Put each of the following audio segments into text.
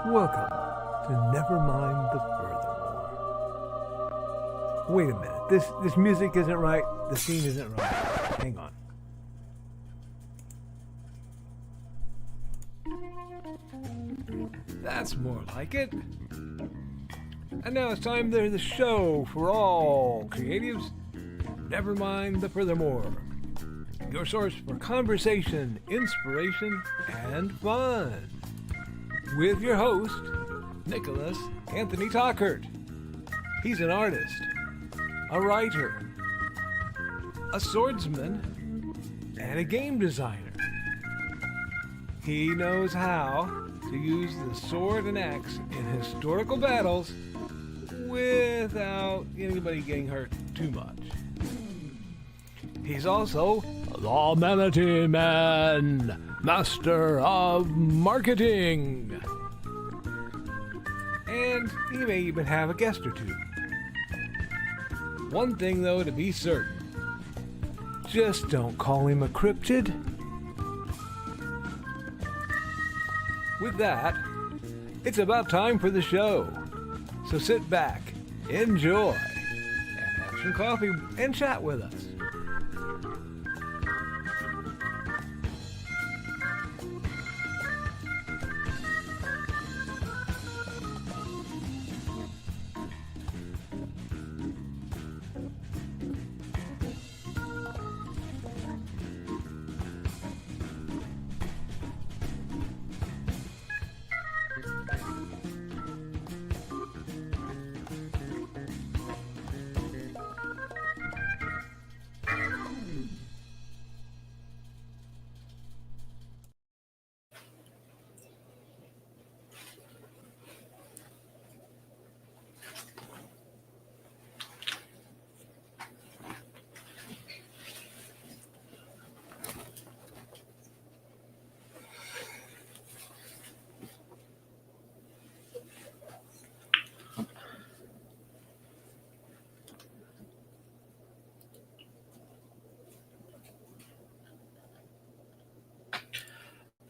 Welcome to Nevermind the Furthermore. Wait a minute. This music isn't right. The scene isn't right. Hang on. That's more like it. And now it's time to the show for all creatives. Nevermind the Furthermore. Your source for conversation, inspiration, and fun. With your host, Nicholas Anthony Tockert. He's an artist, a writer, a swordsman, and a game designer. He knows how to use the sword and axe in historical battles without anybody getting hurt too much. He's also the Manatee Man, master of marketing. And he may even have a guest or two. One thing, though, to be certain. Just don't call him a cryptid. With that, it's about time for the show. So sit back, enjoy, and have some coffee and chat with us.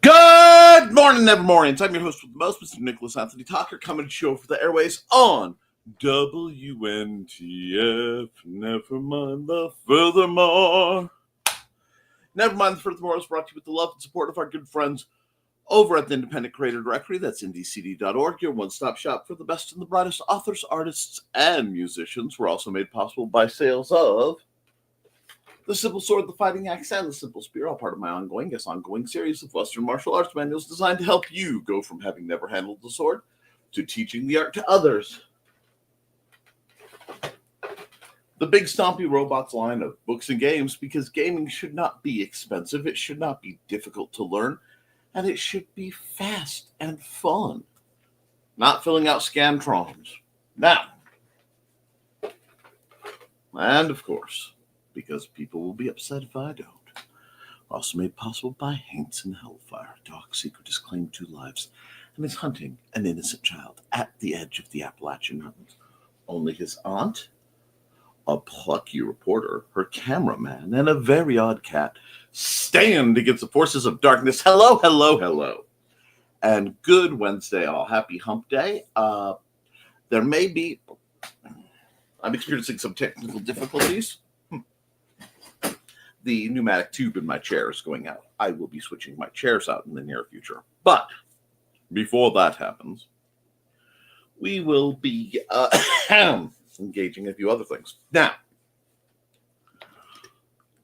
Good morning, Nevermorians. I'm your host with the most, Mr. Nicholas Anthony Tockert, coming to you over the airways on WNTF. Nevermind the Furthermore. Nevermind the Furthermore is brought to you with the love and support of our good friends over at the Independent Creator Directory. That's indiecd.org, your one-stop shop for the best and the brightest authors, artists, and musicians. We're also made possible by sales of The Simple Sword, The Fighting Axe, and The Simple Spear, all part of my ongoing series of Western martial arts manuals designed to help you go from having never handled the sword to teaching the art to others. The Big Stompy Robots line of books and games, because gaming should not be expensive, it should not be difficult to learn, and it should be fast and fun. Not filling out Scantrons. Now, and of course, because people will be upset if I don't. Also made possible by Hanks Hellfire. A dog seeker has claimed 2 lives and is hunting an innocent child at the edge of the Appalachian Mountains. Only his aunt, a plucky reporter, her cameraman, and a very odd cat stand against the forces of darkness. Hello, hello, hello. And good Wednesday, all. Happy hump day. There may be... I'm experiencing some technical difficulties. The pneumatic tube in my chair is going out. I will be switching my chairs out in the near future. But before that happens, we will be engaging in a few other things. Now,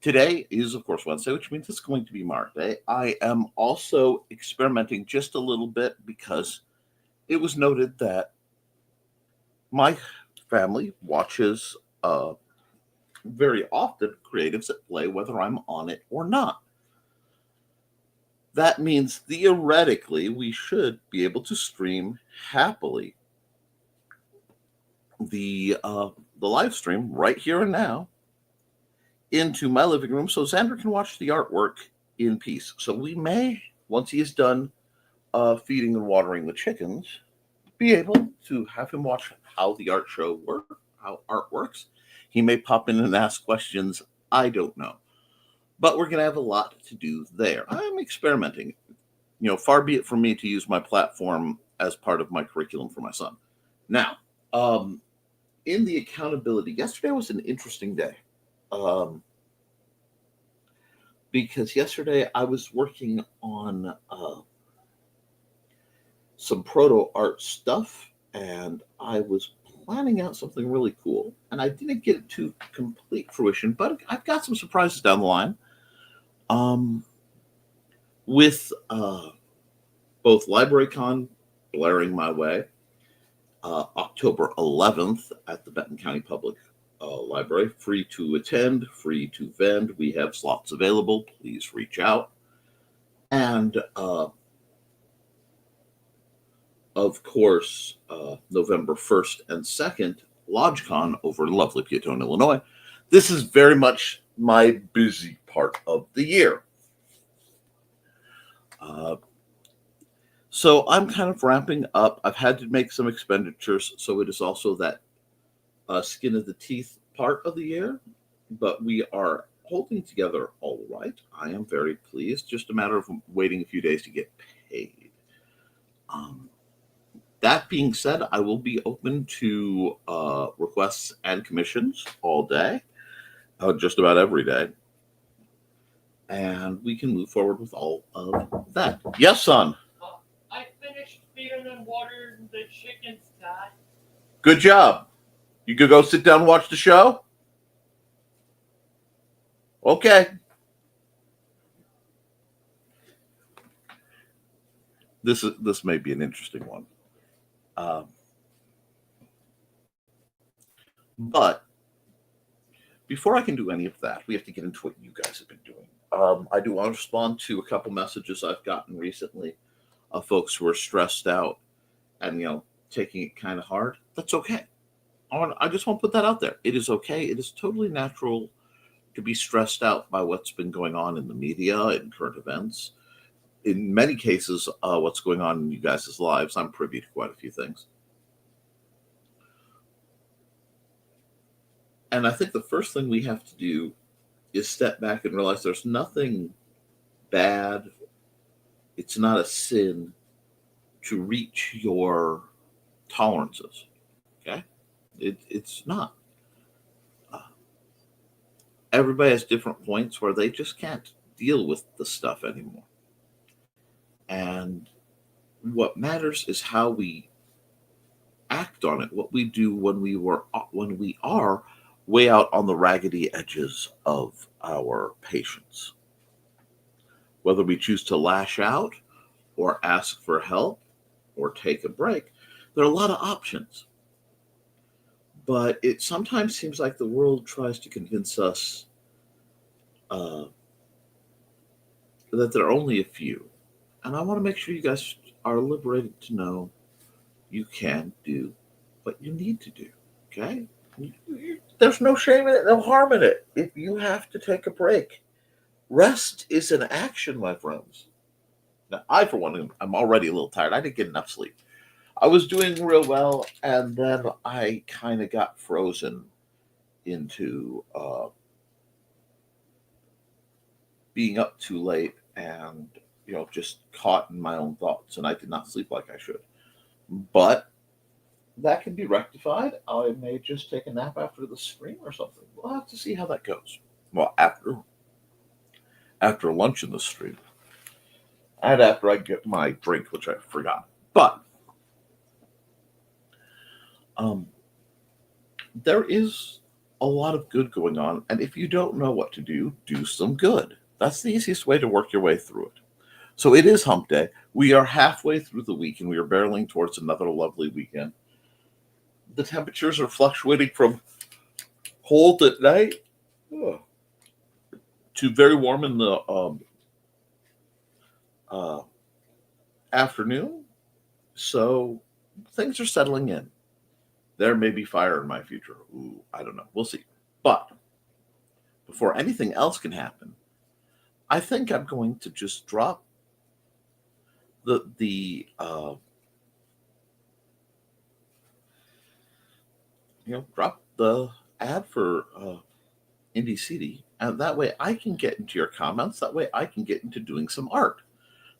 today is, of course, Wednesday, which means it's going to be Mark Day. I am also experimenting just a little bit because it was noted that my family watches very often creatives at play, whether I'm on it or not. That means theoretically we should be able to stream happily the live stream right here and now into my living room so Xander can watch the artwork in peace. So we may, once he is done feeding and watering the chickens, be able to have him watch how the art works. He may pop in and ask questions. I don't know. But we're going to have a lot to do there. I'm experimenting. Far be it from me to use my platform as part of my curriculum for my son. Now, in the accountability, yesterday was an interesting day. Because yesterday I was working on some proto art stuff, and I was planning out something really cool, and I didn't get it to complete fruition, but I've got some surprises down the line. With both LibraryCon blaring my way, October 11th at the Benton County Public Library, free to attend, free to vend. We have slots available. Please reach out. And of course, November 1st and 2nd, LodgeCon over in lovely Peatone, Illinois. This is very much my busy part of the year. So I'm kind of ramping up. I've had to make some expenditures, so it is also that skin of the teeth part of the year, but we are holding together all right. I am very pleased. Just a matter of waiting a few days to get paid. That being said, I will be open to requests and commissions all day, just about every day. And we can move forward with all of that. Yes, son? I finished feeding and watering the chickens, Dad. Good job. You could go sit down and watch the show? Okay. This may be an interesting one. But before I can do any of that, we have to get into what you guys have been doing. I do want to respond to a couple messages I've gotten recently of folks who are stressed out and, taking it kind of hard. That's okay. I just want to put that out there. It is okay. It is totally natural to be stressed out by what's been going on in the media and current events. In many cases, what's going on in you guys' lives. I'm privy to quite a few things. And I think the first thing we have to do is step back and realize there's nothing bad. It's not a sin to reach your tolerances. Okay? It's not. Everybody has different points where they just can't deal with the stuff anymore. And what matters is how we act on it, what we do when we are way out on the raggedy edges of our patience. Whether we choose to lash out or ask for help or take a break, there are a lot of options. But it sometimes seems like the world tries to convince us that there are only a few. And I want to make sure you guys are liberated to know you can do what you need to do, okay? There's no shame in it, no harm in it. If you have to take a break, rest is an action, my friends. Now, I, for one, I'm already a little tired. I didn't get enough sleep. I was doing real well, and then I kind of got frozen into being up too late and, just caught in my own thoughts, and I did not sleep like I should. But that can be rectified. I may just take a nap after the stream or something. We'll have to see how that goes. Well, after lunch in the stream, and after I get my drink, which I forgot. But there is a lot of good going on, and if you don't know what to do, do some good. That's the easiest way to work your way through it. So it is hump day. We are halfway through the week, and we are barreling towards another lovely weekend. The temperatures are fluctuating from cold at night to very warm in the afternoon. So things are settling in. There may be fire in my future. Ooh, I don't know. We'll see. But before anything else can happen, I think I'm going to just drop drop the ad for Indie CD, and that way I can get into your comments. That way I can get into doing some art.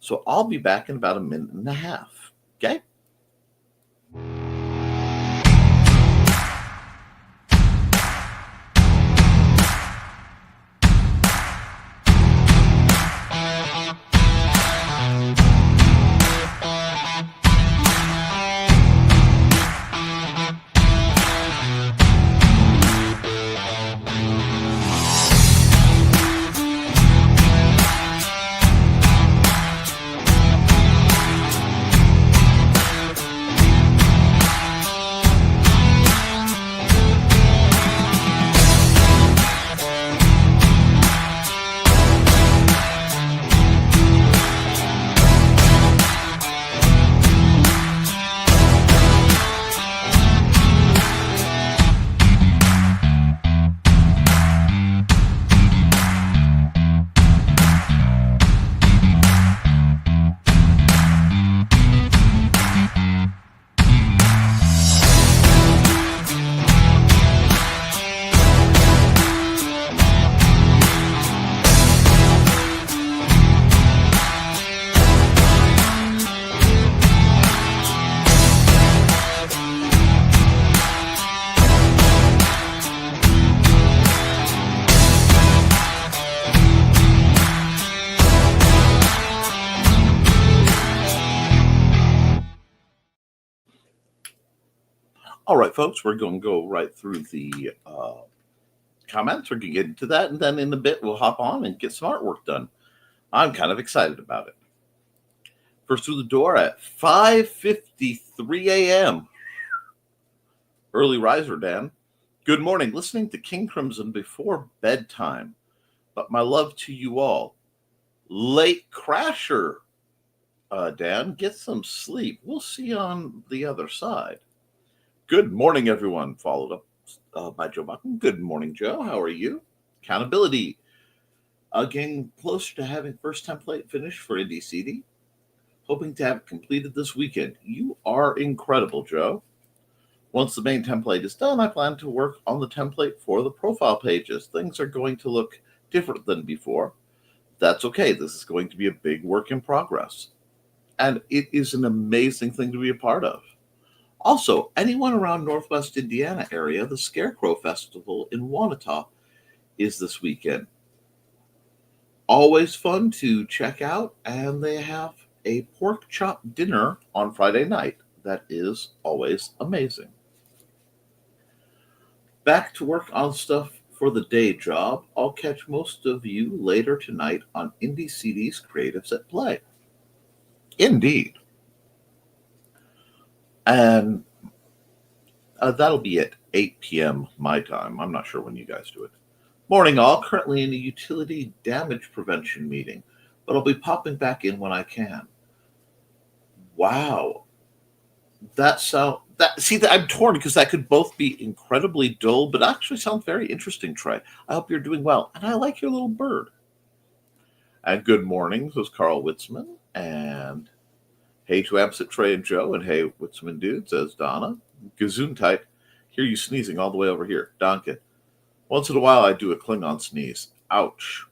So I'll be back in about a minute and a half. Okay? All right, folks, we're going to go right through the comments. We're going to get into that, and then in a bit, we'll hop on and get some artwork done. I'm kind of excited about it. First through the door at 5:53 a.m. Early riser, Dan. Good morning. Listening to King Crimson before bedtime. But my love to you all. Late crasher, Dan. Get some sleep. We'll see you on the other side. Good morning, everyone. Followed up by Joe Buckley. Good morning, Joe. How are you? Accountability. Again, closer to having first template finished for Indie CD. Hoping to have it completed this weekend. You are incredible, Joe. Once the main template is done, I plan to work on the template for the profile pages. Things are going to look different than before. That's okay. This is going to be a big work in progress. And it is an amazing thing to be a part of. Also, anyone around Northwest Indiana area, the Scarecrow Festival in Wanata is this weekend. Always fun to check out, and they have a pork chop dinner on Friday night. That is always amazing. Back to work on stuff for the day job. I'll catch most of you later tonight on Indie CD's Creatives at Play. Indeed. And that'll be at 8 p.m. my time. I'm not sure when you guys do it. Morning all. Currently in a utility damage prevention meeting, but I'll be popping back in when I can. Wow. I'm torn because that could both be incredibly dull, but actually sounds very interesting, Trey. I hope you're doing well. And I like your little bird. And good morning, says Carl Witzman. And hey to Absent Trey and Joe. And hey, Witzman dude, says Donna. Gazoon type. Hear you sneezing all the way over here. Donkin. Once in a while I do a Klingon sneeze. Ouch.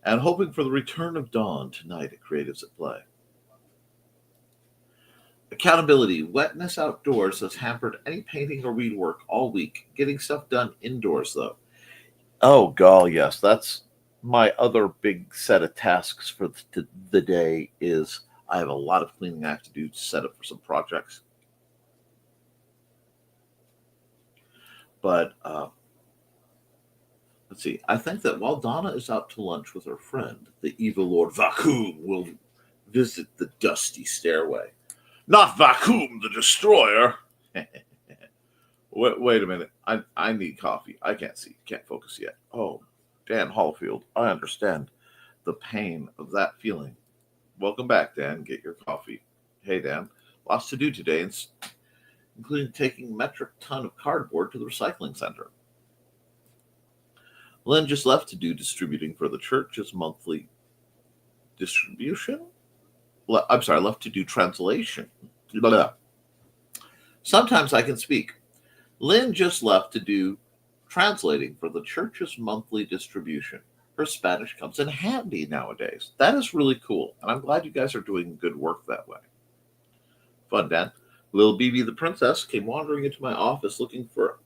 And hoping for the return of dawn tonight at Creatives at Play. Accountability. Wetness outdoors has hampered any painting or weed work all week. Getting stuff done indoors, though. Oh, gall, yes. That's my other big set of tasks for the day is I have a lot of cleaning I have to do to set up for some projects. But let's see. I think that while Donna is out to lunch with her friend, the evil Lord Vacuum will visit the dusty stairway. Not Vacuum the Destroyer. Wait a minute. I need coffee. I can't see. Can't focus yet. Oh, Dan Hallfield. I understand the pain of that feeling. Welcome back, Dan. Get your coffee. Hey, Dan. Lots to do today, including taking a metric ton of cardboard to the recycling center. Lynn just left to do distributing for the church's monthly distribution. I'm sorry, left to do translation. Blah, blah. Sometimes I can speak. Lynn just left to do translating for the church's monthly distribution. Her Spanish comes in handy nowadays. That is really cool, and I'm glad you guys are doing good work that way. Fun, Dan. Little BB the princess came wandering into my office looking for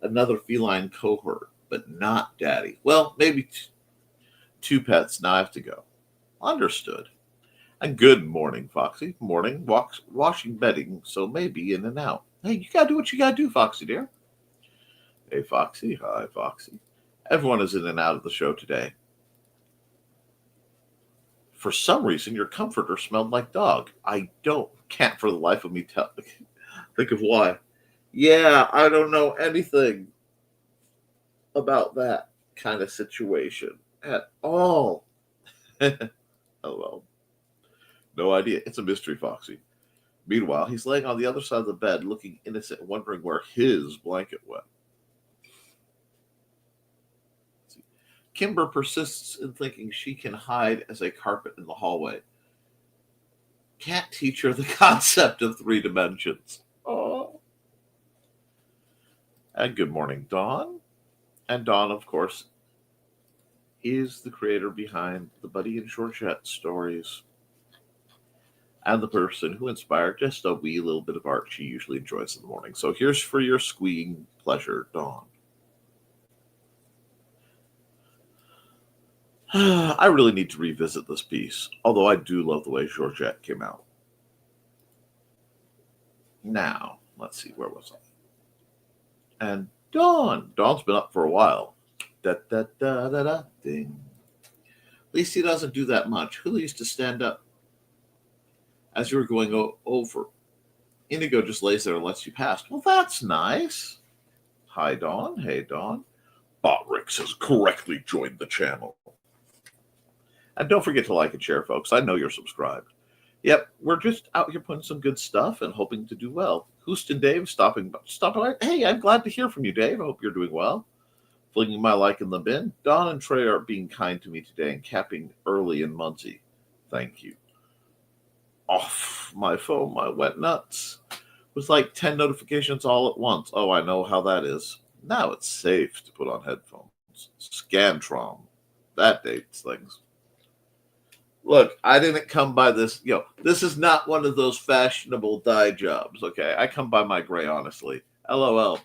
another feline cohort, but not Daddy. Well, maybe two pets. Now I have to go. Understood. And good morning, Foxy. Morning. Washing bedding, so maybe in and out. Hey, you gotta do what you gotta do, Foxy, dear. Hey, Foxy. Hi, Foxy. Everyone is in and out of the show today. For some reason, your comforter smelled like dog. I can't for the life of me think of why. Yeah, I don't know anything about that kind of situation at all. Oh, well. No idea. It's a mystery, Foxy. Meanwhile, he's laying on the other side of the bed, looking innocent, wondering where his blanket went. Kimber persists in thinking she can hide as a carpet in the hallway. Can't teach her the concept of 3 dimensions. Oh. And good morning, Dawn. And Dawn, of course, is the creator behind the Buddy and Georgette stories and the person who inspired just a wee little bit of art she usually enjoys in the morning. So here's for your squeeing pleasure, Dawn. I really need to revisit this piece, although I do love the way Georgette came out. Now, Let's see, where was I? And Dawn. Dawn's been up for a while. Da da da da da ding. At least he doesn't do that much. Who used to stand up as you were going over? Indigo just lays there and lets you pass. Well, that's nice. Hi, Dawn. Hey, Dawn. Botrix has correctly joined the channel. And don't forget to like and share, folks. I know you're subscribed. Yep, we're just out here putting some good stuff and hoping to do well. Houston Dave stopping by. Hey, I'm glad to hear from you, Dave. I hope you're doing well. Flinging my like in the bin. Don and Trey are being kind to me today and capping early in Muncie. Thank you. Off my phone, my wet nuts. With like 10 notifications all at once. Oh, I know how that is. Now it's safe to put on headphones. Scantron. That dates things. Look, I didn't come by this. This is not one of those fashionable dye jobs, okay? I come by my gray, honestly. LOL,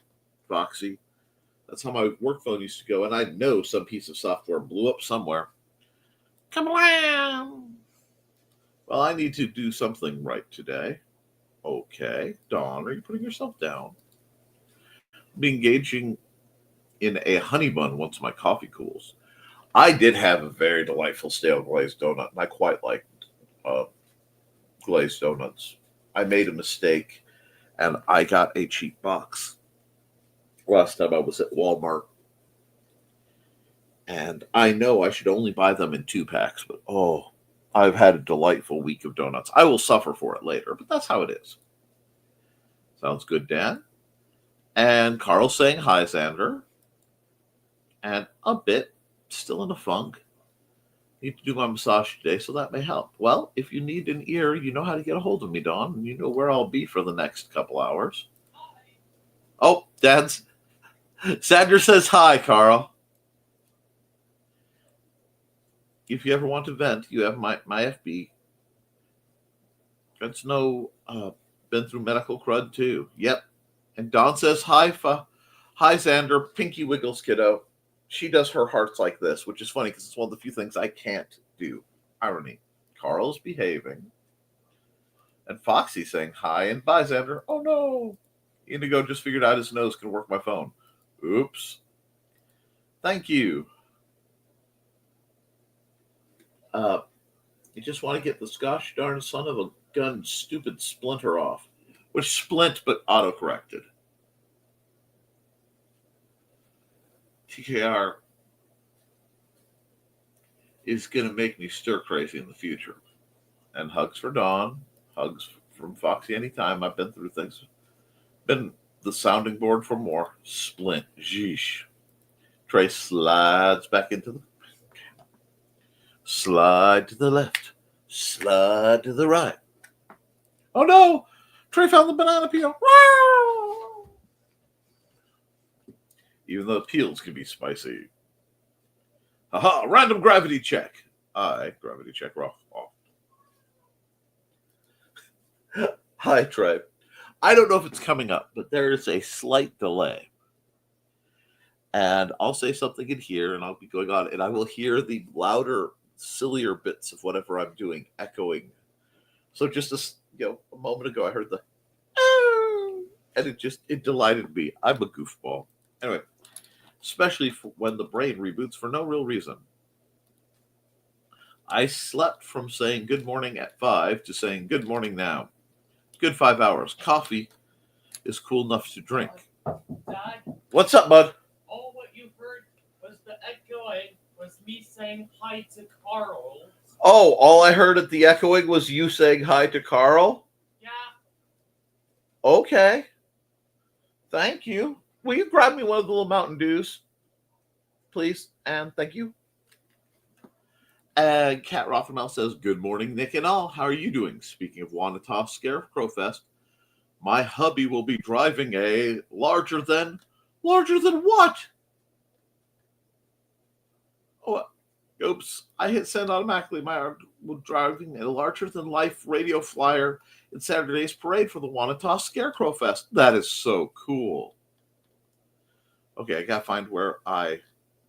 Foxy. That's how my work phone used to go, and I know some piece of software blew up somewhere. Come on. Well, I need to do something right today. Okay. Dawn, are you putting yourself down? I'll be engaging in a honey bun once my coffee cools. I did have a very delightful stale glazed donut, and I quite liked glazed donuts. I made a mistake, and I got a cheap box last time I was at Walmart. And I know I should only buy them in 2-packs, but I've had a delightful week of donuts. I will suffer for it later, but that's how it is. Sounds good, Dan. And Carl's saying hi, Xander. And a bit. Still in a funk. Need to do my massage today, so that may help. Well, if you need an ear, you know how to get a hold of me, Dawn, and you know where I'll be for the next couple hours. Oh, Xander says hi, Carl. If you ever want to vent, you have my FB. That's been through medical crud too. Yep. And Dawn says hi, hi, Xander. Pinky wiggles, kiddo. She does her hearts like this, which is funny because it's one of the few things I can't do. Irony. Carl's behaving. And Foxy saying hi and bye, Xander. Oh, no. Indigo just figured out his nose can work my phone. Oops. Thank you. You just want to get this gosh darn son of a gun stupid splinter off. Which splint but auto-corrected. TKR is going to make me stir crazy in the future. And hugs for Dawn. Hugs from Foxy anytime. I've been through things. Been the sounding board for more. Splint. Jeesh. Trey slides back into the... Slide to the left. Slide to the right. Oh no! Trey found the banana peel. Even though peels can be spicy. Haha, random gravity check. Gravity check off. Hi, Trey. I don't know if it's coming up, but there is a slight delay. And I'll say something in here, and I'll be going on, and I will hear the louder, sillier bits of whatever I'm doing echoing. So just a moment ago, I heard the, and it delighted me. I'm a goofball. Anyway, especially when the brain reboots for no real reason. I slept from saying good morning at 5 to saying good morning now. Good 5 hours. Coffee is cool enough to drink. Dad, What's up, bud? all what you heard was the echoing, was me saying hi to Carl. Oh, all I heard at the echoing was you saying hi to Carl? Yeah. Okay. Thank you. Will you grab me one of the little Mountain Dews, please? And thank you. And Kat Rothermel says, good morning, Nick and all. How are you doing? Speaking of Wanata Scarecrow Fest, my hubby will be driving a larger than what? Oh, oops. I hit send automatically. My driving a larger than life radio flyer in Saturday's parade for the Wanata Scarecrow Fest. That is so cool. Okay, I got to find where I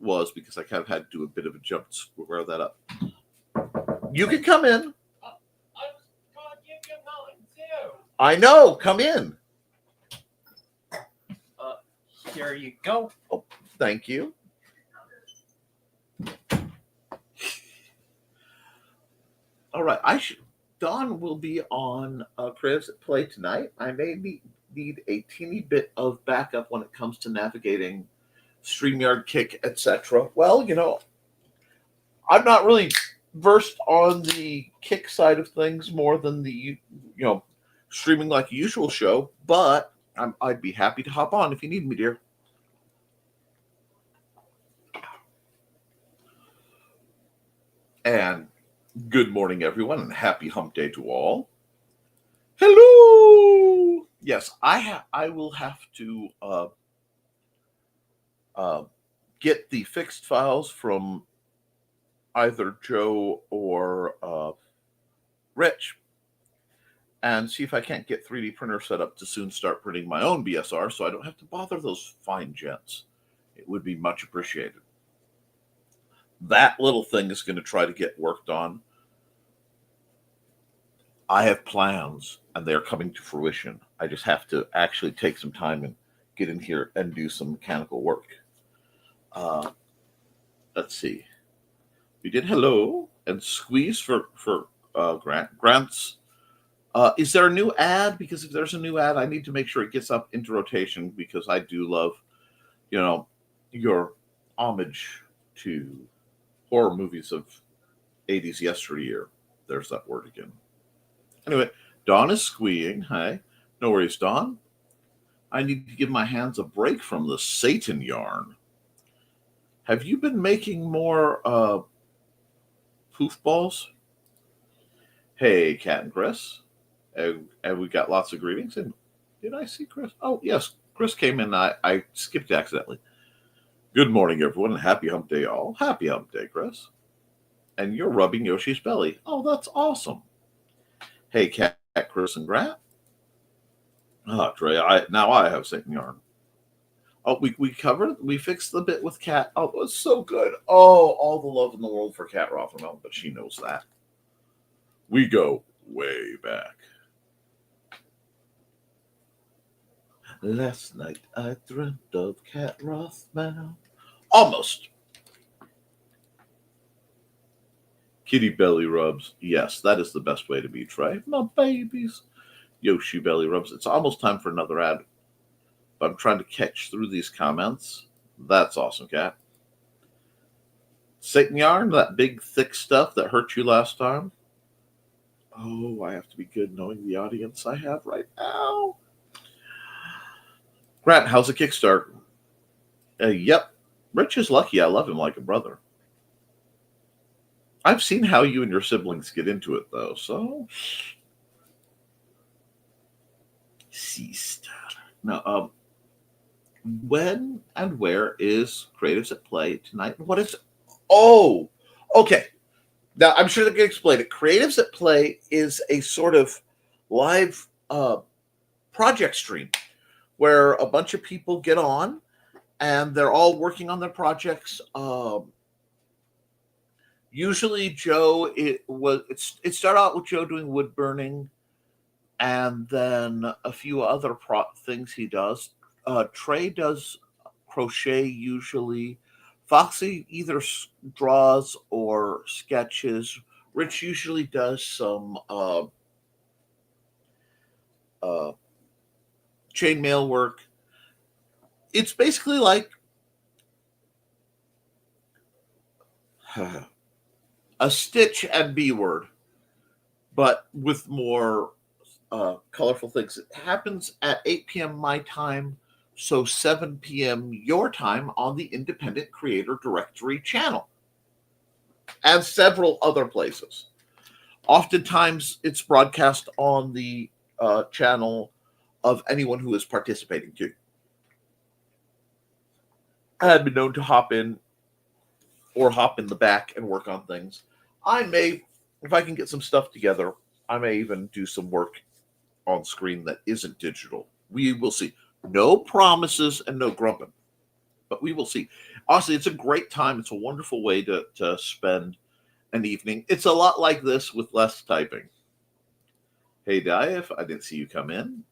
was because I kind of had to do a bit of a jump to square that up. You can come in. I was going to give you a mountain too. I know. Come in. Here you go. Oh, thank you. All right, Don will be on Cribs at Play tonight. I may need a teeny bit of backup when it comes to navigating StreamYard, Kick, etc. Well, I'm not really versed on the Kick side of things more than the streaming like a usual show, but I'd be happy to hop on if you need me, dear. And good morning, everyone, and happy hump day to all. Hello. Yes, I will have to get the fixed files from either Joe or Rich and see if I can't get 3D printer set up to soon start printing my own BSR so I don't have to bother those fine gents. It would be much appreciated. That little thing is going to try to get worked on. I have plans, and they're coming to fruition. I just have to actually take some time and get in here and do some mechanical work. Let's see. We did hello and squeeze for Grant. Grant's. Is there a new ad? Because if there's a new ad, I need to make sure it gets up into rotation because I do love, your homage to horror movies of 80s yesteryear. There's that word again. Anyway, Dawn is squeeing. Hi. No worries, Dawn. I need to give my hands a break from the Satan yarn. Have you been making more poof balls? Hey, Kat and Chris. And we got lots of greetings. And did I see Chris? Oh, yes. Chris came in. I skipped accidentally. Good morning, everyone. Happy hump day, all. Happy hump day, Chris. And you're rubbing Yoshi's belly. Oh, that's awesome. Hey, Kat, Chris, and Grant. Oh, Trey, now I have Satan yarn. Oh, we fixed the bit with Kat. Oh, it was so good. Oh, all the love in the world for Kat Rothermel, but she knows that. We go way back. Last night I dreamt of Kat Rothmel. Almost. Kitty belly rubs. Yes, that is the best way to be, Trey. My babies. Yoshi belly rubs. It's almost time for another ad. But I'm trying to catch through these comments. That's awesome, Kat. Satan yarn, that big thick stuff that hurt you last time. Oh, I have to be good knowing the audience I have right now. Grant, how's the Kickstart? Yep. Rich is lucky. I love him like a brother. I've seen how you and your siblings get into it, though, so. Sister. Now, when and where is Creatives at Play tonight? What is it? Oh, okay. Now, I'm sure they can explain it. Creatives at Play is a sort of live project stream where a bunch of people get on and they're all working on their projects. Usually, Joe, it started out with Joe doing wood burning, and then a few other things he does. Trey does crochet usually. Foxy either draws or sketches. Rich usually does some chainmail work. It's basically like a Stitch and B word, but with more colorful things. It happens at 8 p.m. my time, so 7 p.m. your time on the Independent Creator Directory channel and several other places. Oftentimes, it's broadcast on the channel of anyone who is participating too. I had been known to hop in or hop in the back and work on things. I may, if I can get some stuff together, I may even do some work on screen that isn't digital. We will see. No promises and no grumping, but we will see. Honestly, it's a great time. It's a wonderful way to spend an evening. It's a lot like this with less typing. Hey, Dive, I didn't see you come in.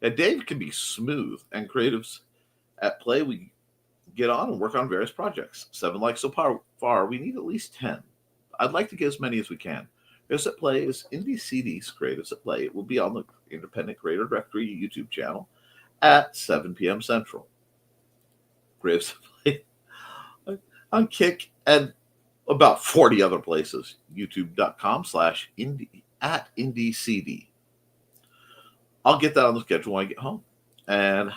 Yeah, Dave can be smooth, and Creatives At Play, we get on and work on various projects. 7 likes so far. We need at least 10. I'd like to get as many as we can. Creatives at Play is Indie CD's Creatives at Play. It will be on the Independent Creator Directory YouTube channel at 7 p.m. Central. Creatives at Play on Kick and about 40 other places. YouTube.com/indie@IndieCD. I'll get that on the schedule when I get home. And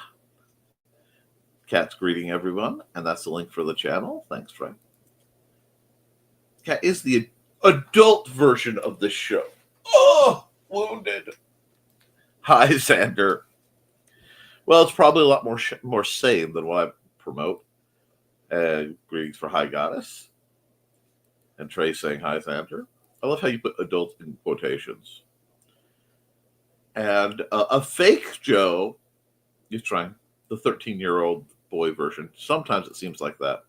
Kat's greeting everyone, and that's the link for the channel. Thanks, Frank. Kat is the adult version of the show. Oh, wounded. Hi, Xander. Well, it's probably a lot more sane than what I promote. Greetings for Hi Goddess. And Trey saying hi, Xander. I love how you put adult in quotations. And a fake Joe is trying the 13-year-old boy version. Sometimes it seems like that.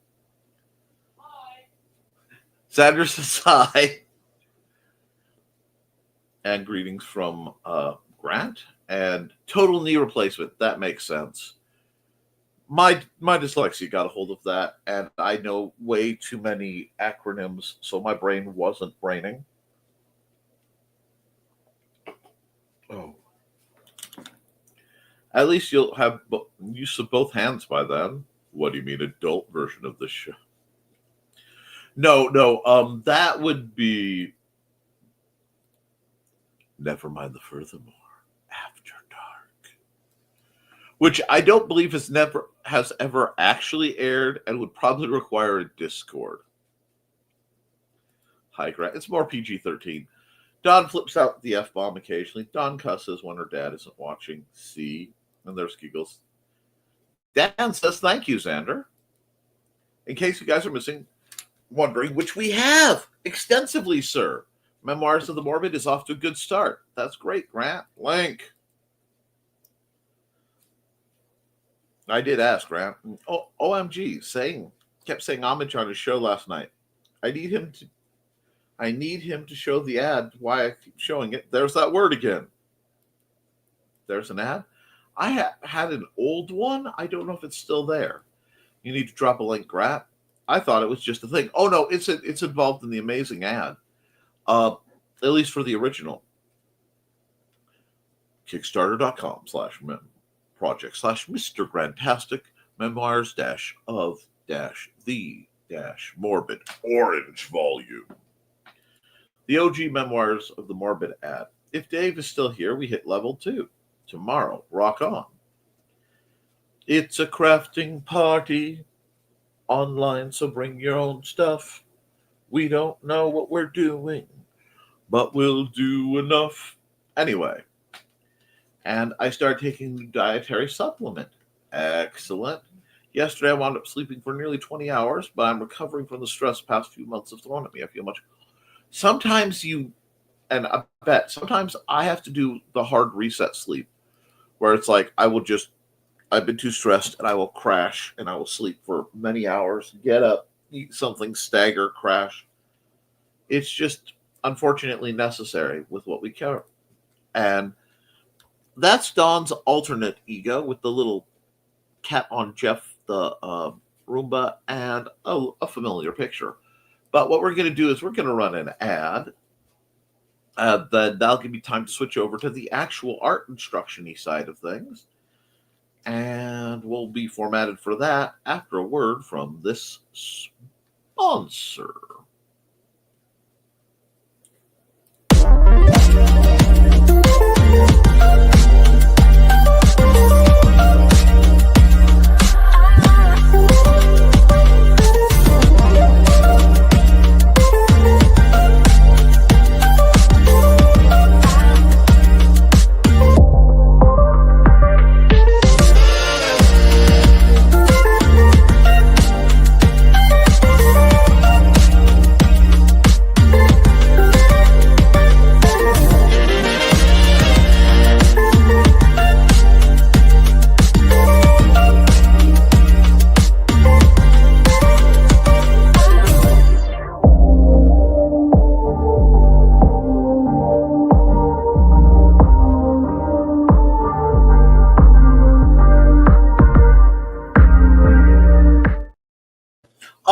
Hi. Xander says hi. And greetings from Grant. And total knee replacement. That makes sense. My dyslexia got a hold of that, and I know way too many acronyms, so my brain wasn't braining. Oh. At least you'll have use of both hands by then. What do you mean, adult version of the show? No, that would be Nevermind the Furthermore. After Dark. Which I don't believe has ever actually aired and would probably require a Discord. Hi, Grant. It's more PG-13. Dawn flips out the F-bomb occasionally. Dawn cusses when her dad isn't watching. See? And there's giggles. Dan says, thank you, Xander. In case you guys are wondering, which we have extensively, sir. Memoirs of the Morbid is off to a good start. That's great, Grant. Link. I did ask, Grant. Oh, OMG, kept saying homage on his show last night. I need him to show the ad. Why I keep showing it. There's that word again. There's an ad. I had an old one. I don't know if it's still there. You need to drop a link, Grant. I thought it was just a thing. Oh, no, it's involved in the amazing ad. At least for the original. Kickstarter.com/project/Mr. Grantastic Memoirs-of-the-Morbid Orange Volume. The OG Memoirs of the Morbid ad. If Dave is still here, we hit level 2. Tomorrow, rock on. It's a crafting party online, so bring your own stuff. We don't know what we're doing, but we'll do enough. Anyway, and I started taking the dietary supplement. Excellent. Yesterday, I wound up sleeping for nearly 20 hours, but I'm recovering from the stress past few months have thrown at me. I feel much. Sometimes sometimes I have to do the hard reset sleep, where it's like I've been too stressed and I will crash and I will sleep for many hours, get up, eat something, stagger, crash. It's just unfortunately necessary with what we care. And that's Dawn's alternate ego with the little cat on Jeff, the Roomba, and a familiar picture. But what we're going to do is we're going to run an ad. Then that'll give me time to switch over to the actual art instruction-y side of things. And we'll be formatted for that after a word from this sponsor.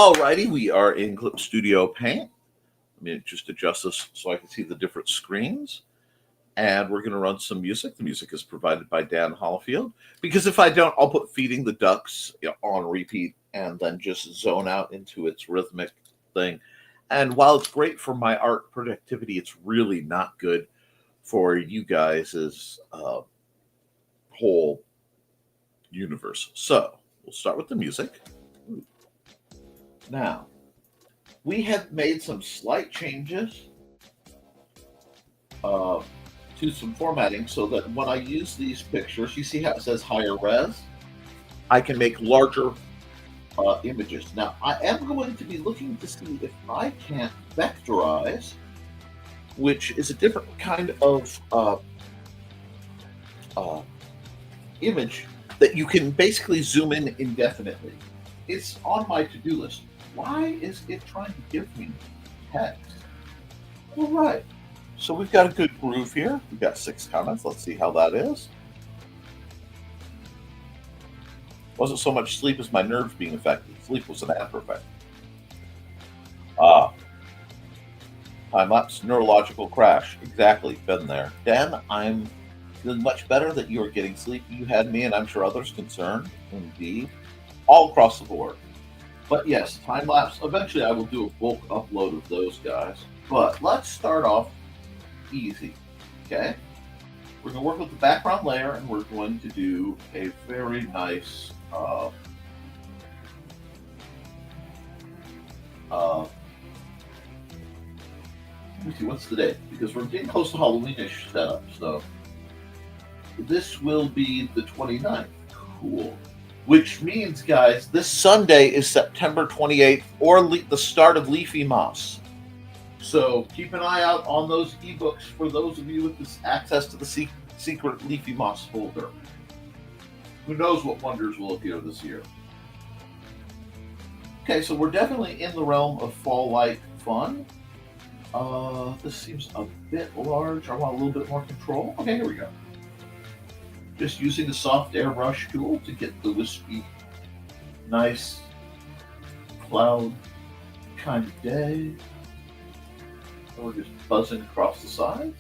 Alrighty, we are in Clip Studio Paint. Let me just adjust this so I can see the different screens. And we're going to run some music. The music is provided by Dan Hollifield. Because if I don't, I'll put Feeding the Ducks on repeat and then just zone out into its rhythmic thing. And while it's great for my art productivity, it's really not good for you guys' whole universe. So we'll start with the music. Now, we have made some slight changes to some formatting so that when I use these pictures, you see how it says higher res? I can make larger images. Now, I am going to be looking to see if I can't vectorize, which is a different kind of image that you can basically zoom in indefinitely. It's on my to-do list. Why is it trying to give me text? All right. So we've got a good groove here. We've got 6 comments. Let's see how that is. Wasn't so much sleep as my nerves being affected. Sleep was an after effect. Time-lapse neurological crash. Exactly. Been there. Dan, I'm feeling much better that you are getting sleep. You had me, and I'm sure others concerned. Indeed. All across the board. But yes, time-lapse. Eventually I will do a bulk upload of those guys. But let's start off easy. Okay? We're going to work with the background layer, and we're going to do a very nice let me see, what's the date? Because we're getting close to Halloweenish setup, so this will be the 29th. Cool. Which means, guys, this Sunday is September 28th, or the start of Leafy Moss. So keep an eye out on those ebooks for those of you with this access to the secret Leafy Moss folder. Who knows what wonders will appear this year. Okay, so we're definitely in the realm of fall-like fun. This seems a bit large. I want a little bit more control. Okay, here we go. Just using the soft airbrush tool to get the wispy, nice cloud kind of day. And we're just buzzing across the sides.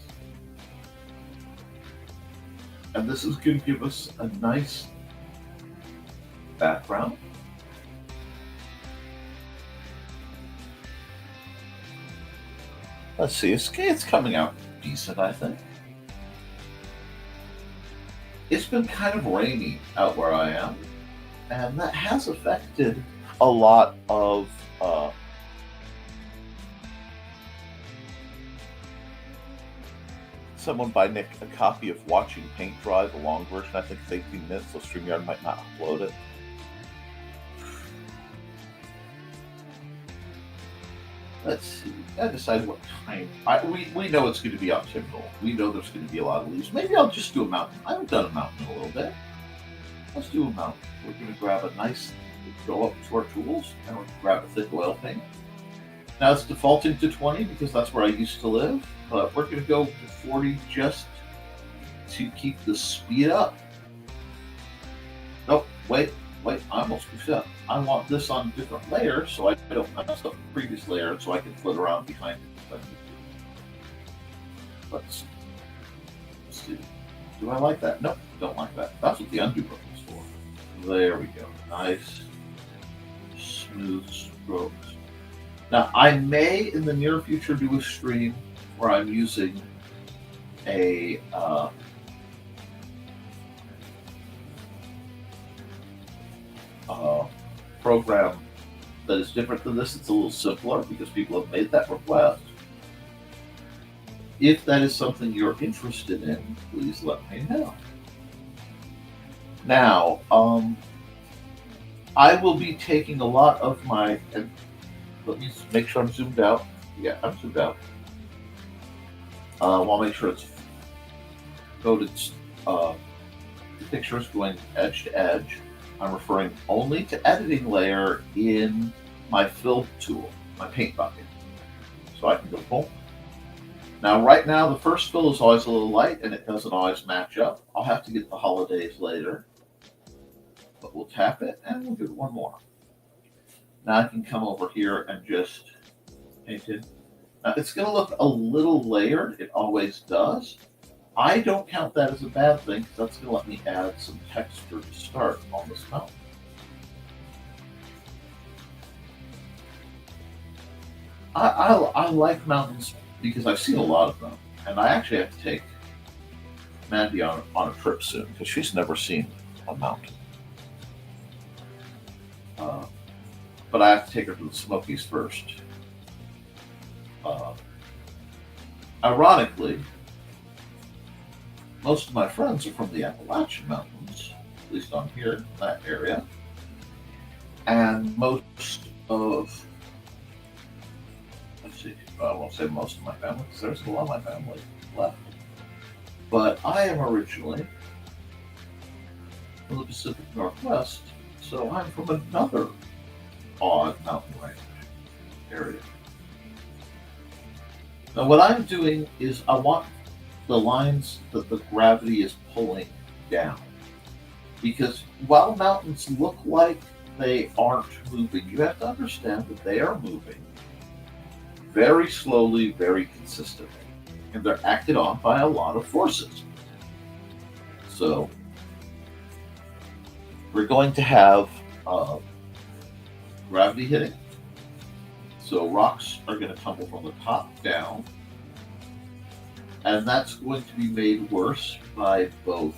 And this is going to give us a nice background. Let's see, it's coming out decent, I think. It's been kind of rainy out where I am, and that has affected a lot of someone by Nick a copy of Watching Paint Dry, the long version. I think it's 18 minutes, so StreamYard might not upload it. Let's see. I decided what time. We know it's going to be autumnal. We know there's going to be a lot of leaves. Maybe I'll just do a mountain. I haven't done a mountain in a little bit. Let's do a mountain. We're going to grab a nice, go up to our tools, and we're going to grab a thick oil paint. Now it's defaulting to 20 because that's where I used to live, but we're going to go to 40 just to keep the speed up. Nope, wait, I almost goofed up. I want this on different layers so I don't mess up the previous layer so I can flit around behind it. Let's see. Do I like that? Nope, don't like that. That's what the undo button is for. There we go. Nice, smooth strokes. Now, I may, in the near future, do a stream where I'm using a program that is different than this. It's a little simpler because people have made that request. If that is something you're interested in, please let me know. Now, I will be taking a lot of my... Let me make sure I'm zoomed out. Yeah, I'm zoomed out. I want to make sure it's coded. The picture is going edge to edge. I'm referring only to editing layer in my fill tool, my paint bucket. So I can go boom. Now, right now, the first fill is always a little light, and it doesn't always match up. I'll have to get the holidays later. But we'll tap it, and we'll do one more. Now I can come over here and just paint it. Now it's going to look a little layered. It always does. I don't count that as a bad thing because that's going to let me add some texture to start on this mountain. I like mountains because I've seen a lot of them, and I actually have to take Mandy on a trip soon because she's never seen a mountain. But I have to take her to the Smokies first. Ironically, most of my friends are from the Appalachian Mountains, at least on here, in that area. And most of, let's see, I won't say most of my family, because there's a lot of my family left. But I am originally from the Pacific Northwest, so I'm from another odd mountain range area. Now what I'm doing is I want the lines that the gravity is pulling down. Because while mountains look like they aren't moving, you have to understand that they are moving very slowly, very consistently. And they're acted on by a lot of forces. So we're going to have gravity hitting. So rocks are going to tumble from the top down. And that's going to be made worse by both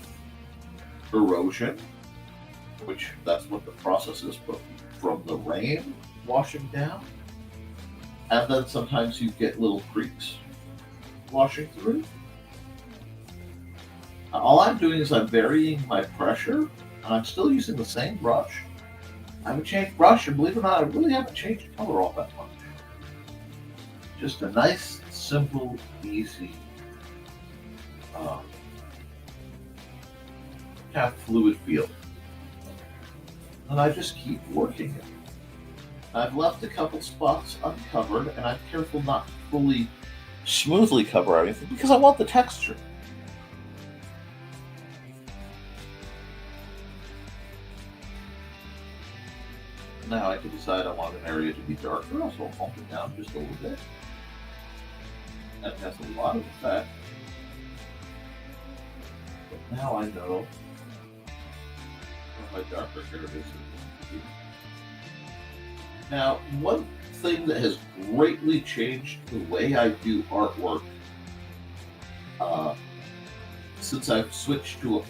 erosion, which that's what the process is, but from the rain washing down. And then sometimes you get little creeks washing through. All I'm doing is I'm varying my pressure, and I'm still using the same brush. I haven't changed brush, and believe it or not, I really haven't changed color all that much. Just a nice, simple, easy, kind of fluid feel. And I just keep working it. I've left a couple spots uncovered, and I'm careful not to fully smoothly cover everything because I want the texture. Now I can decide I want an area to be darker, so I'll bump it down just a little bit. That has a lot of effect. But now I know where my darker areas are going to be. Now, one thing that has greatly changed the way I do artwork since I've switched to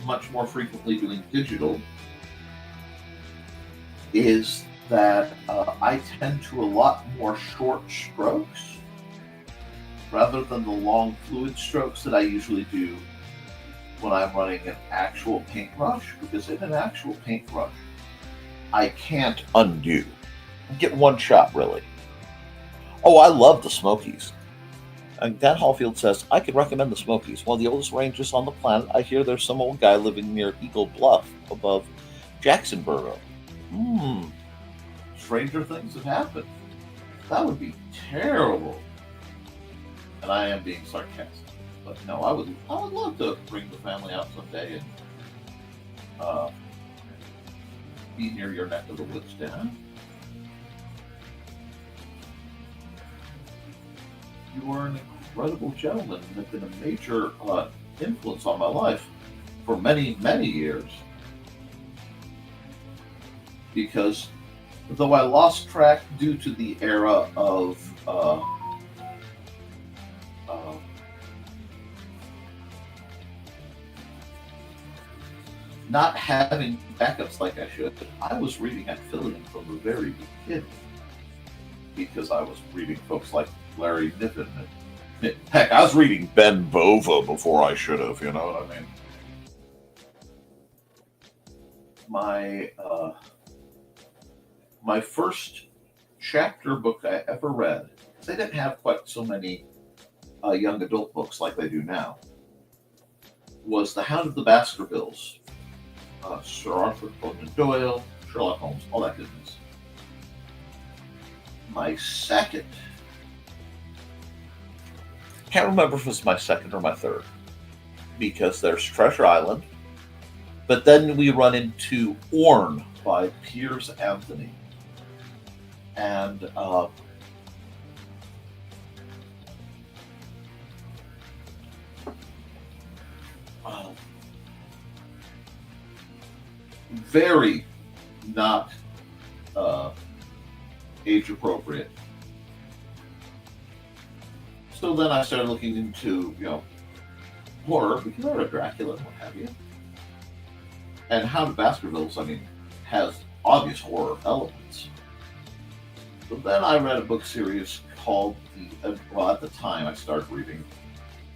much more frequently doing digital is that I tend to a lot more short strokes rather than the long fluid strokes that I usually do when I'm running an actual paintbrush, because in an actual paintbrush I can't undo. Get one shot, really. Oh, I love the Smokies. And Dan Hallfield says, I could recommend the Smokies. One of the oldest ranges on the planet. I hear there's some old guy living near Eagle Bluff above Jacksonboro. Stranger things have happened. That would be terrible. And I am being sarcastic. But no, I would love to bring the family out someday and be near your neck of the woods, Dan. You are an incredible gentleman and have been a major influence on my life for many, many years. Because though I lost track due to the era of not having backups like I should, I was reading Affiliate from the very beginning. Because I was reading folks like Larry Niven. Heck, I was reading Ben Bova before I should have, you know what I mean? My first chapter book I ever read, they didn't have quite so many young adult books like they do now, was The Hound of the Baskervilles. Sir Arthur Conan Doyle, Sherlock Holmes, all that goodness. My second, can't remember if it was my second or my third, because there's Treasure Island, but then we run into Orne by Piers Anthony. And very not age appropriate. So then I started looking into, horror, because I read Dracula and what have you. And Hound of Baskervilles, has obvious horror elements. But then I read a book series called at the time I started reading,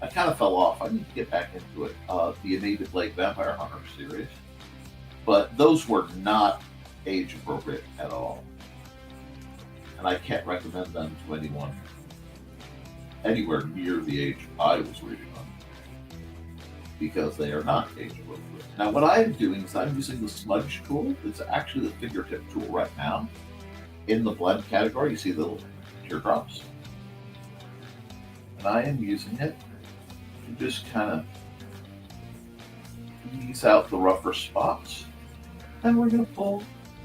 I kind of fell off. I need to get back into it. The Native Lake Vampire Hunter series. But those were not age appropriate at all. And I can't recommend them to anyone anywhere near the age I was reading them, because they are not age appropriate. Now, what I am doing is I'm using the smudge tool. It's actually the fingertip tool right now. In the blend category, you see the little teardrops. And I am using it to just kind of ease out the rougher spots. And we're going to pull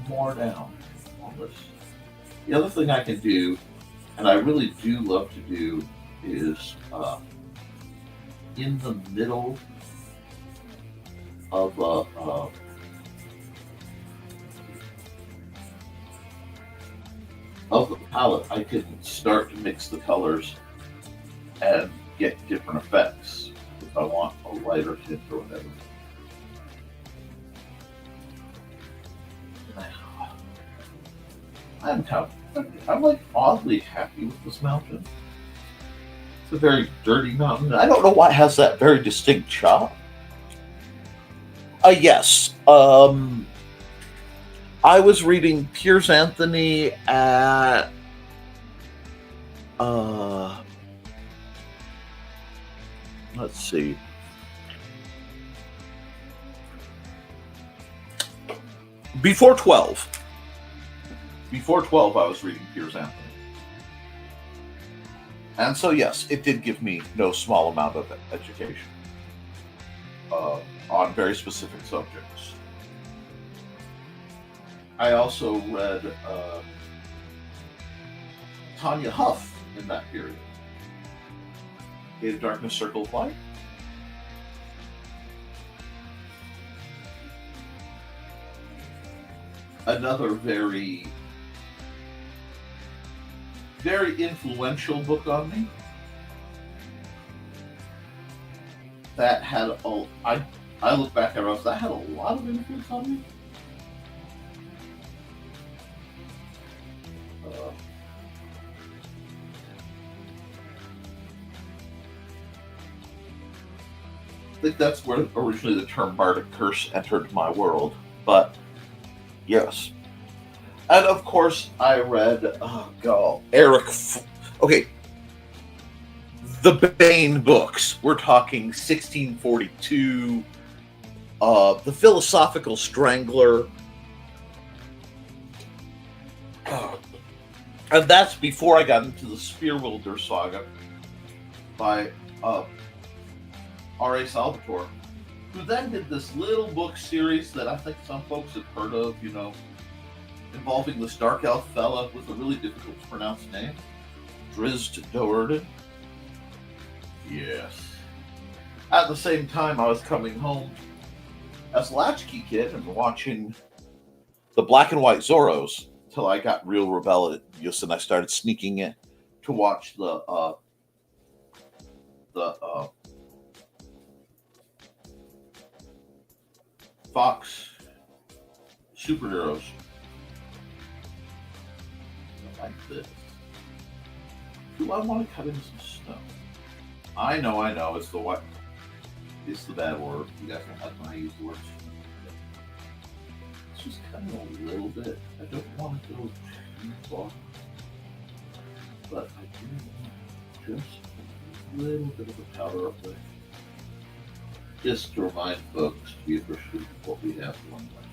more down on this. The other thing I can do, and I really do love to do, is in the middle of the palette, I can start to mix the colors and get different effects if I want a lighter tint or whatever. I'm like oddly happy with this mountain. It's a very dirty mountain. I don't know why it has that very distinct chop. Yes. I was reading Piers Anthony at let's see. Before 12. Before 12, I was reading Piers Anthony. And so, yes, it did give me no small amount of education on very specific subjects. I also read Tanya Huff in that period. Gate of Darkness, Circle of Light. Another very influential book on me. That had I look back at it, that had a lot of influence on me. I think that's where originally the term Bardic Curse entered my world, but yes. And of course, I read, the Bane books. We're talking 1642, The Philosophical Strangler. And that's before I got into the Spearwilder saga by R.A. Salvatore, who then did this little book series that I think some folks have heard of, involving this dark elf fella with a really difficult to pronounce name, Drizzt Do'Urden. Yes. At the same time, I was coming home as a latchkey kid and watching the black and white Zorros till I got real rebellious and I started sneaking in to watch the Fox superheroes. Like this. Do I want to cut into some snow? I know, it's the what? It's the bad word. You guys don't like when I use the word. It's just kind of a little bit. I don't want to go too far. But I do want just a little bit of a powder up there. Just to remind folks to be appreciative of what we have one way.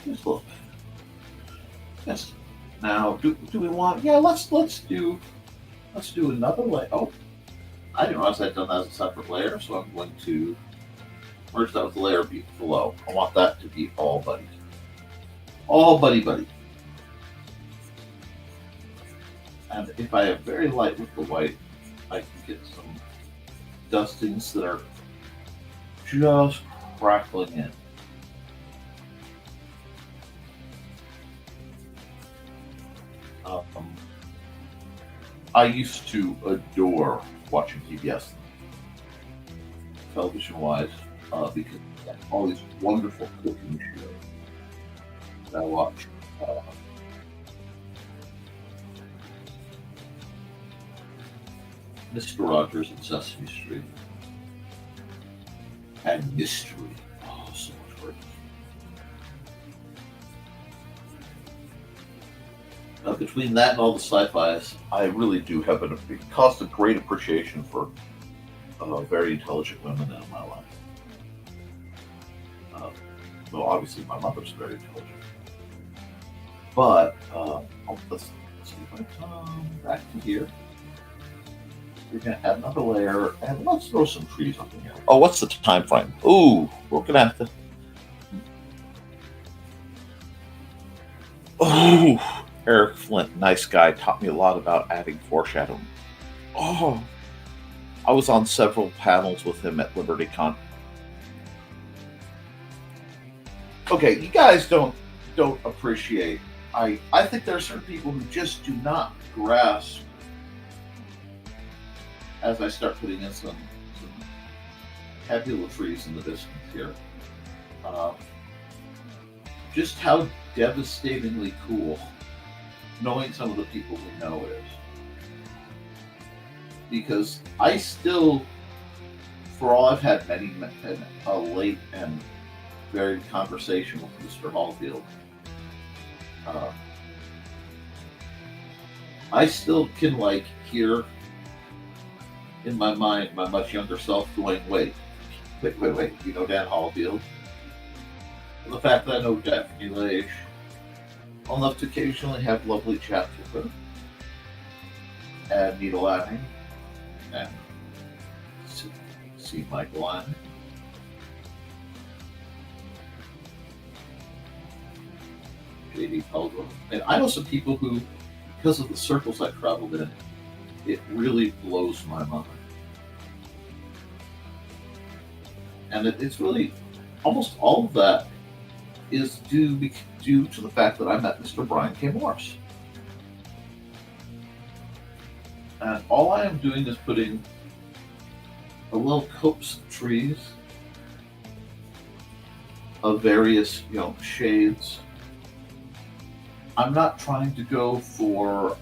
Just a little bit. Yes. Now, do we want? Yeah, let's do another layer. Oh, I didn't realize I'd done that as a separate layer, so I'm going to merge that with the layer below. I want that to be all buddies. all buddy buddy. And if I am very light with the white, I can get some dustings that are just crackling in. I used to adore watching PBS, television-wise, because they had all these wonderful cooking shows. I watched Mr. Rogers and Sesame Street, and Mystery. Oh, so much work. Between that and all the sci-fis, I really do have a constant great appreciation for very intelligent women in my life. Well, obviously my mother's very intelligent. But let's see if I come back to here. We're going to add another layer, and let's throw some trees up in here. Oh, what's the time frame? Ooh, we're going to have to... Oh, Eric Flint, nice guy, taught me a lot about adding foreshadowing. Oh, I was on several panels with him at LibertyCon. Okay, you guys don't appreciate. I think there are certain people who just do not grasp. As I start putting in some happy little trees in the distance here, just how devastatingly cool knowing some of the people we know is. Because I still, for all I've had a late and varied conversation with Mr. Hallfield, I still can hear in my mind my much younger self going, wait, you know Dan Hallfield? And the fact that I know Daphne Leish, enough to occasionally have lovely chats with her, and Nita Lanning, and see Michael Lanning. J.D. Pelgrim. And I know some people who, because of the circles I traveled in, it really blows my mind. And it's really, almost all of that is due to the fact that I met Mr. Brian K. Morse. And all I am doing is putting a little copse of trees of various, shades. I'm not trying to go for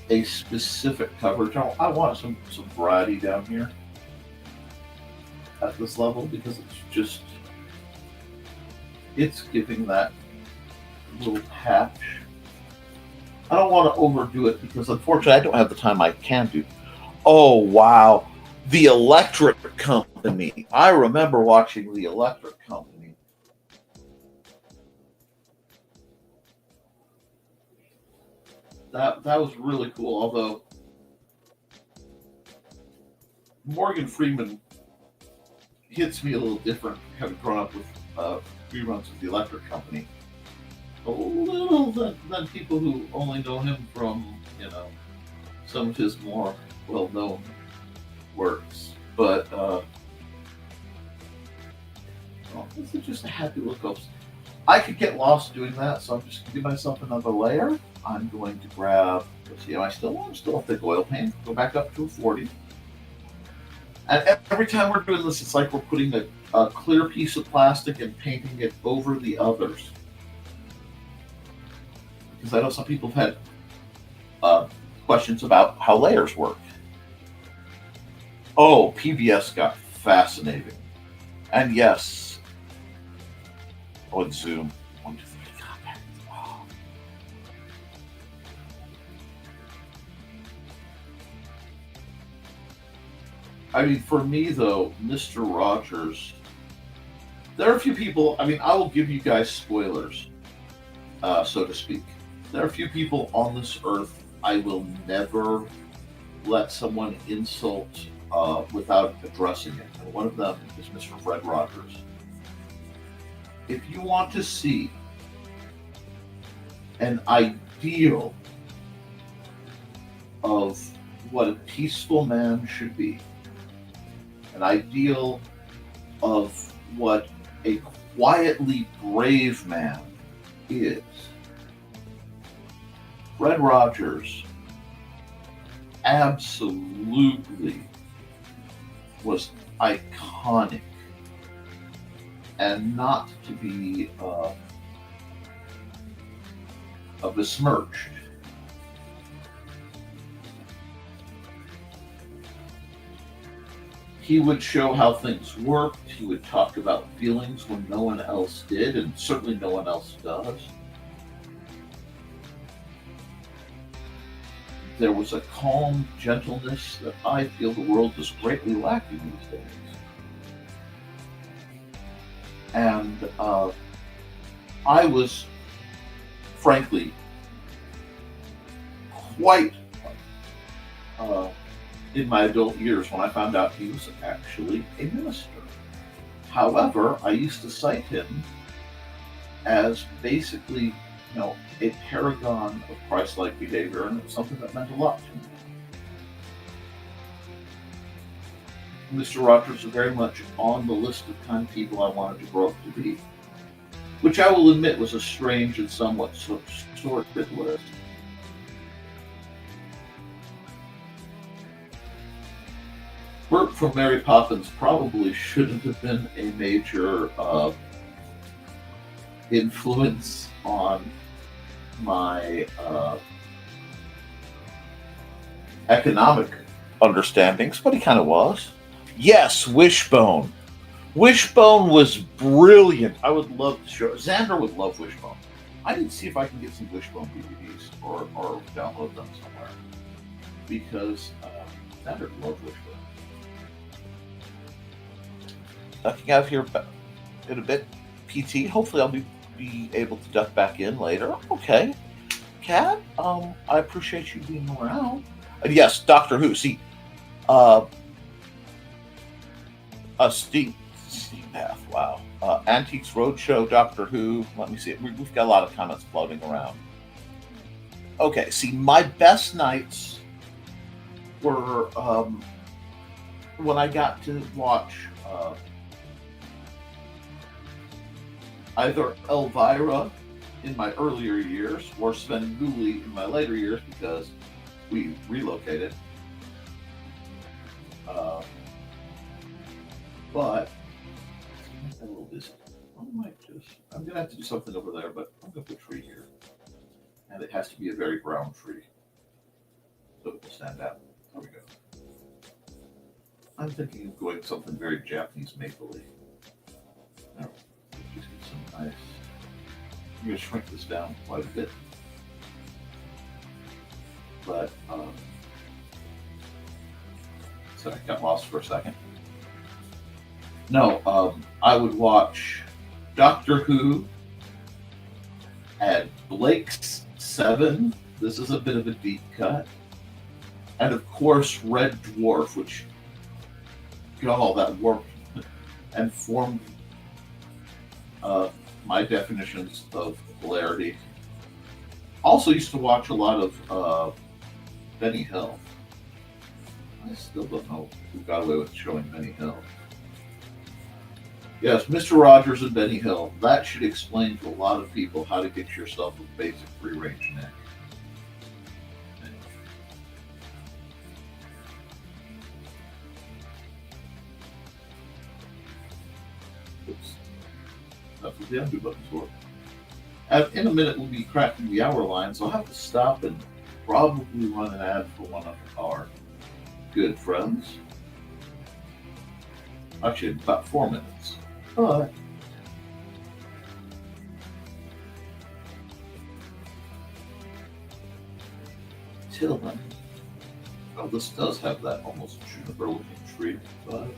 a specific coverage. I want some variety down here at this level because it's giving that little patch. I don't want to overdo it because unfortunately I don't have the time I can do. Oh wow, The Electric Company. I remember watching The Electric Company. That was really cool, although Morgan Freeman hits me a little different, having grown up with reruns of The Electric Company. A little than people who only know him from, some of his more well-known works. But this is just a happy look up. I could get lost doing that, so I'm just going to give myself another layer. I'm going to grab, let's see, I'm still a thick oil paint. Go back up to a 40. And every time we're doing this, it's like we're putting a clear piece of plastic and painting it over the others. Because I know some people have had questions about how layers work. Oh, PBS got fascinating. And yes, Zoom. 1, 2, 3, contact. Oh. I mean, for me, though, Mr. Rogers, there are a few people, I will give you guys spoilers, so to speak. There are a few people on this earth I will never let someone insult without addressing it. And one of them is Mr. Fred Rogers. if you want to see an ideal of what a peaceful man should be, an ideal of what a quietly brave man is, Fred Rogers absolutely was iconic and not to be besmirched. He would show how things worked. He would talk about feelings when no one else did, and certainly no one else does. There was a calm gentleness that I feel the world is greatly lacking these days. And I was, frankly, quite in my adult years when I found out he was actually a minister. However, I used to cite him as basically, a paragon of Christ-like behavior, and it was something that meant a lot to me. Mr. Rogers is very much on the list of kind of people I wanted to grow up to be, which I will admit was a strange and somewhat sordid list. Bert from Mary Poppins probably shouldn't have been a major influence on my economic understandings, but he kind of was. Yes, Wishbone. Wishbone was brilliant. I would love to show. Xander would love Wishbone. I need to see if I can get some Wishbone DVDs or download them somewhere, because Xander loved Wishbone. Ducking out here in a bit, PT. Hopefully I'll be able to duck back in later. Okay. Kat, I appreciate you being around. Yes, Doctor Who. See, Steve Path. Wow. Antiques Roadshow, Doctor Who. Let me see. We've got a lot of comments floating around. Okay. See, my best nights were when I got to watch either Elvira in my earlier years or Svengoolie in my later years, because we relocated. But I'm a little busy. I'm gonna have to do something over there, but I'm gonna put a tree here, and it has to be a very brown tree so it will stand out. There we go. I'm thinking of going something very Japanese maple-y. Now, just get some nice. I'm going to shrink this down quite a bit. But, sorry, I got lost for a second. No, I would watch Doctor Who and Blake's 7. This is a bit of a deep cut. And of course, Red Dwarf, which got all that work and formed my definitions of hilarity. Also used to watch a lot of Benny Hill. I still don't know who got away with showing Benny Hill. Yes, Mr. Rogers and Benny Hill. That should explain to a lot of people how to get yourself a basic free-range neck. Oops. That's what the undo button's for. In a minute, we'll be cracking the hour line, so I'll have to stop and probably run an ad for one of our good friends. Actually, about 4 minutes. But till then, well, this does have that almost juniper-looking tree, but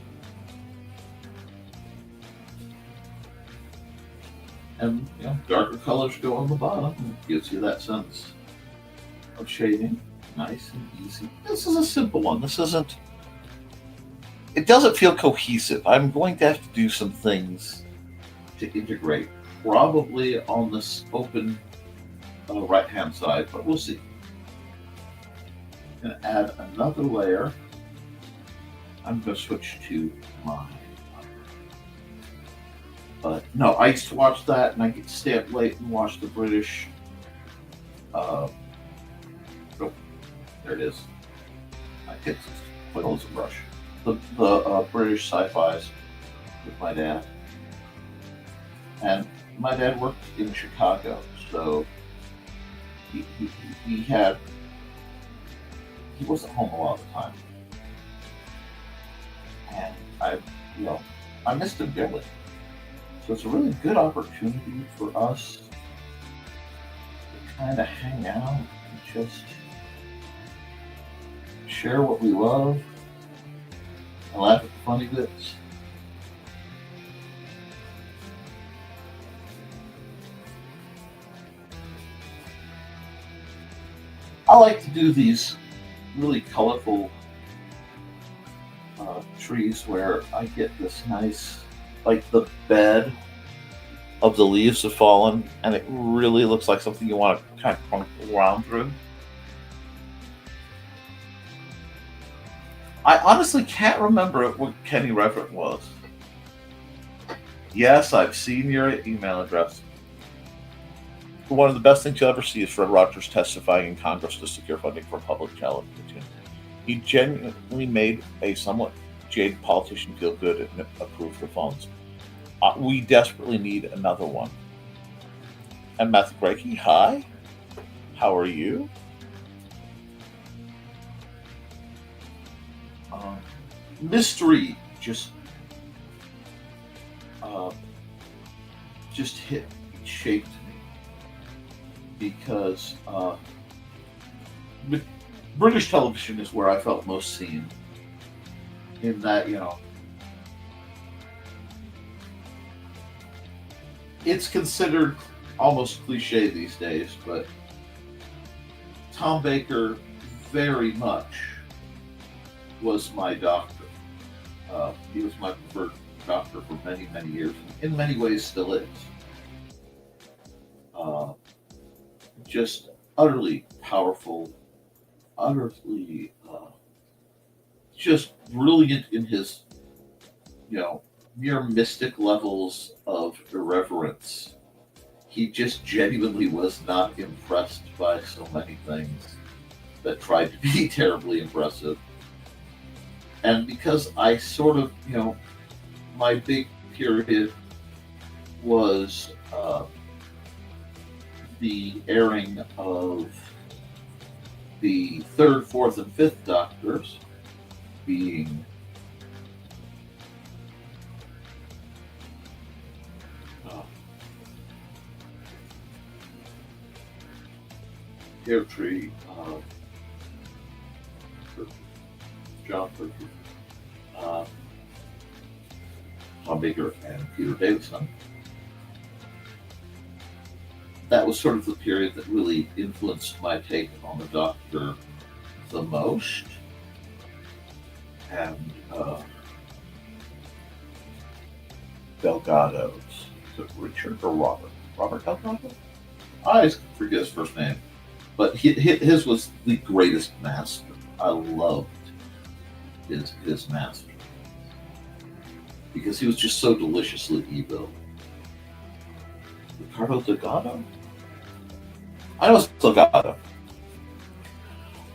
and darker colors go on the bottom. It gives you that sense of shading, nice and easy. This is a simple one. This isn't. It doesn't feel cohesive. I'm going to have to do some things to integrate probably on this open right-hand side, but we'll see. I'm going to add another layer. I'm going to switch to mine. But no, I used to watch that, and I get to stay up late and watch the British. Oh, there it is. I hit quill as a brush. The British sci-fis with my dad, and my dad worked in Chicago, so he wasn't home a lot of the time, and I missed him dearly. So it's a really good opportunity for us to kind of hang out and just share what we love and laugh at the funny bits. I like to do these really colorful trees where I get this nice, like the bed of the leaves have fallen, and it really looks like something you want to kind of chronicle around through. I honestly can't remember what Kenny Reverend was. Yes, I've seen your email address. One of the best things you'll ever see is Fred Rogers testifying in Congress to secure funding for public television. He genuinely made a somewhat jaded politician feel good and approved the funds. We desperately need another one. And Matthew Greggy, hi. How are you? Mystery just shaped me because British television is where I felt most seen. In that, it's considered almost cliche these days, but Tom Baker very much was my doctor. He was my preferred doctor for many, many years. In many ways, still is. Just utterly powerful, utterly just brilliant in his, mere mystic levels of irreverence. He just genuinely was not impressed by so many things that tried to be terribly impressive. And because I sort of, my big period was the airing of the third, fourth, and fifth Doctors being Hair Tree, John Pertwee, Tom Baker, and Peter Davison. That was sort of the period that really influenced my take on the Doctor the most. And Delgado's. Is it Richard or Robert? Robert Delgado? I forget his first name. But his was the greatest master. I loved his master. Because he was just so deliciously evil. Ricardo Delgado? I know it's Delgado.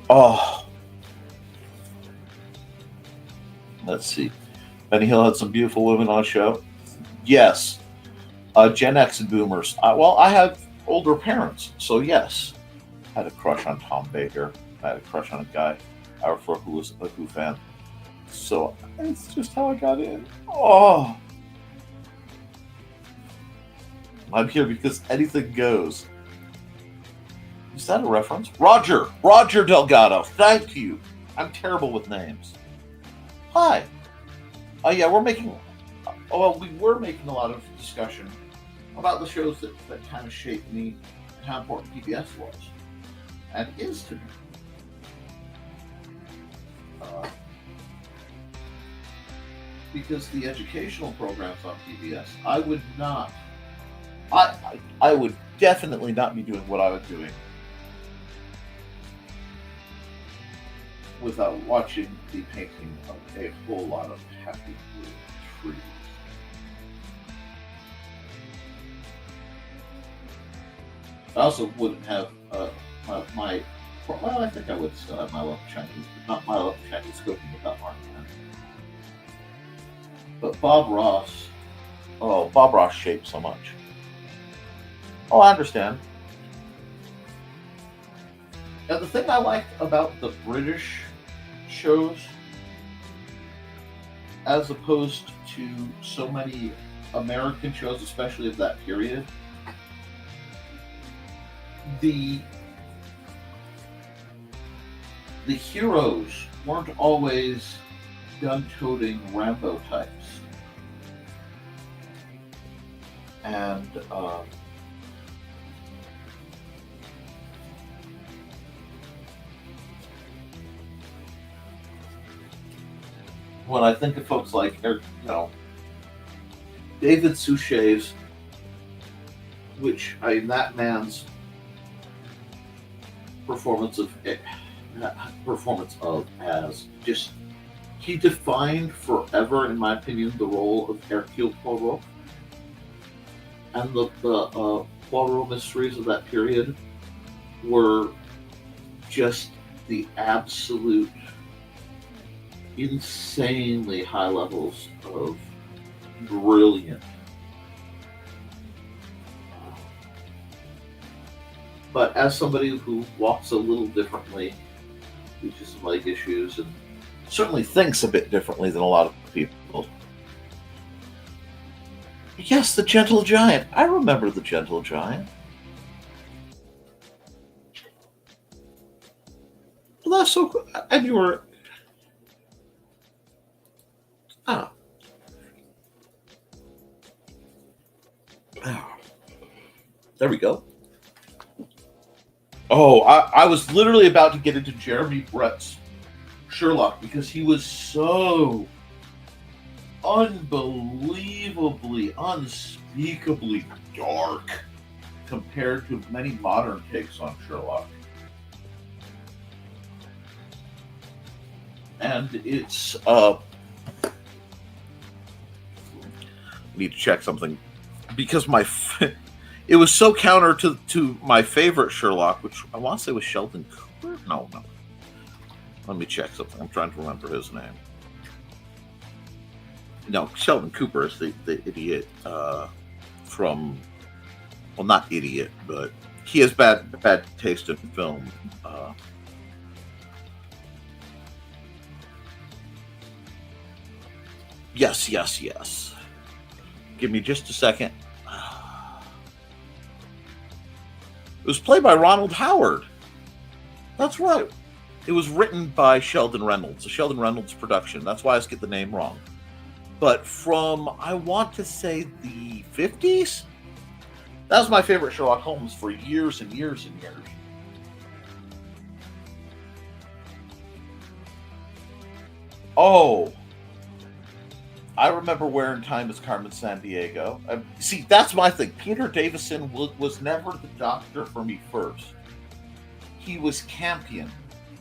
Oh. Let's see. Benny Hill had some beautiful women on the show. Yes. Gen X and Boomers. I have older parents, so yes. I had a crush on Tom Baker. I had a crush on a guy, Howard Thorpe, who was a Who fan. So it's just how I got in. Oh. I'm here because anything goes. Is that a reference? Roger Delgado. Thank you. I'm terrible with names. Hi. Yeah, we were making a lot of discussion about the shows that kind of shaped me and how important PBS was and is to me. Because the educational programs on PBS, I would not. I would definitely not be doing what I was doing without watching the painting of a whole lot of happy blue trees. I also wouldn't have well, I think I would still have my love of Chinese, but not my love of Chinese cooking without Martin. But Bob Ross shaped so much. Oh, I understand. Now, the thing I liked about the British shows, as opposed to so many American shows, especially of that period, the heroes weren't always gun-toting Rambo types. And when I think of folks like, David Suchet's, which that man's performance of as just, he defined forever, in my opinion, the role of Hercule Poirot. And the Poirot mysteries of that period were just the absolute insanely high levels of brilliant. But as somebody who walks a little differently, teaches some leg issues, and certainly thinks a bit differently than a lot of people. Yes, the Gentle Giant. I remember the Gentle Giant. Well, that's so cool. And you were... Ah. There we go. Oh, I was literally about to get into Jeremy Brett's Sherlock because he was so unbelievably, unspeakably dark compared to many modern takes on Sherlock. And it's need to check something because it was so counter to my favorite Sherlock, which I want to say was Sheldon Cooper. No. Let me check something. I'm trying to remember his name. No, Sheldon Cooper is the idiot from. Well, not idiot, but he has bad taste in film. Yes. Give me just a second. It was played by Ronald Howard. That's right. It was written by Sheldon Reynolds, a Sheldon Reynolds production. That's why I get the name wrong. But from, I want to say, the 50s? That was my favorite Sherlock Holmes for years and years and years. Oh, I remember Where in Time is Carmen Sandiego. See, that's my thing. Peter Davison was never the Doctor for me first. He was Campion.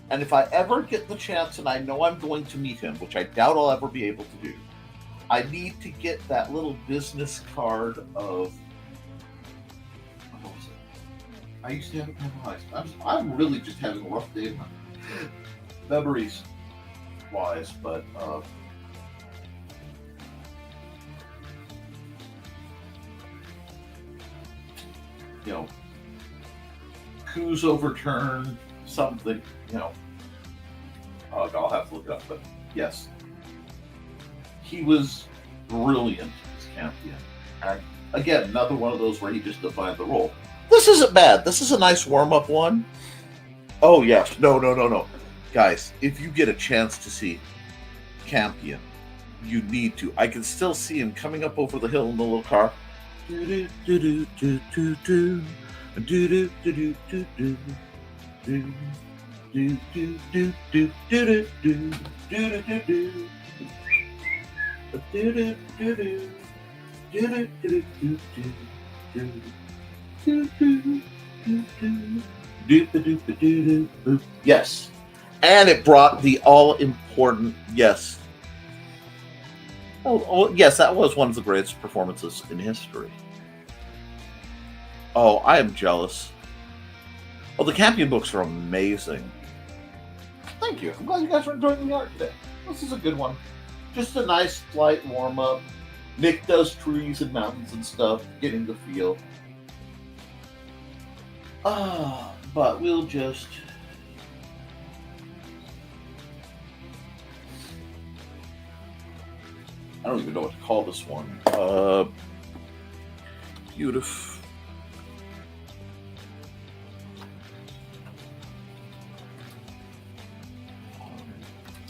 And if I ever get the chance, and I know I'm going to meet him, which I doubt I'll ever be able to do, I need to get that little business card of... What was it? I used to have it memorized. I'm really just having a rough day of my memories-wise, but... coups overturned, something, I'll have to look it up, but yes. He was brilliant as Campion. And again, another one of those where he just defined the role. This isn't bad. This is a nice warm-up one. Oh, yes. No. Guys, if you get a chance to see Campion, you need to. I can still see him coming up over the hill in the little car. Yes. And it brought the all-important, yes. Oh, yes, that was one of the greatest performances in history. Oh, I am jealous. Oh, the Campion books are amazing. Thank you. I'm glad you guys are enjoying the art today. This is a good one. Just a nice, light warm-up. Nick does trees and mountains and stuff, getting the feel. But we'll just... I don't even know what to call this one. Beautiful.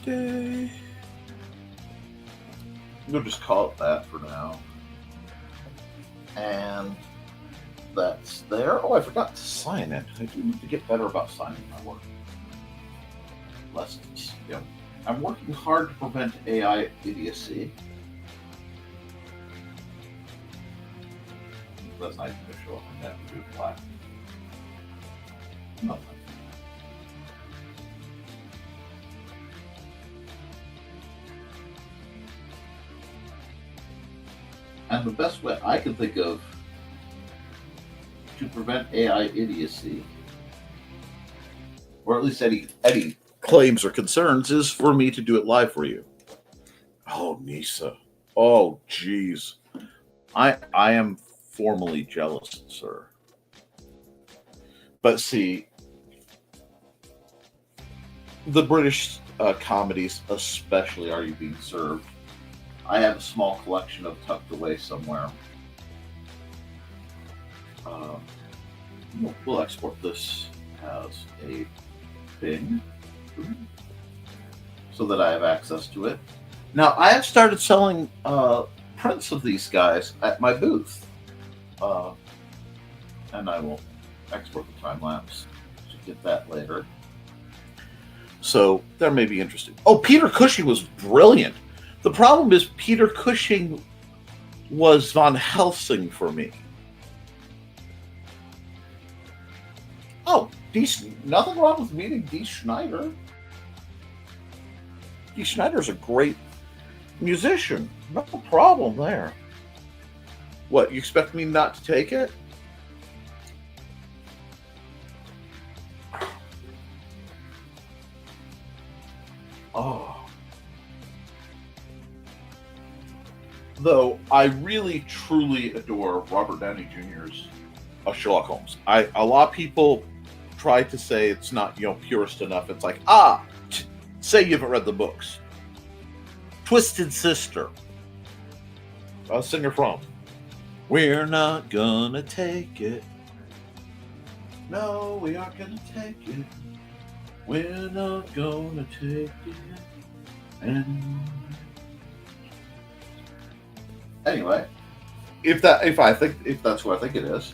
Day. We'll just call it that for now. And that's there. Oh, I forgot to sign it. I do need to get better about signing my work. Lessons. Yep. I'm working hard to prevent AI idiocy. That's nice to show up on that blue black. Nothing. And the best way I can think of to prevent AI idiocy, or at least any claims or concerns, is for me to do it live for you. Oh, Nisa. Oh, geez. I am formally jealous, sir. But see, the British comedies especially Are You Being Served? I have a small collection of tucked away somewhere. We'll export this as a thing so that I have access to it. Now, I have started selling prints of these guys at my booth. And I will export the time lapse to get that later. So that may be interesting. Oh, Peter Cushing was brilliant. The problem is Peter Cushing was Von Helsing for me. Oh, nothing wrong with meeting Dee Schneider. Dee Schneider's a great musician. No problem there. What, you expect me not to take it? Oh. Though I really, truly adore Robert Downey Jr.'s Sherlock Holmes. A lot of people try to say it's not, purist enough. It's like, say you haven't read the books. Twisted Sister. A singer from We're Not Gonna Take It. No, we aren't gonna take it. We're not gonna take it. And anyway, if that's who I think it is,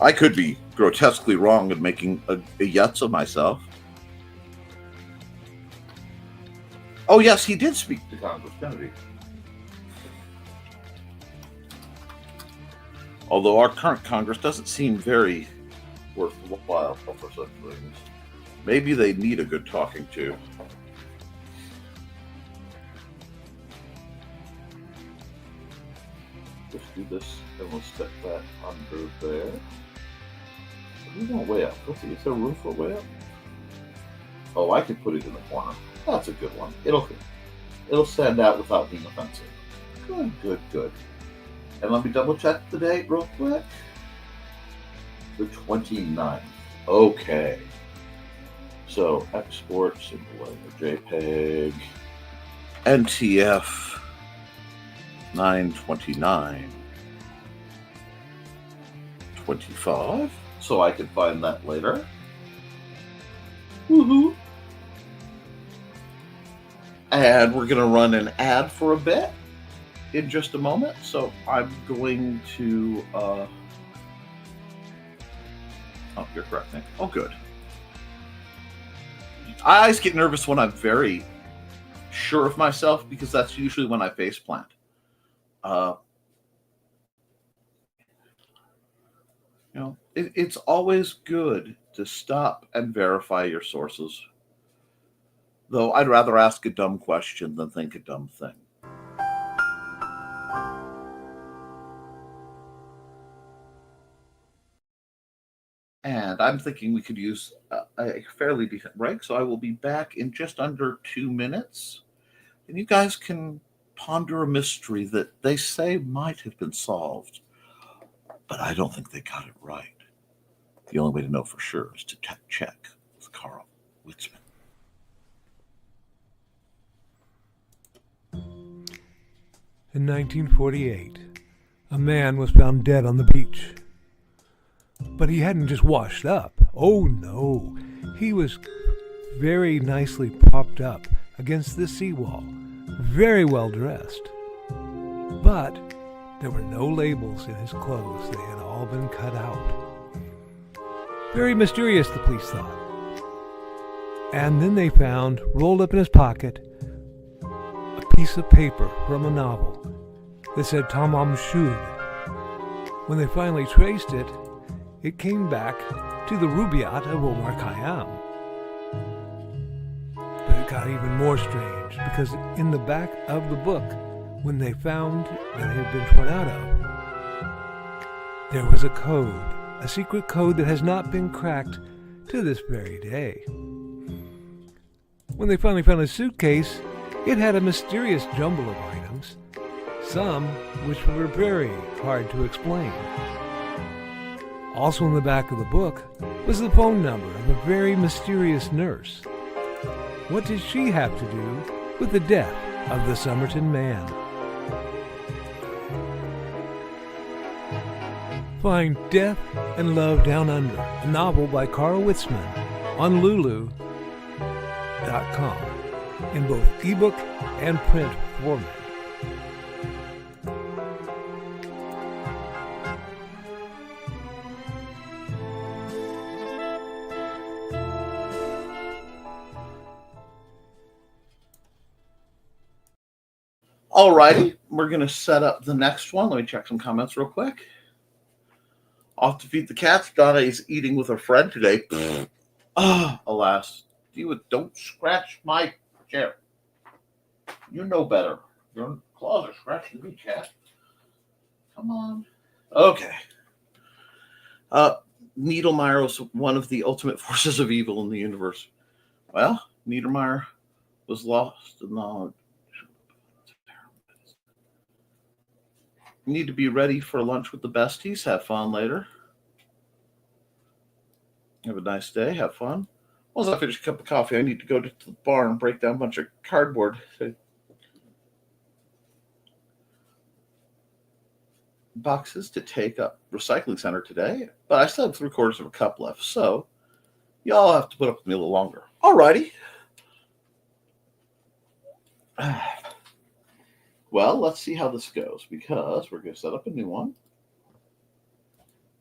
I could be grotesquely wrong in making a yutz of myself. Oh yes, he did speak to Congress Kennedy. Although our current Congress doesn't seem very worthwhile for such things. Maybe they need a good talking to. Let's do this, and we'll set that under there. We want way up. Let's see, is there room for way up? Oh, I could put it in the corner. That's a good one. It'll stand out without being offensive. Good. And let me double check the date real quick. The 29th. Okay. So export single layer JPEG NTF 929 25. So I can find that later. Woohoo! And we're gonna run an ad for a bit in just a moment. So I'm going to oh, you're correct, Nick. Oh, good. I always get nervous when I'm very sure of myself because that's usually when I face plant. It's always good to stop and verify your sources. Though I'd rather ask a dumb question than think a dumb thing. And I'm thinking we could use a fairly decent break, so I will be back in just under 2 minutes. And you guys can ponder a mystery that they say might have been solved, but I don't think they got it right. The only way to know for sure is to check with Carl Witzman. In 1948, a man was found dead on the beach. But he hadn't just washed up. Oh no, he was very nicely propped up against the seawall, very well dressed. But there were no labels in his clothes. They had all been cut out. Very mysterious, the police thought. And then they found, rolled up in his pocket, a piece of paper from a novel that said Tamam Shud. When they finally traced it, it came back to the Rubaiyat of Omar Khayyam. But it got even more strange, because in the back of the book, when they found that it had been torn out of, there was a code, a secret code that has not been cracked to this very day. When they finally found his suitcase, it had a mysterious jumble of items, some which were very hard to explain. Also in the back of the book was the phone number of a very mysterious nurse. What did she have to do with the death of the Somerton man? Find Death and Love Down Under, a novel by Carl Witzman, on Lulu.com in both ebook and print format. Alrighty, we're going to set up the next one. Let me check some comments real quick. Off to feed the cats. Donna is eating with her friend today. Alas. Don't scratch my chair. You know better. Your claws are scratching me, cat. Come on. Okay. Niedermeyer was one of the ultimate forces of evil in the universe. Well, Niedermeyer was lost in knowledge. You need to be ready for lunch with the besties. Have fun later. Have a nice day. Have fun. Once I finish a cup of coffee, I need to go to the bar and break down a bunch of cardboard boxes to take up recycling center today. But I still have 3/4 of a cup left, so y'all have to put up with me a little longer. Alrighty. Well, let's see how this goes, because we're going to set up a new one.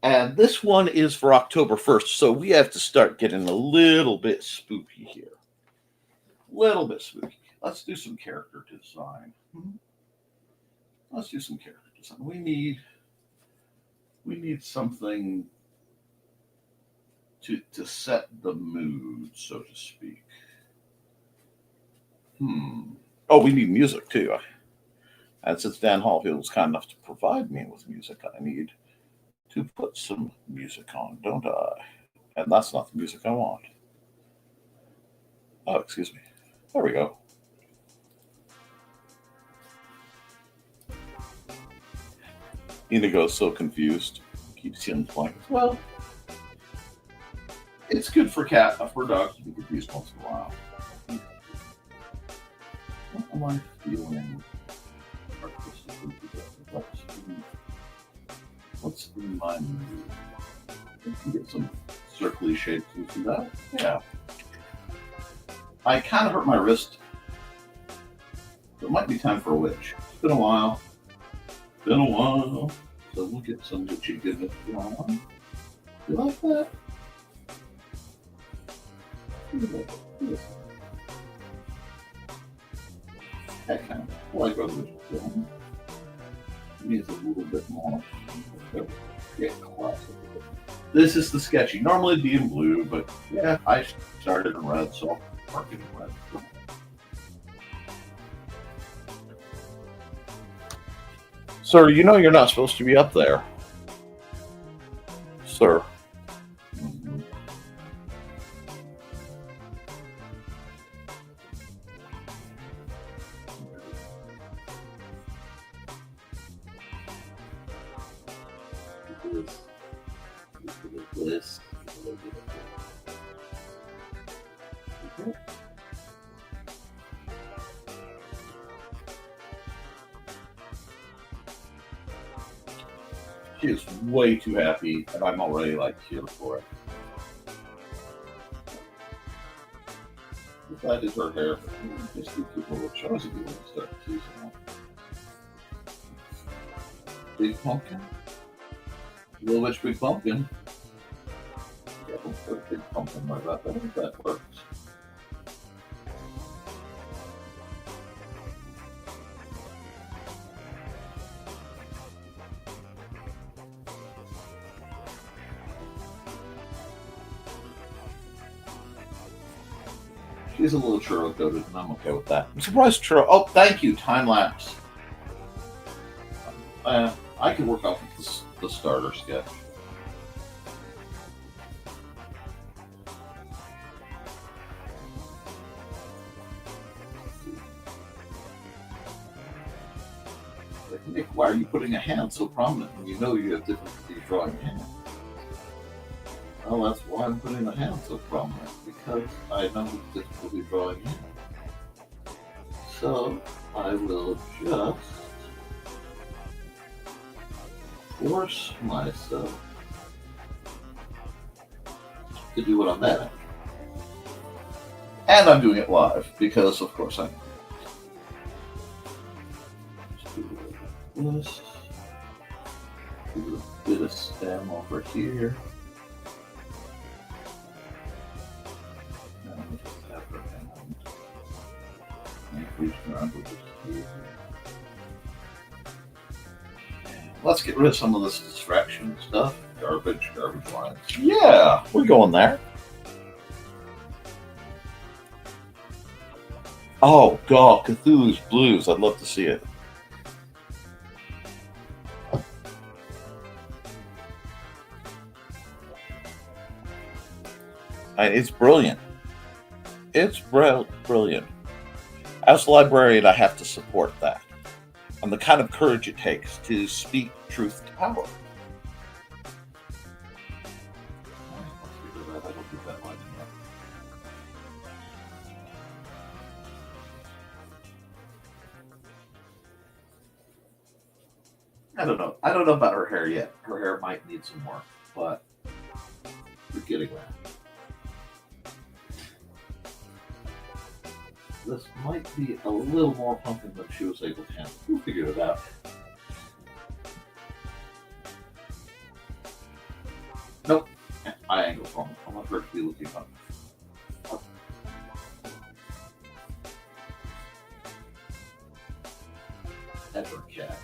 And this one is for October 1st, so we have to start getting a little bit spooky here. Little bit spooky. Let's do some character design. Let's do some character design. We need something to set the mood, so to speak. Oh, we need music too. And since Dan Hallfield was kind enough to provide me with music, I need to put some music on, don't I? And that's not the music I want. Oh, excuse me. There we go. Inigo's so confused. Keeps him playing. Well, it's good for dogs to be confused once in a while. What am I feeling? What's in my mood? We can get some circly shapes into that. Yeah. I kind of hurt my wrist. So it might be time for a witch. It's been a while. So we'll get some witchy goodness going on. You like that? That kind of like what we're doing. Needs a little bit more. get classic. This is the sketchy. Normally it'd be in blue, but yeah, I started in red, so I'll mark it in red. Sir, you know you're not supposed to be up there. Sir. Mhm. This. She is way too happy, and I'm already like here for it. That is her hair. Just give people a little choice if you want to start the season off. Big pumpkin. Little Witch Big Pumpkin. Yeah, we'll put a big pumpkin right about there. That works. She's a little churro coated, and I'm okay with that. I'm surprised churro. Oh, thank you, time lapse. I can work off of the starter sketch. Like, Nick, why are you putting a hand so prominent when you know you have difficulty drawing a hand? Well, that's why I'm putting the hand so prominent, because I know difficulty drawing a hand. So I will just force myself to do what I'm at. And I'm doing it live, because of course I'm. Just do this. Do a bit of stem over here. Let's get rid of some of this distraction stuff. Garbage lines. Yeah, we're going there. Oh, God, Cthulhu's Blues. I'd love to see it. It's brilliant. It's brilliant. As a librarian, I have to support that. And the kind of courage it takes to speak truth to power. I don't know. I don't know about her hair yet. Her hair might need some work, but we're getting there. This might be a little more pumpkin than she was able to handle. We'll figure it out. Nope. I angle from it. I want her to be looking up. Ever cat.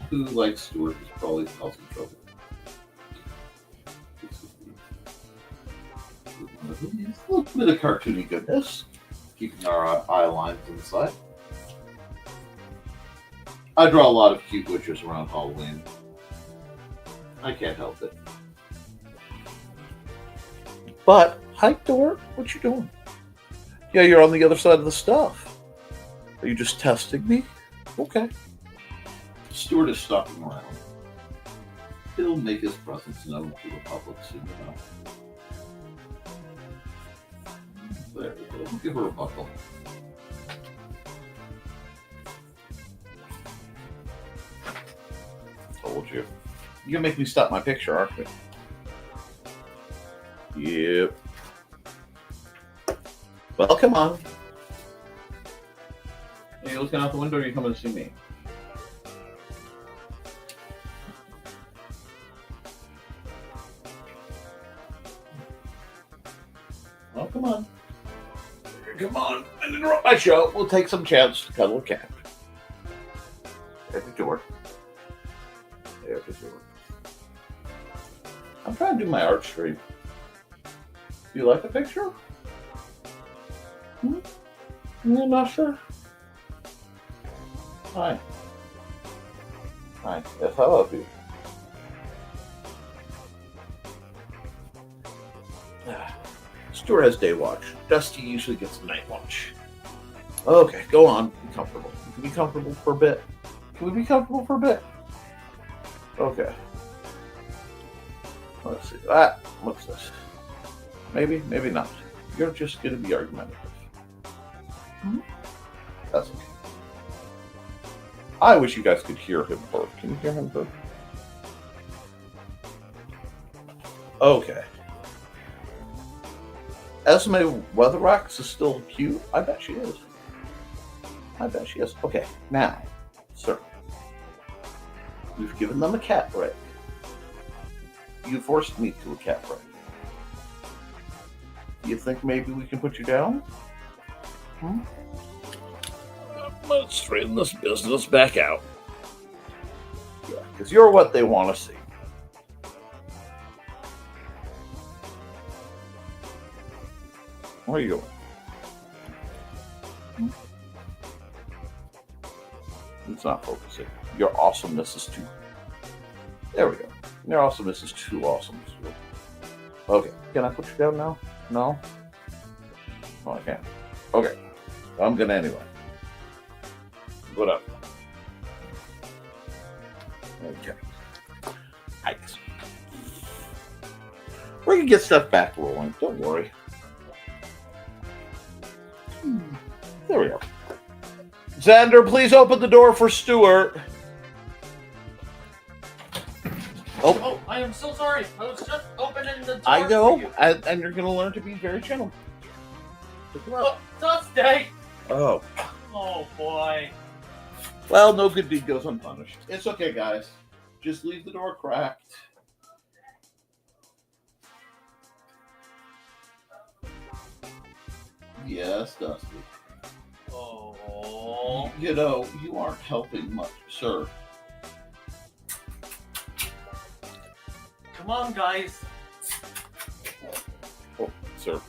Who, like Stuart, is probably causing trouble. A little bit of cartoony goodness, keeping our eye lines inside. I draw a lot of cute witches around Halloween. I can't help it. But, hi, Dor, what you doing? Yeah, you're on the other side of the stuff. Are you just testing me? Okay. Stuart is stalking around. He'll make his presence known to the public soon enough. There we go. Give her a buckle. Told you. You're gonna make me stop my picture, aren't you? Yep. Well, come on. Are you looking out the window or are you coming to see me? Well, come on. Come on, and interrupt my show. We'll take some chance to cuddle a cat. At the door. like to do it. I'm trying to do my art stream. Do you like the picture? You're not sure? Hi. Hi. Yes, I love you. Stuart has day watch. Dusty usually gets night watch. Okay, go on. Be comfortable. You can be comfortable for a bit. Can we be comfortable for a bit? Okay. Let's see. What's this? Maybe, maybe not. You're just going to be argumentative. That's okay. I wish you guys could hear him burp. Can you hear him burp? Okay. Esme Weatherax is still cute. I bet she is. I bet she is. Okay, now, sir. We've given them a cat break. You forced me to a cat break. You think maybe we can put you down? Let's straighten this business back out. Yeah, because you're what they want to see. Where are you going? It's not focusing. Your awesomeness is too... There we go. Your awesomeness is too awesome. Okay, can I put you down now? No? No, I can't. Okay, I'm gonna anyway. What up? Okay. Hikes. We can get stuff back rolling. Don't worry. There we go. Xander, please open the door for Stuart. Oh, I am so sorry. I was just opening the door. I know, for you. and you're going to learn to be very gentle. Oh, Dusty! Oh. Oh, boy. Well, no good deed goes unpunished. It's okay, guys. Just leave the door cracked. Yes, Dusty. Oh. You know, you aren't helping much, sir. Come on, guys. Oh, sir.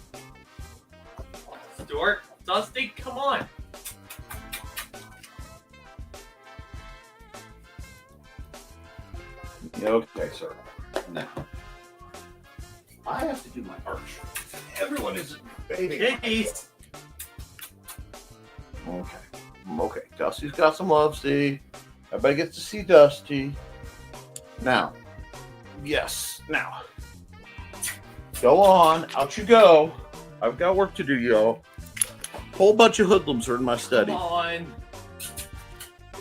Stuart, Dusty, come on. Okay, sir. Now, I have to do my arch. Everyone is invading. Jeez. Okay. Okay. Dusty's got some love, see? Everybody gets to see Dusty. Now. Yes. Now. Go on. Out you go. I've got work to do, yo. Whole bunch of hoodlums are in my study. Come on.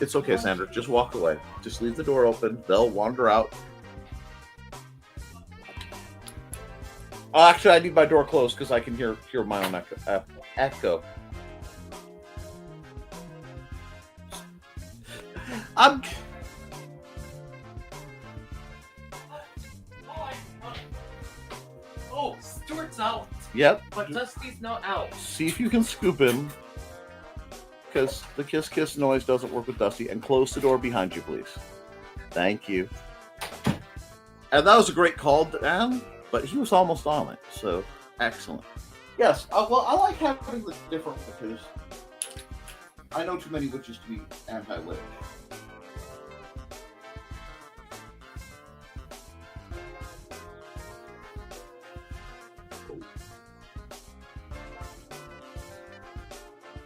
It's okay, Sandra. Just walk away. Just leave the door open. They'll wander out. Oh, actually, I need my door closed because I can hear my own echo. Oh, Stuart's out. Yep. But Dusty's not out. See if you can scoop him. Because the kiss kiss noise doesn't work with Dusty. And close the door behind you, please. Thank you. And that was a great call, Dan, but he was almost on it. So, excellent. Yes, well, I like having the different witches. I know too many witches to be anti-witch.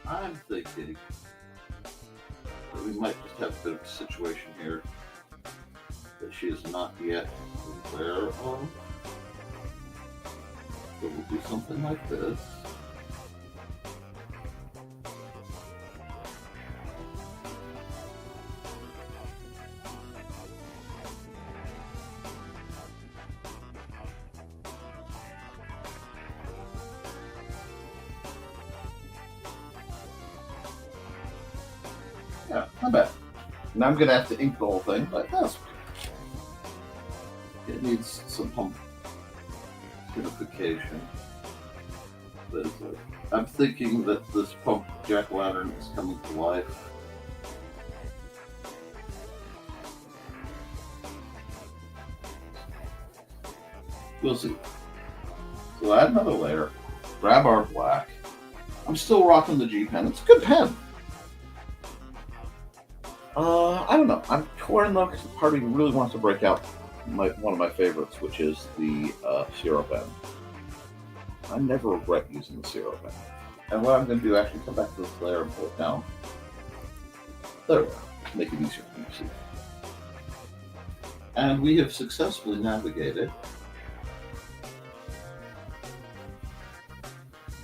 I'm thinking that we might just have a bit of a situation here that she is not yet aware of. So we'll do something like this. Yeah, not bad. Now I'm going to have to ink the whole thing, but that's okay. It needs some pumpkinification. But I'm thinking that this pump jack-o'-lantern is coming to life. We'll see. So add another layer. Grab our black. I'm still rocking the G pen. It's a good pen. I don't know. I'm torn though because the party really wants to break out one of my favorites, which is the Zero pen. I never regret using the Zero pen. And what I'm going to do, actually come back to this layer and pull it down. There we go. Make it easier for you to see. And we have successfully navigated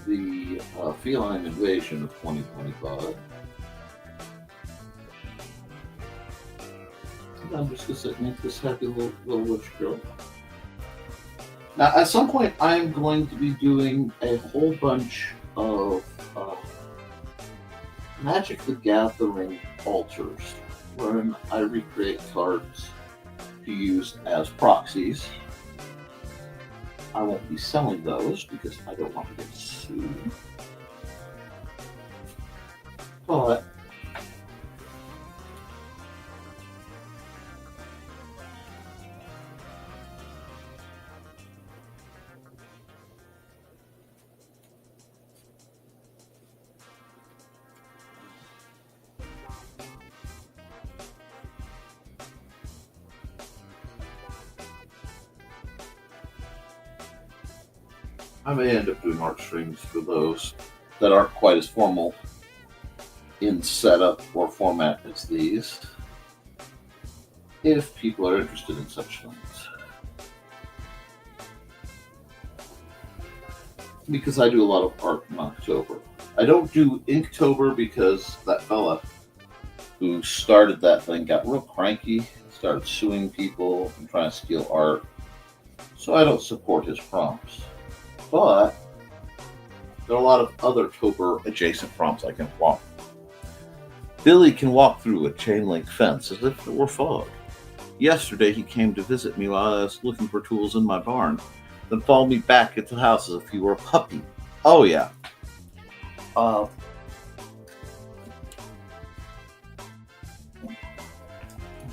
the feline invasion of 2025. And I'm just going to sit and make this happy little witch girl. Now, at some point, I'm going to be doing a whole bunch of Magic the Gathering altars, wherein I recreate cards to use as proxies. I won't be selling those because I don't want to get sued. But I may end up doing art streams for those that aren't quite as formal in setup or format as these, if people are interested in such things. Because I do a lot of art in October. I don't do Inktober because that fella who started that thing got real cranky, started suing people and trying to steal art. So I don't support his prompts. But there are a lot of other Tober adjacent prompts I can walk. Billy can walk through a chain link fence as if it were fog. Yesterday he came to visit me while I was looking for tools in my barn, then followed me back into the house as if he were a puppy. Oh yeah.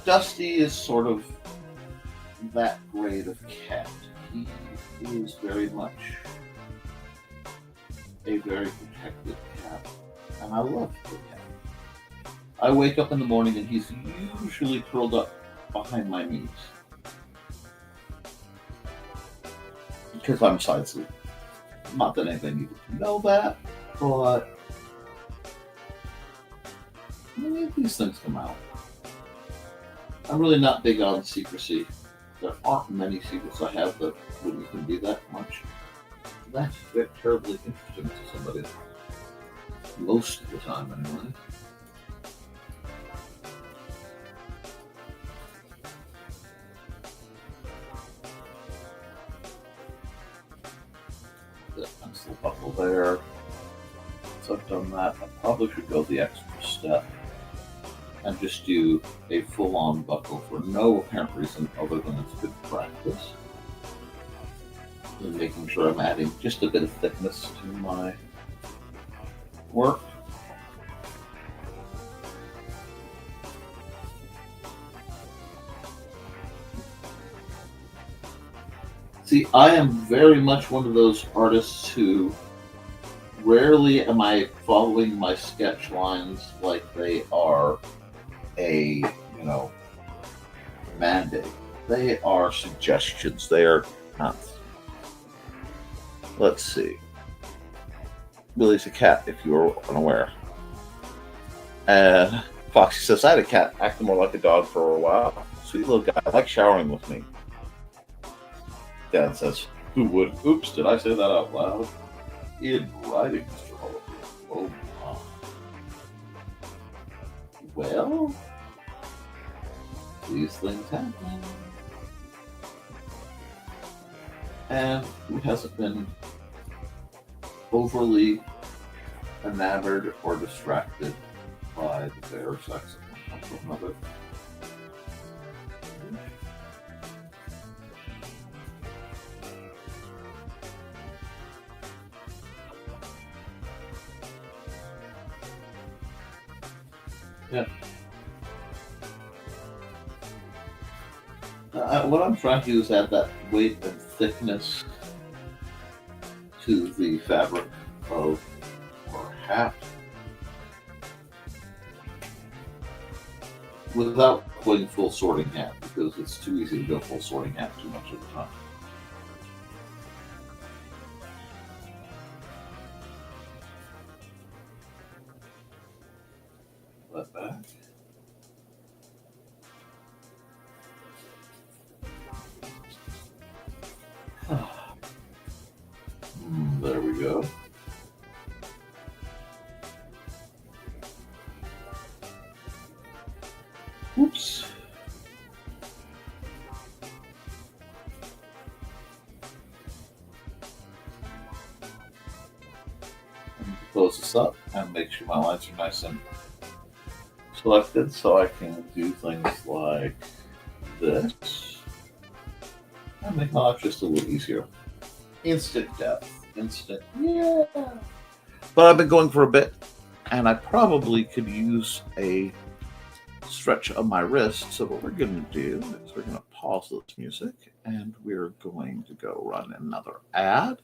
Dusty is sort of that grade of cat. He is very much a very protected cat, and I love the cat. I wake up in the morning and he's usually curled up behind my knees because I'm side sleep. Not that anybody needed to know that, but these things come out. I'm really not big on secrecy. There aren't many secrets I have that wouldn't even be that much. That's terribly interesting to somebody. Most of the time, anyway. That nice little buckle there. So I've done that. I probably should go the extra step and just do a full-on buckle for no apparent reason other than it's good practice. And making sure I'm adding just a bit of thickness to my work. See, I am very much one of those artists who rarely am I following my sketch lines like they are a, mandate. They are suggestions. They are not. Let's see. Billy's a cat, if you were unaware. And Foxy says, I had a cat acting more like a dog for a while. Sweet little guy, I like showering with me. Dad says, who would? Oops, did I say that out loud? In writing, Mr. Oliver. Oh, my. Well, these things happen. And who hasn't been overly enamored or distracted by the bare sex of one another? Yeah. What I'm trying to do is add that weight and thickness to the fabric of our hat without going full sorting hat, because it's too easy to go full sorting hat too much of the time. That back. There we go. Oops. Close this up and make sure my lines are nice and selected so I can do things like this and make my life just a little easier. Instant depth. Instant, yeah. But I've been going for a bit, and I probably could use a stretch of my wrist. So what we're going to do is we're going to pause this music, and we're going to go run another ad.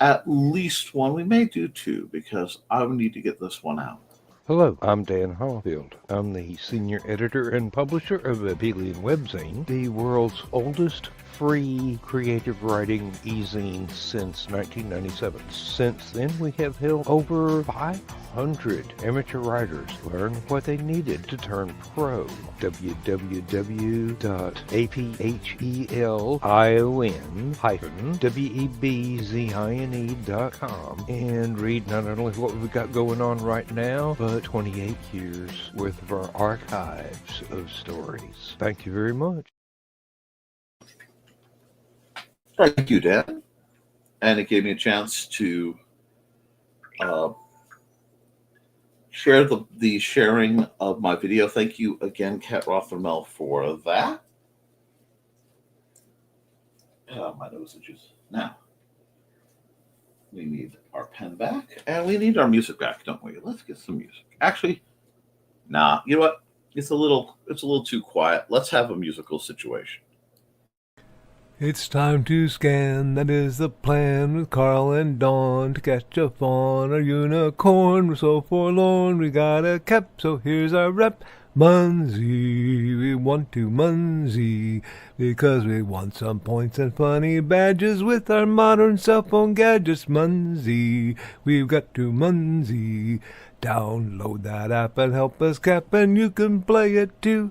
At least one. We may do two, because I need to get this one out. Hello, I'm Dan Hallfield. I'm the senior editor and publisher of Abelian Webzine, the world's oldest free creative writing e-zine since 1997. Since then, we have helped over 500 amateur writers learn what they needed to turn pro. www.aphelion-webzine.com and read not only what we've got going on right now, but 28 years worth of our archives of stories. Thank you very much. Thank you, Dan. And it gave me a chance to share the sharing of my video. Thank you again, Kat Rothermel, for that. My nose itches. Now, we need our pen back, and we need our music back, don't we? Let's get some music. Actually, nah, you know what? It's a little too quiet. Let's have a musical situation. It's time to scan, that is the plan, with Carl and Dawn to catch a fawn or unicorn. We're so forlorn, we got a cap, so here's our rep. Munsey, we want to Munsey, because we want some points and funny badges with our modern cell phone gadgets. Munsey, we've got to Munsey. Download that app and help us cap, and you can play it too.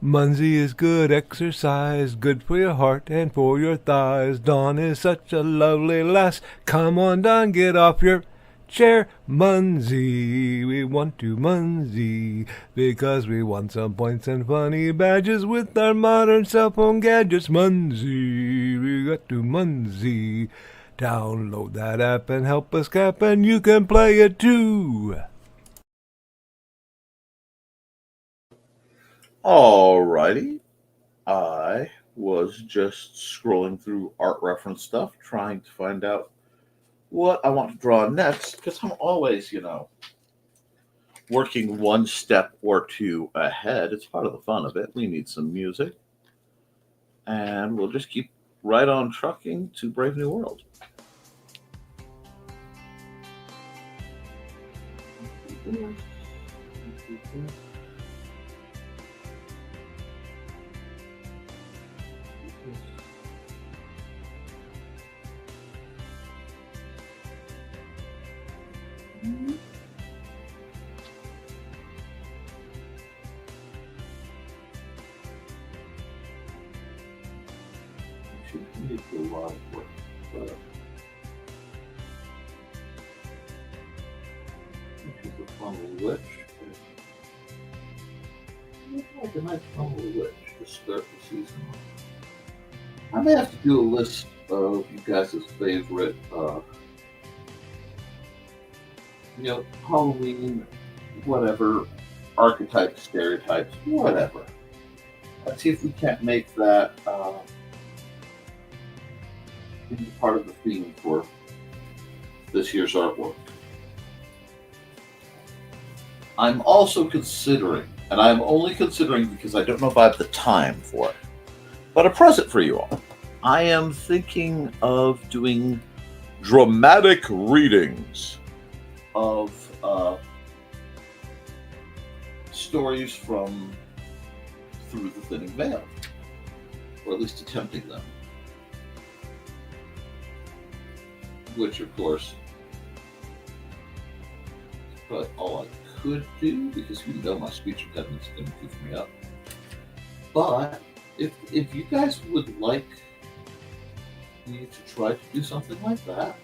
Munsey is good exercise, good for your heart and for your thighs. Dawn is such a lovely lass. Come on, Dawn, get off your chair. Munsey, we want to Munsey, because we want some points and funny badges with our modern cell phone gadgets. Munsey, we got to Munsey. Download that app and help us cap, and you can play it too. Alrighty, I was just scrolling through art reference stuff, trying to find out what I want to draw next, because I'm always, working one step or two ahead. It's part of the fun of it. We need some music, and we'll just keep right on trucking to Brave New World. Like a nice funnel witch to start the season. I may have to do a list of you guys' favorite, Halloween, whatever, archetypes, stereotypes, whatever. Let's see if we can't make that part of the theme for this year's artwork. I'm also considering, and I'm only considering because I don't know if I have the time for it, but a present for you all. I am thinking of doing dramatic readings of stories from Through the Thinning Veil, or at least attempting them. Which, of course, is probably all I could do, because you know my speech impediment is going to goof me up. But if you guys would like me to try to do something like that,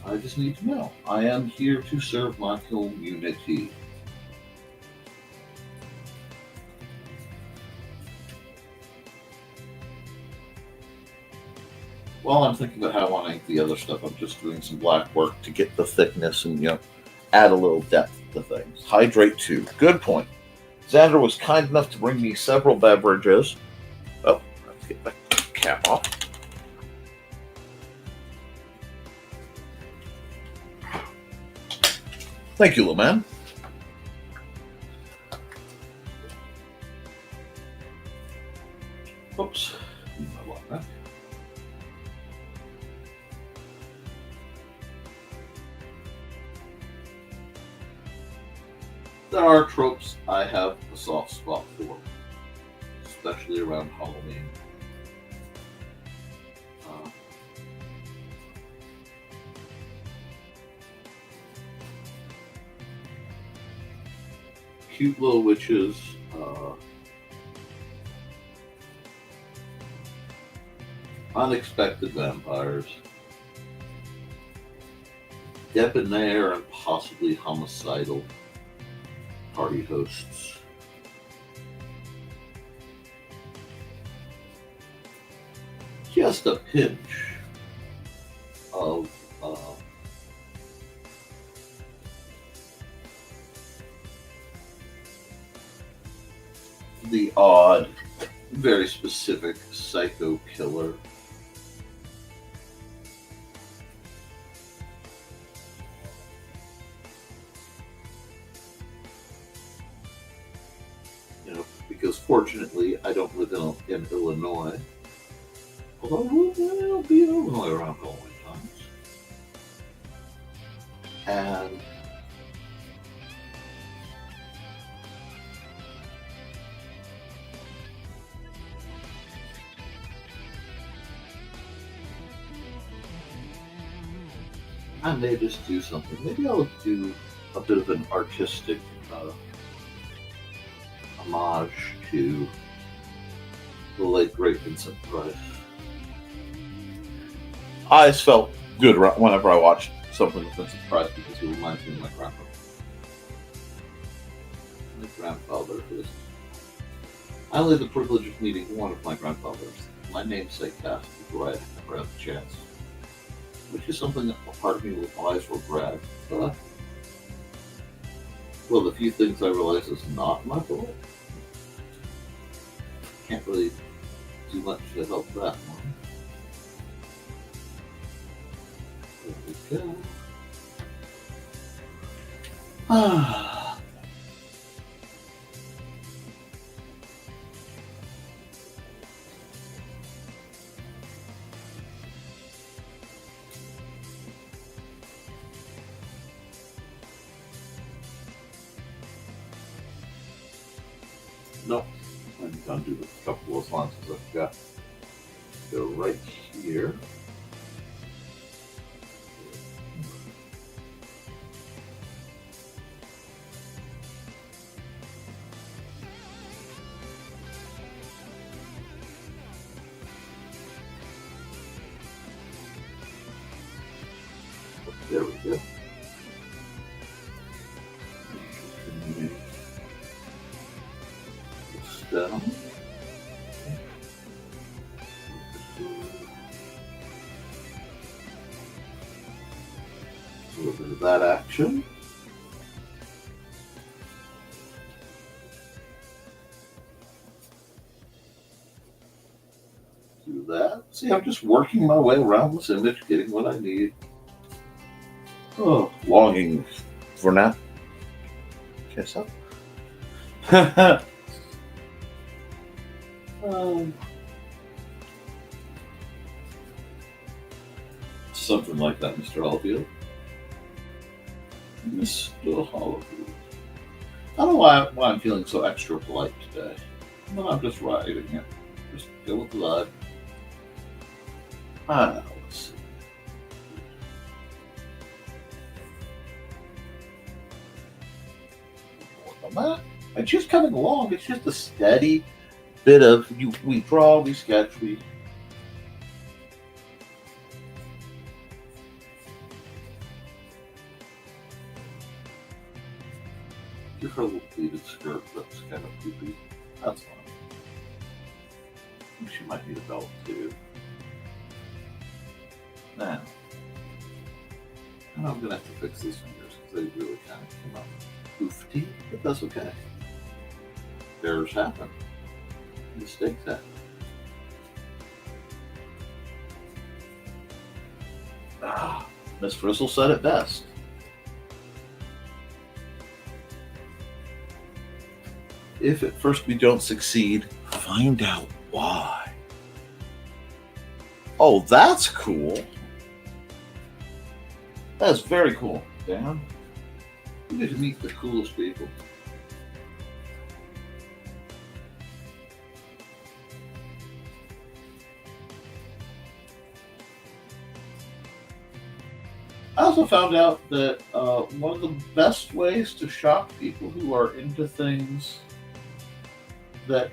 I just need to know. I am here to serve my community. While I'm thinking about how I want to ink the other stuff, I'm just doing some black work to get the thickness and, add a little depth to things. Hydrate too. Good point. Xander was kind enough to bring me several beverages. Oh, let's get the cap off. Thank you, little man. Oops. There are tropes I have a soft spot for, especially around Halloween. Cute little witches, unexpected vampires, debonair and possibly homicidal party hosts. Just a pinch of the odd, very specific psycho killer. Because fortunately I don't live in Illinois. Although I'll be in Illinois around Halloween times. And I may just do something. Maybe I'll do a bit of an artistic homage to the late great Vincent Price. I just felt good whenever I watched something with Vincent Price because he reminds me of my grandpa. My grandfather is. I only had the privilege of meeting one of my grandfathers. My namesake cast before I never had the chance, which is something that a part of me will always regret. But well, the few things I realize is not my fault. Can't really do much to help that one. There we go. Nope. I'm going to do a couple of lines because I've got to go right here. There we go. Down. A little bit of that action. Do that. See, I'm just working my way around this image, getting what I need. Oh, longing for nap. Kiss up. Something like that, Mr. Holfield. Mr. Holfield. I don't know why I'm feeling so extra polite today. But I'm just writing it. Just go with the vibe. Let's see. On that. It's just coming along. It's just a steady bit of we draw, we sketch, we. Give her a little pleated skirt that's kind of creepy. That's fine. She might need a belt too. Now, I'm gonna have to fix these fingers because they really kind of came up poofy, but that's okay. Errors happen. Mistakes happen. Miss Frizzle said it best. If at first we don't succeed, find out why. Oh, that's cool. That's very cool, Dan. You get to meet the coolest people. I also found out that one of the best ways to shock people who are into things that,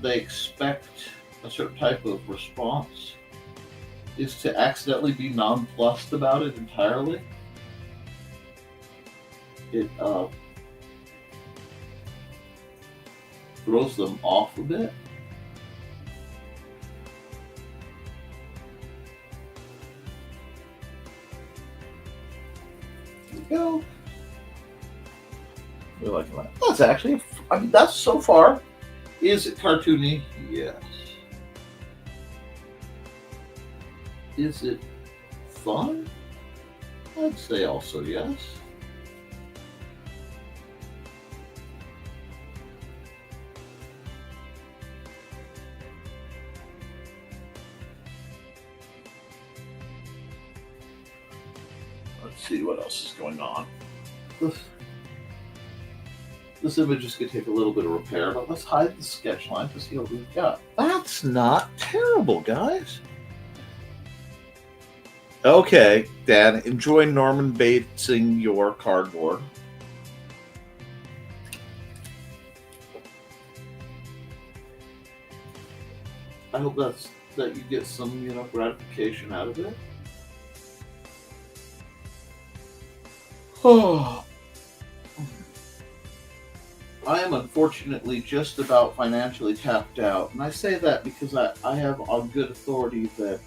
they expect a certain type of response is to accidentally be nonplussed about it entirely. It throws them off a bit. Go. We're liking that. That's actually, that's so far. Is it cartoony? Yes. Is it fun? I'd say also yes. Let's see what else is going on. This image is going to take a little bit of repair, but let's hide the sketch line to see what we've got. That's not terrible, guys. Okay, Dan, enjoy Norman Batesing your cardboard. I hope that you get some, gratification out of it. Oh. I am unfortunately just about financially tapped out. And I say that because I have on good authority that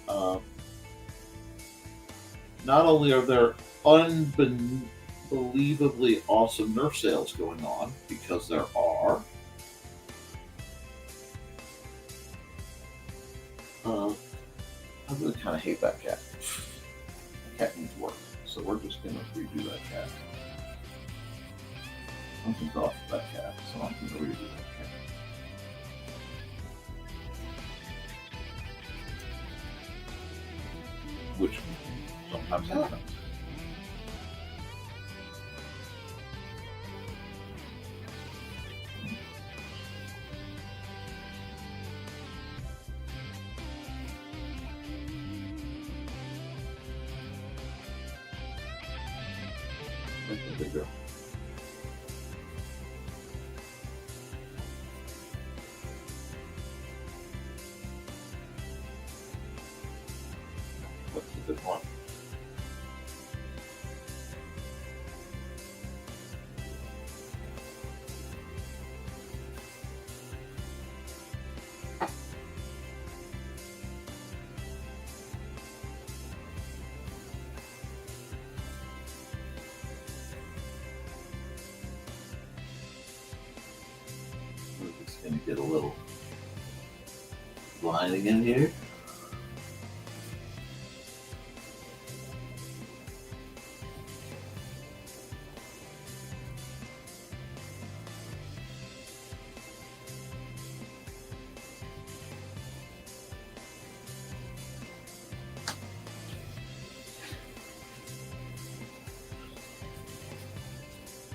not only are there unbelievably awesome Nerf sales going on, because there are, I really kind of hate that cat. That cat needs work. So we're just going to redo that cat. Something's off with that cat, so I'm going to redo that cat. Which sometimes happens. There you go. That's a good one. We're just going to get a little lining in here.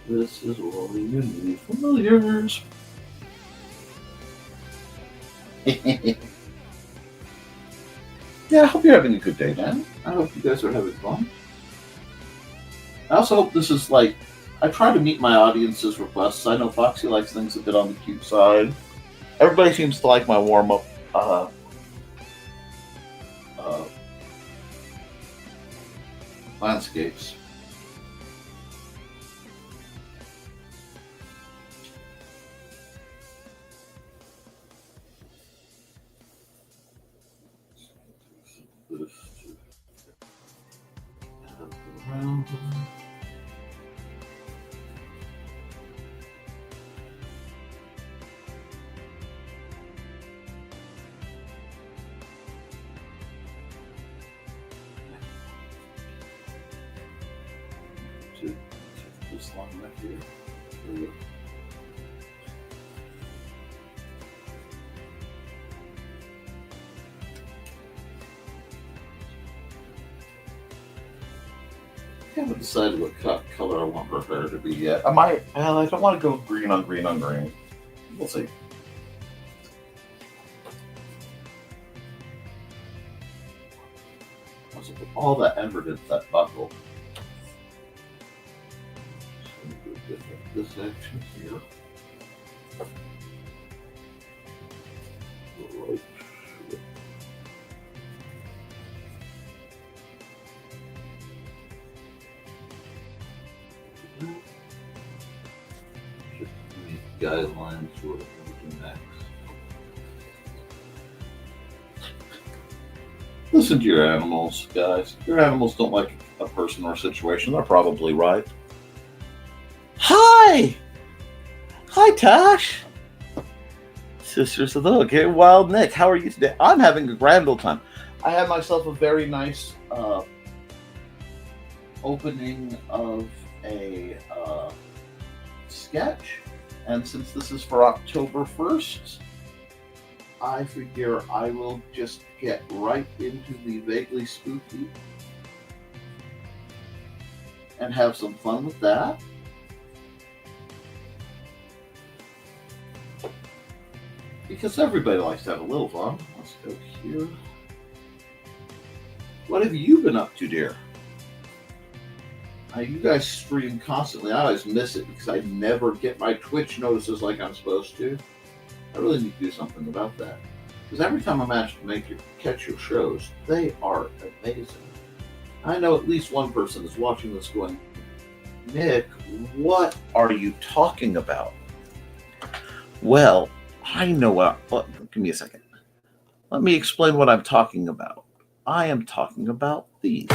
This is all you need familiars. Yeah, I hope you're having a good day, man. I hope you guys are having fun. I also hope this is like, I try to meet my audience's requests. I know Foxy likes things a bit on the cute side. Everybody seems to like my warm up landscapes. This to around. This long back here. There we go. I haven't decided what color I want her hair to be yet. I don't want to go green on green on green. We'll see. I was put all that effort into that buckle. This section here. Right. Just these guidelines for what we do next. Listen to your animals, guys. If your animals don't like a person or a situation, they're probably right. Hi! Hi, Tosh! Sisters of the Hook here. Wild Nick, how are you today? I'm having a grand old time. I had myself a very nice opening of a sketch. And since this is for October 1st, I figure I will just get right into the vaguely spooky and have some fun with that. Because everybody likes to have a little fun. Let's go here. What have you been up to, dear? You guys stream constantly. I always miss it because I never get my Twitch notices like I'm supposed to. I really need to do something about that. Because every time I manage to catch your shows, they are amazing. I know at least one person is watching this going, Nick, what are you talking about? Well, I know give me a second. Let me explain what I'm talking about. I am talking about these.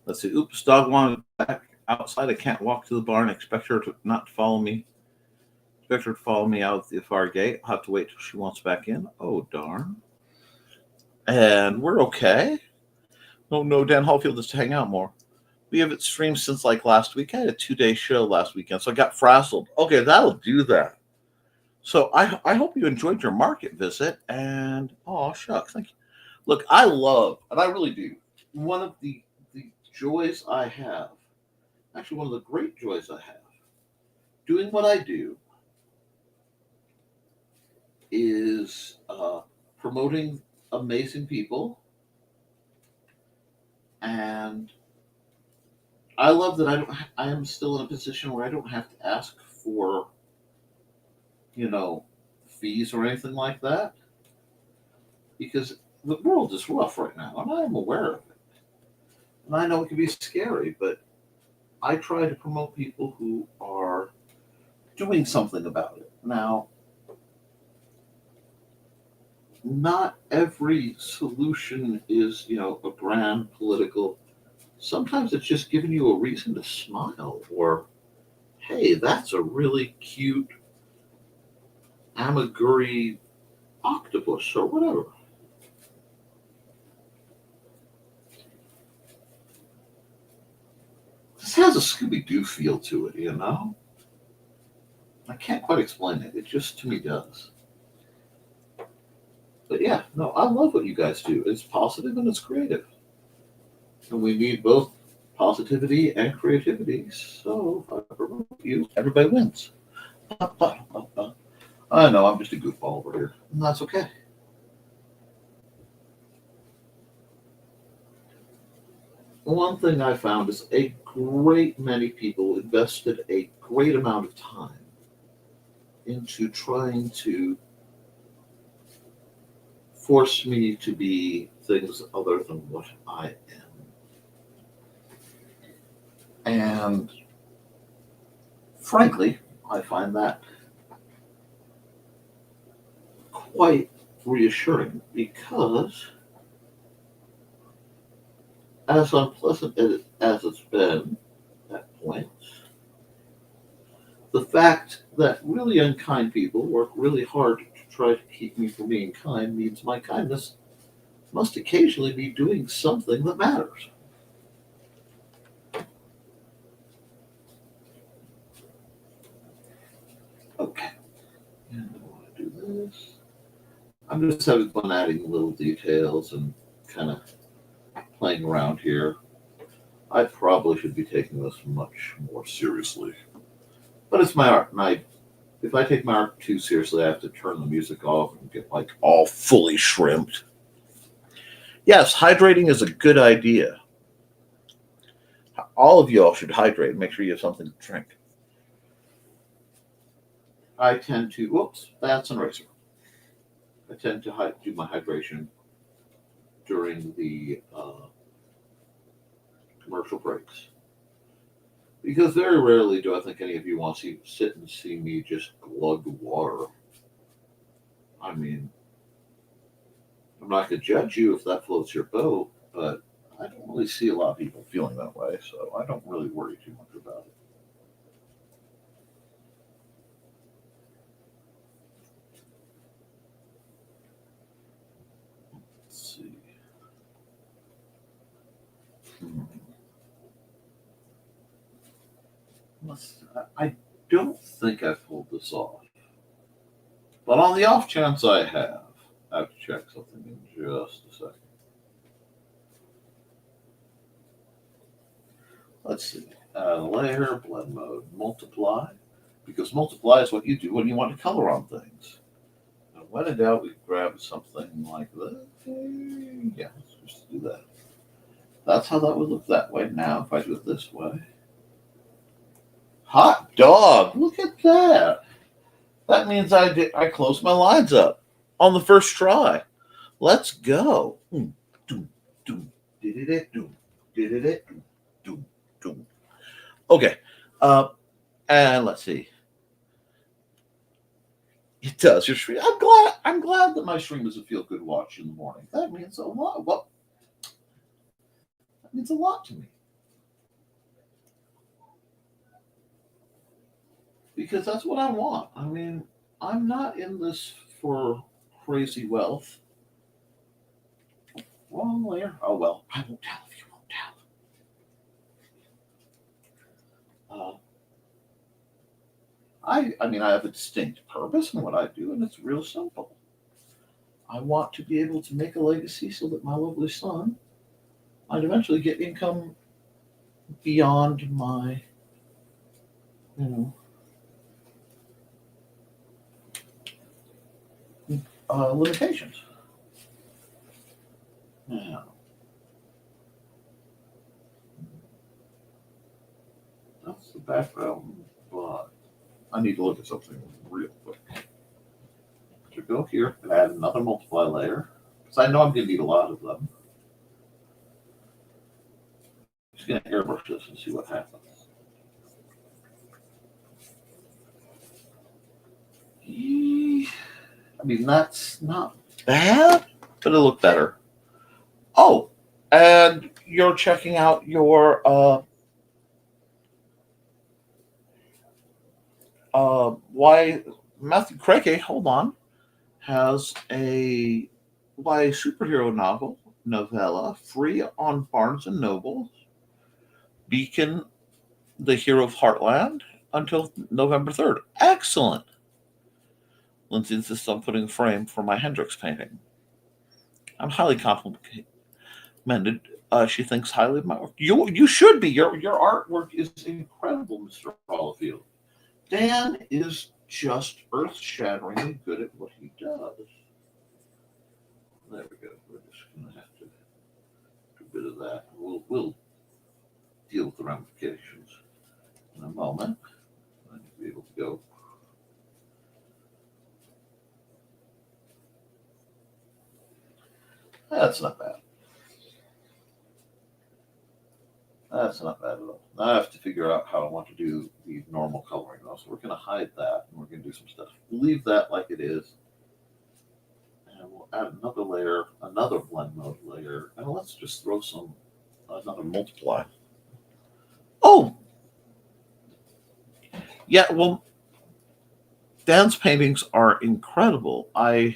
Let's see. Oops, dog wanted back outside. I can't walk to the barn. Expect her to not follow me. Expect her to follow me out the far gate. I'll have to wait till she wants back in. Oh, darn. And we're okay. Oh, no, Dan Hallfield is to hang out more. We haven't streamed since like last week. I had a 2-day show last weekend, so I got frazzled. Okay, that'll do that. So I hope you enjoyed your market visit. And, oh, shucks. Thank you. Look, I love, and I really do, one of the joys I have, actually one of the great joys I have, doing what I do is promoting amazing people And I love that I am still in a position where I don't have to ask for, fees or anything like that, because the world is rough right now, and I am aware of it. And I know it can be scary, but I try to promote people who are doing something about it. Now, not every solution is, a grand political. Sometimes it's just giving you a reason to smile, or, hey, that's a really cute amaguri octopus, or whatever. This has a Scooby-Doo feel to it, I can't quite explain it. It just, to me, does. But yeah, no, I love what you guys do. It's positive and it's creative. And we need both positivity and creativity. So if I promote you, everybody wins. I know, I'm just a goofball over here. And that's okay. One thing I found is a great many people invested a great amount of time into trying to force me to be things other than what I am. And frankly, I find that quite reassuring, because as unpleasant as it's been at points, the fact that really unkind people work really hard to try to keep me from being kind means my kindness must occasionally be doing something that matters. Okay. And I want to do this. I'm just having fun adding little details and kind of playing around here. I probably should be taking this much more seriously. But it's my art, and if I take my art too seriously, I have to turn the music off and get all fully shrimped. Yes, hydrating is a good idea. All of you all should hydrate. Make sure you have something to drink. I tend to, whoops, that's an eraser. I tend to do my hydration during the commercial breaks. Because very rarely do I think any of you want to sit and see me just glug water. I mean, I'm not going to judge you if that floats your boat, but I don't really see a lot of people feeling that way, so I don't really worry too much about it. Let's see. I don't think I pulled this off. But on the off chance I have to check something in just a second. Let's see. Layer, blend mode, multiply. Because multiply is what you do when you want to color on things. And when in doubt, we grab something like this. Yeah, let's just do that. That's how that would look that way. Now, if I do it this way. Hot dog! Look at that. That means I closed my lines up on the first try. Let's go. Okay. And let's see. It does. Your stream. I'm glad that my stream is a feel good watch in the morning. That means a lot. Well, that means a lot to me. Because that's what I want. I mean, I'm not in this for crazy wealth. Wrong layer. Oh, well, I won't tell if you won't tell. I mean, I have a distinct purpose in what I do, and it's real simple. I want to be able to make a legacy so that my lovely son might eventually get income beyond my, limitations. Now, background, but I need to look at something real quick. So go here and add another multiply layer, because I know I'm going to need a lot of them. I'm just going to airbrush this and see what happens. I mean, that's not bad, but it'll look better. Oh, and you're checking out your why Matthew Craigie, hold on, has a why superhero novella free on Barnes and Noble. Beacon, the Hero of Heartland, until November 3rd. Excellent. Lindsay insists on putting a frame for my Hendrix painting. I'm highly complimented. She thinks highly of my work. You should be. Your artwork is incredible, Mr. Hollifield. Dan is just earth-shatteringly good at what he does. There we go. We're just going to have to do a bit of that. We'll deal with the ramifications in a moment. I need to be able to go. That's not bad. That's not bad at all. Now I have to figure out how I want to do the normal coloring though. So we're going to hide that and we're going to do some stuff. Leave that like it is. And we'll add another layer, another blend mode layer. And let's just throw another multiply. Oh! Yeah, well, Dan's paintings are incredible. I've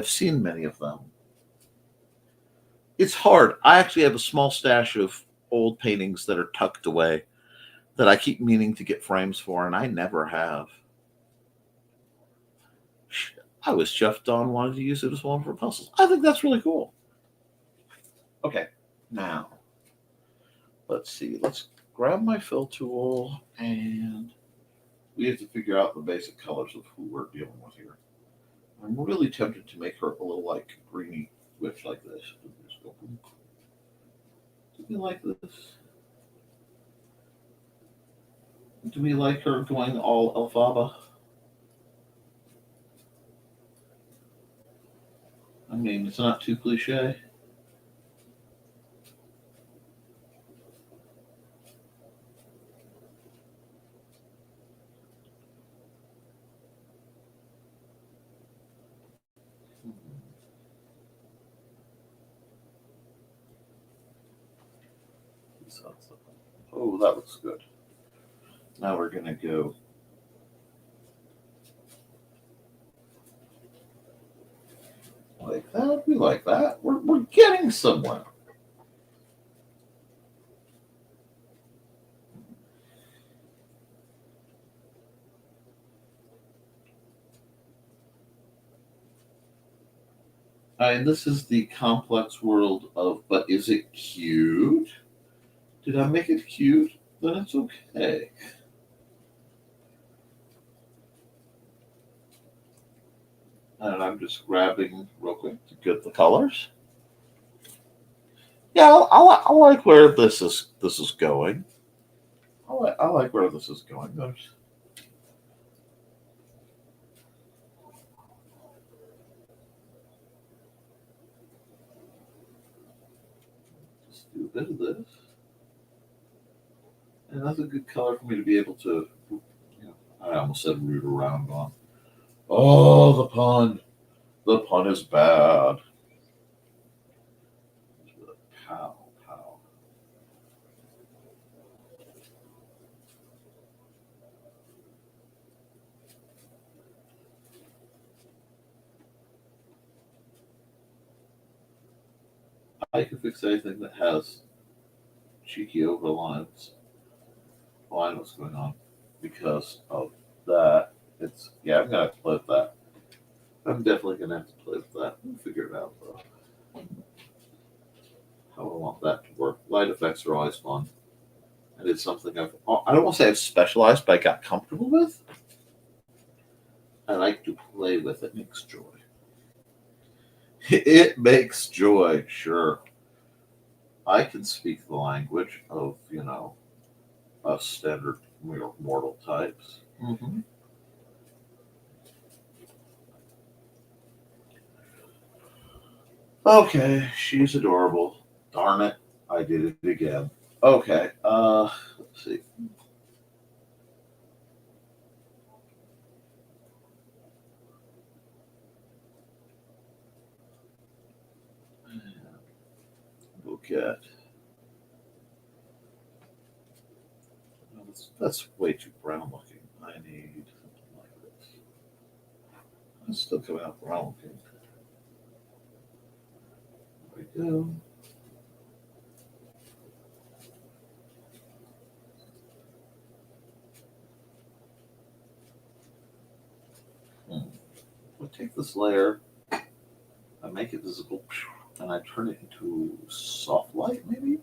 seen many of them. It's hard. I actually have a small stash of old paintings that are tucked away that I keep meaning to get frames for, and I never have. I was Jeff Don wanted to use it as one for puzzles. I think that's really cool. Okay, now let's see. Let's grab my fill tool, and we have to figure out the basic colors of who we're dealing with here. I'm really tempted to make her a little like greeny witch like this. Just go boom. Do we like this? Do we like her going all Elphaba? I mean, it's not too cliche. Oh, that looks good. Now we're going to go like that. We like that. We're getting somewhere. And this is the complex world of, but is it cute? Did I make it cute? Then it's okay. And I'm just grabbing real quick to get the colors. Yeah, I like where this is going. I like where this is going. Just do a bit of this. And that's a good color for me to be able to, I almost said root around on. Oh, the pun. The pun is bad. Pow, pow. I can fix anything that has cheeky overlines. Line what's going on because of that. I'm gonna have to play with that. I'm definitely gonna have to play with that. We'll figure it out though. How I want that to work. Light effects are always fun. And it's something I don't want to say I've specialized, but I got comfortable with. I like to play with it. It makes joy. It makes joy, sure. I can speak the language of, us standard mortal types. Mm-hmm. Okay, she's adorable. Darn it, I did it again. Okay, let's see. Bouquet. No, that's way too brown looking. I need something like this. It's still coming out brown looking. There we go. I take this layer, I make it visible, and I turn it into soft light, maybe?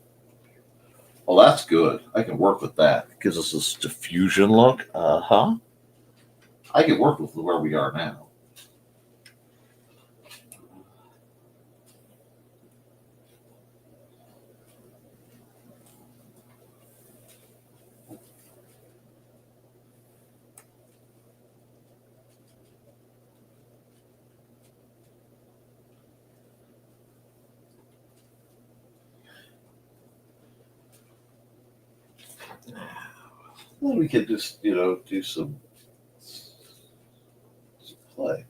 Oh, that's good. I can work with that. It gives us this diffusion look. Uh-huh. I can work with where we are now. Then we could just, do some play.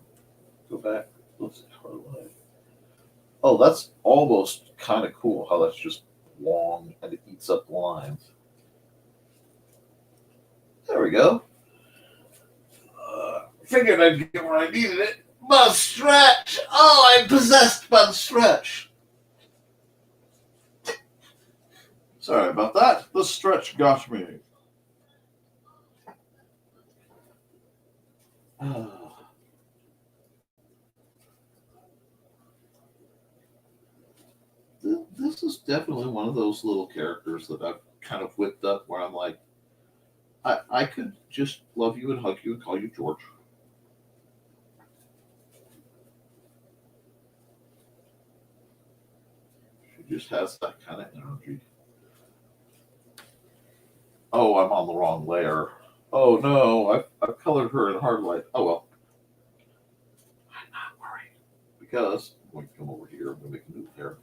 Go back. Let's see how light. Oh, that's almost kind of cool how that's just long and it eats up lines. There we go. Figured I'd get where I needed it. But stretch! Oh, I'm possessed by the stretch. Sorry about that. The stretch got me. This is definitely one of those little characters that I've kind of whipped up where I'm like, I could just love you and hug you and call you George. She just has that kind of energy. Oh, I'm on the wrong layer. Oh no, I've colored her in hard light. Oh well. I'm not worried. Because I'm going to come over here, I'm going to make a new layer.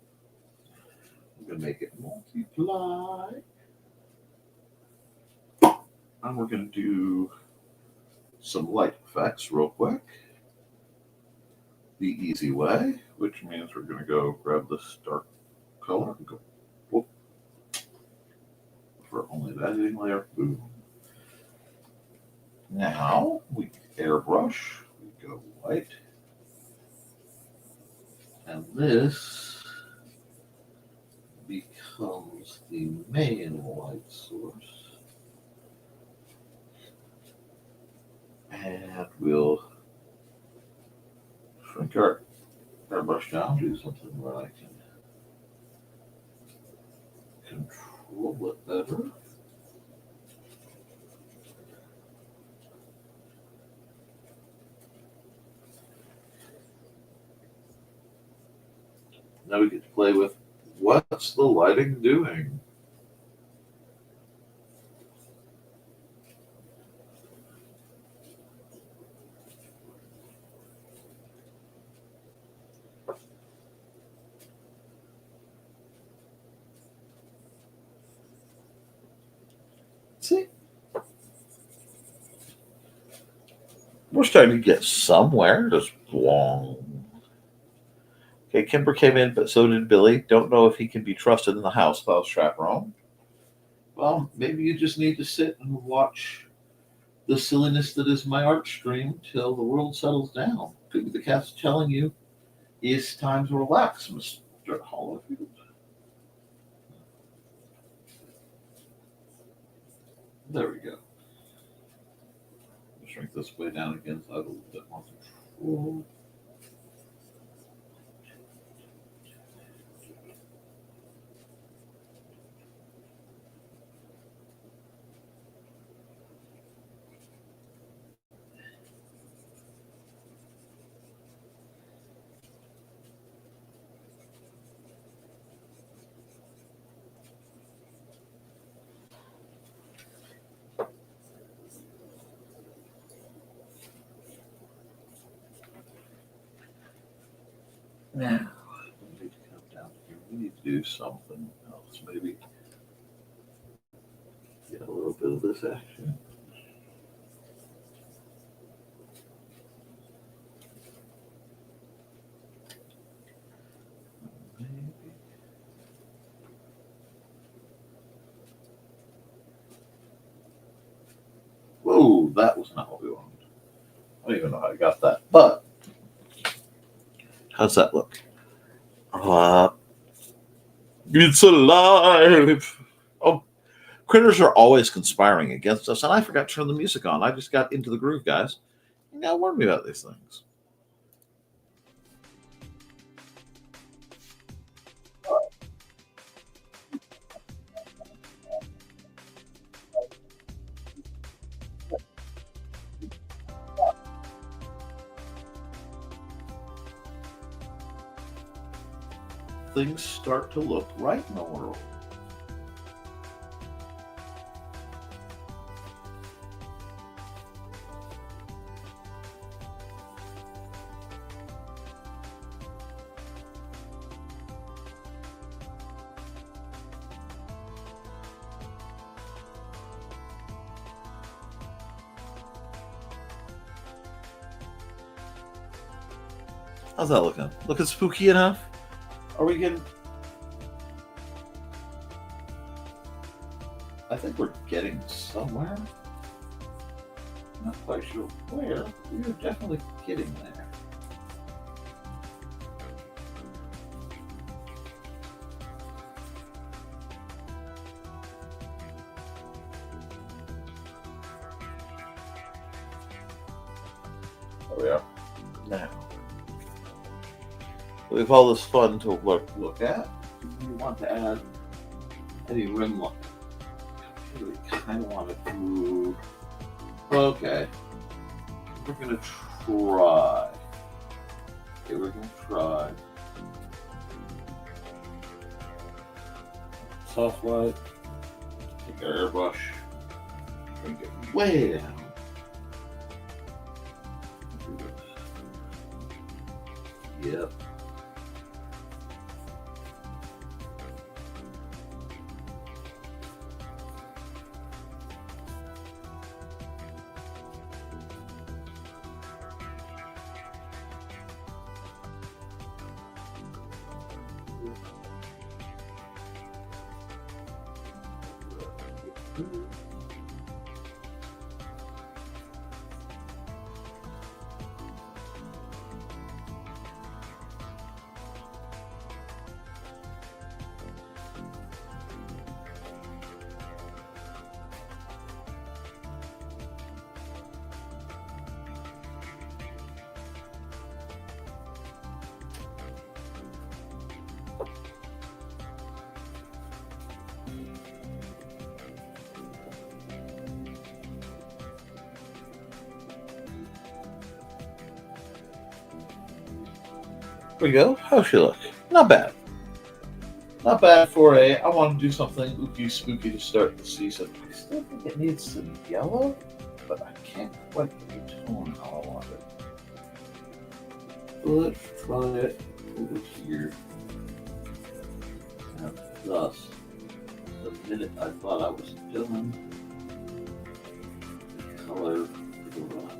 I'm going to make it multiply. And we're going to do some light effects real quick. The easy way, which means we're going to go grab this dark color and go whoop. For only that editing layer. Boom. Now we airbrush. We go white. And this becomes the main light source. And we'll shrink our airbrush down, do something where I can control it better. Now we get to play with what's the lighting doing? See? We're starting to get somewhere. Just long. Okay, Kimber came in, but so did Billy. Don't know if he can be trusted in the house without a chaperone. Well, maybe you just need to sit and watch the silliness that is my art stream till the world settles down. Could be the cat's telling you it's time to relax, Mr. Hollifield. There we go. Shrink this way down again so I have a little bit more control. Now, we need to come down here. We need to do something else. Maybe get a little bit of this action. Maybe. Whoa, that was not what we wanted. I don't even know how I got that, but how's that look? It's alive. Oh, critters are always conspiring against us, and I forgot to turn the music on. I just got into the groove, guys. You gotta warn me about these things. Things start to look right in the world. How's that looking? Looking spooky enough? Are we getting... I think we're getting somewhere. Not quite sure where. We're definitely getting there. There we are. Now, we have all this fun to look at. You want to add any rim look. I really kind of want to do... Okay. We're going to try. Okay, we're going to try. Soft light. Take our airbrush. Bring it way down. Yep. There we go. How's she look? Not bad. Not bad for a, I want to do something ooky spooky to start the season. I still think it needs some yellow, but I can't quite get the tone how I want it. Let's try it over here. And thus, the minute I thought I was done, the color correct.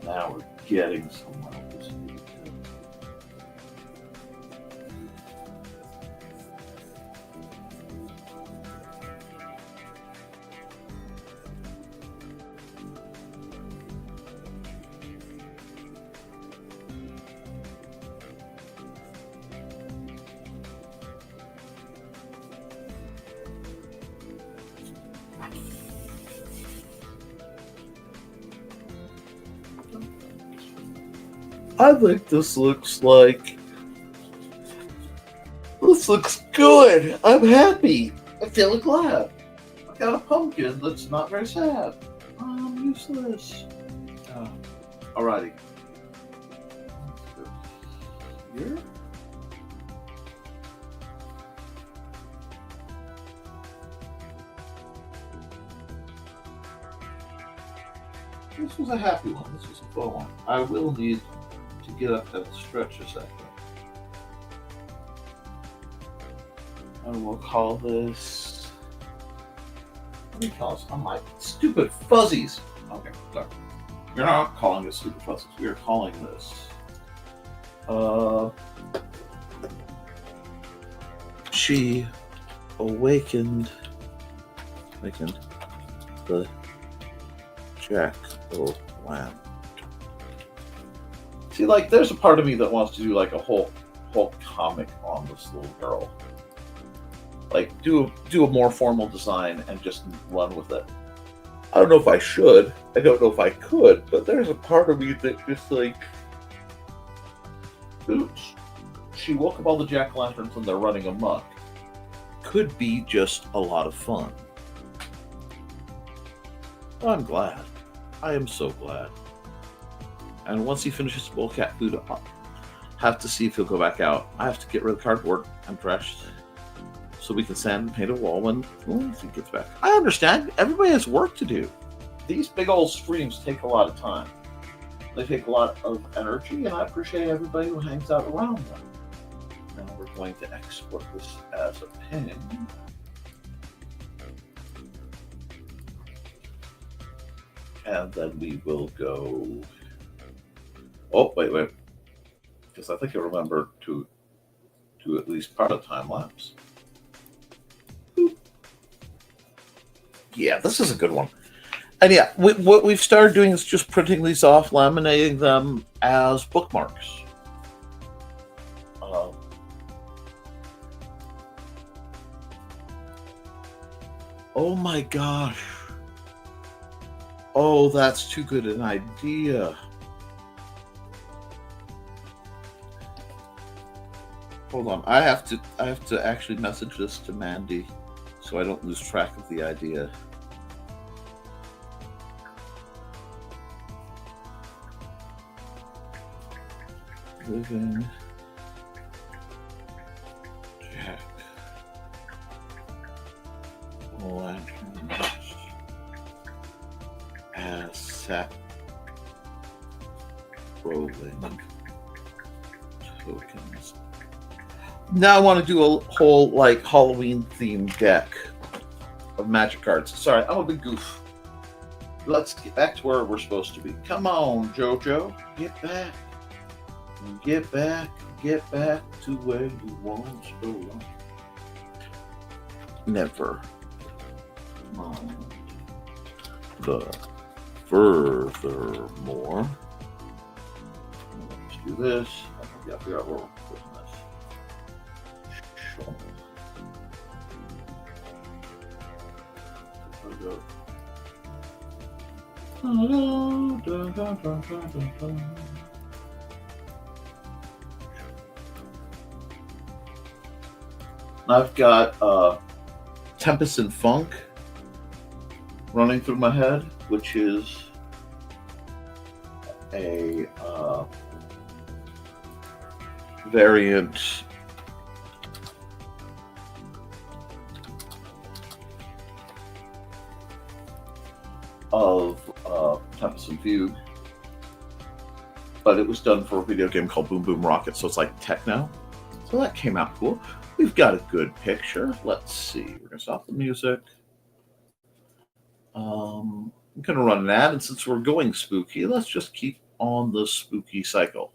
Now we're getting somewhere with this new tip. I think this looks good. I'm happy. I feel glad. I got a pumpkin that's not very sad. I'm useless. Alrighty. Here. This was a happy one. This was a fun one. I will need to get up that stretch a second. And we'll call this. What do you call this? I'm like, stupid fuzzies. Okay, sorry. We're not calling this stupid fuzzies. We are calling this. She awakened the jack-o'-lantern. See, like, there's a part of me that wants to do like a whole comic on this little girl. Like, do a more formal design and just run with it. I don't know if I should. I don't know if I could, but there's a part of me that just like, oops, she woke up all the jack-o'-lanterns and they're running amok. Could be just a lot of fun. I'm glad. I am so glad. And once he finishes bowl cat food, I'll have to see if he'll go back out. I have to get rid of the cardboard and trash so we can sand and paint a wall when he gets back. I understand. Everybody has work to do. These big old streams take a lot of time. They take a lot of energy, and I appreciate everybody who hangs out around them. Now we're going to export this as a pin. And then we will go. Oh, wait. Because I think I remember to do at least part of time lapse. Boop. Yeah, this is a good one. And yeah, what we've started doing is just printing these off, laminating them as bookmarks. Oh my gosh. Oh, that's too good an idea. Hold on, I have to actually message this to Mandy so I don't lose track of the idea. Living Jack Lanterns as sap rolling tokens. Now I want to do a whole like Halloween themed deck of magic cards. Sorry, I'm a big goof. Let's get back to where we're supposed to be. Come on, JoJo. Get back. Get back to where you once belong. Never mind the furthermore. Let's do this. I gotta figure out where we're putting this. Sure. I've got Tempest and Funk running through my head, which is a variant of Tempest and Fugue, but it was done for a video game called Boom Boom Rocket, so it's like techno. So that came out cool. We've got a good picture. Let's see. We're gonna stop the music. I'm gonna run an ad, and since we're going spooky, let's just keep on the spooky cycle.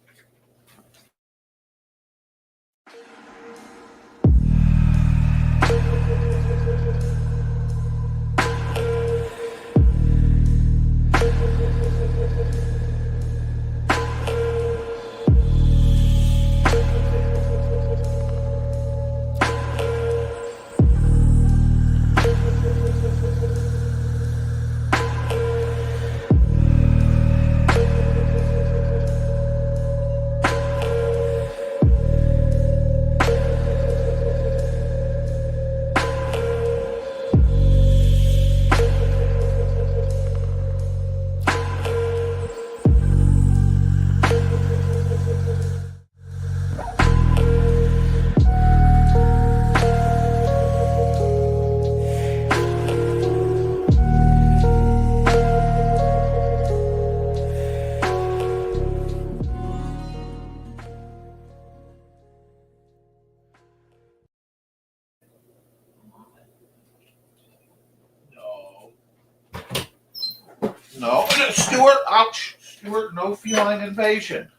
Stuart, ouch. Stuart, no feline invasion.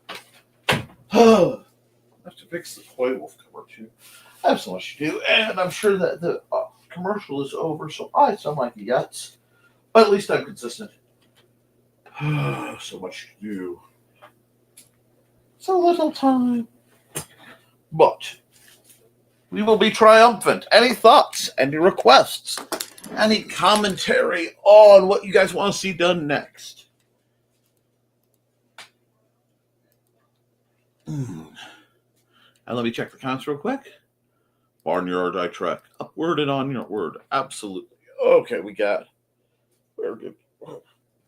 I have to fix the Koi Wolf cover too. I have so much to do, and I'm sure that the commercial is over, so I sound like a yutz. But at least I'm consistent. So much to do. So little time. But we will be triumphant. Any thoughts? Any requests? Any commentary on what you guys want to see done next? And let me check the comments real quick. Barnyard, I track. Upward and onward. Absolutely. Okay, we got. Very good.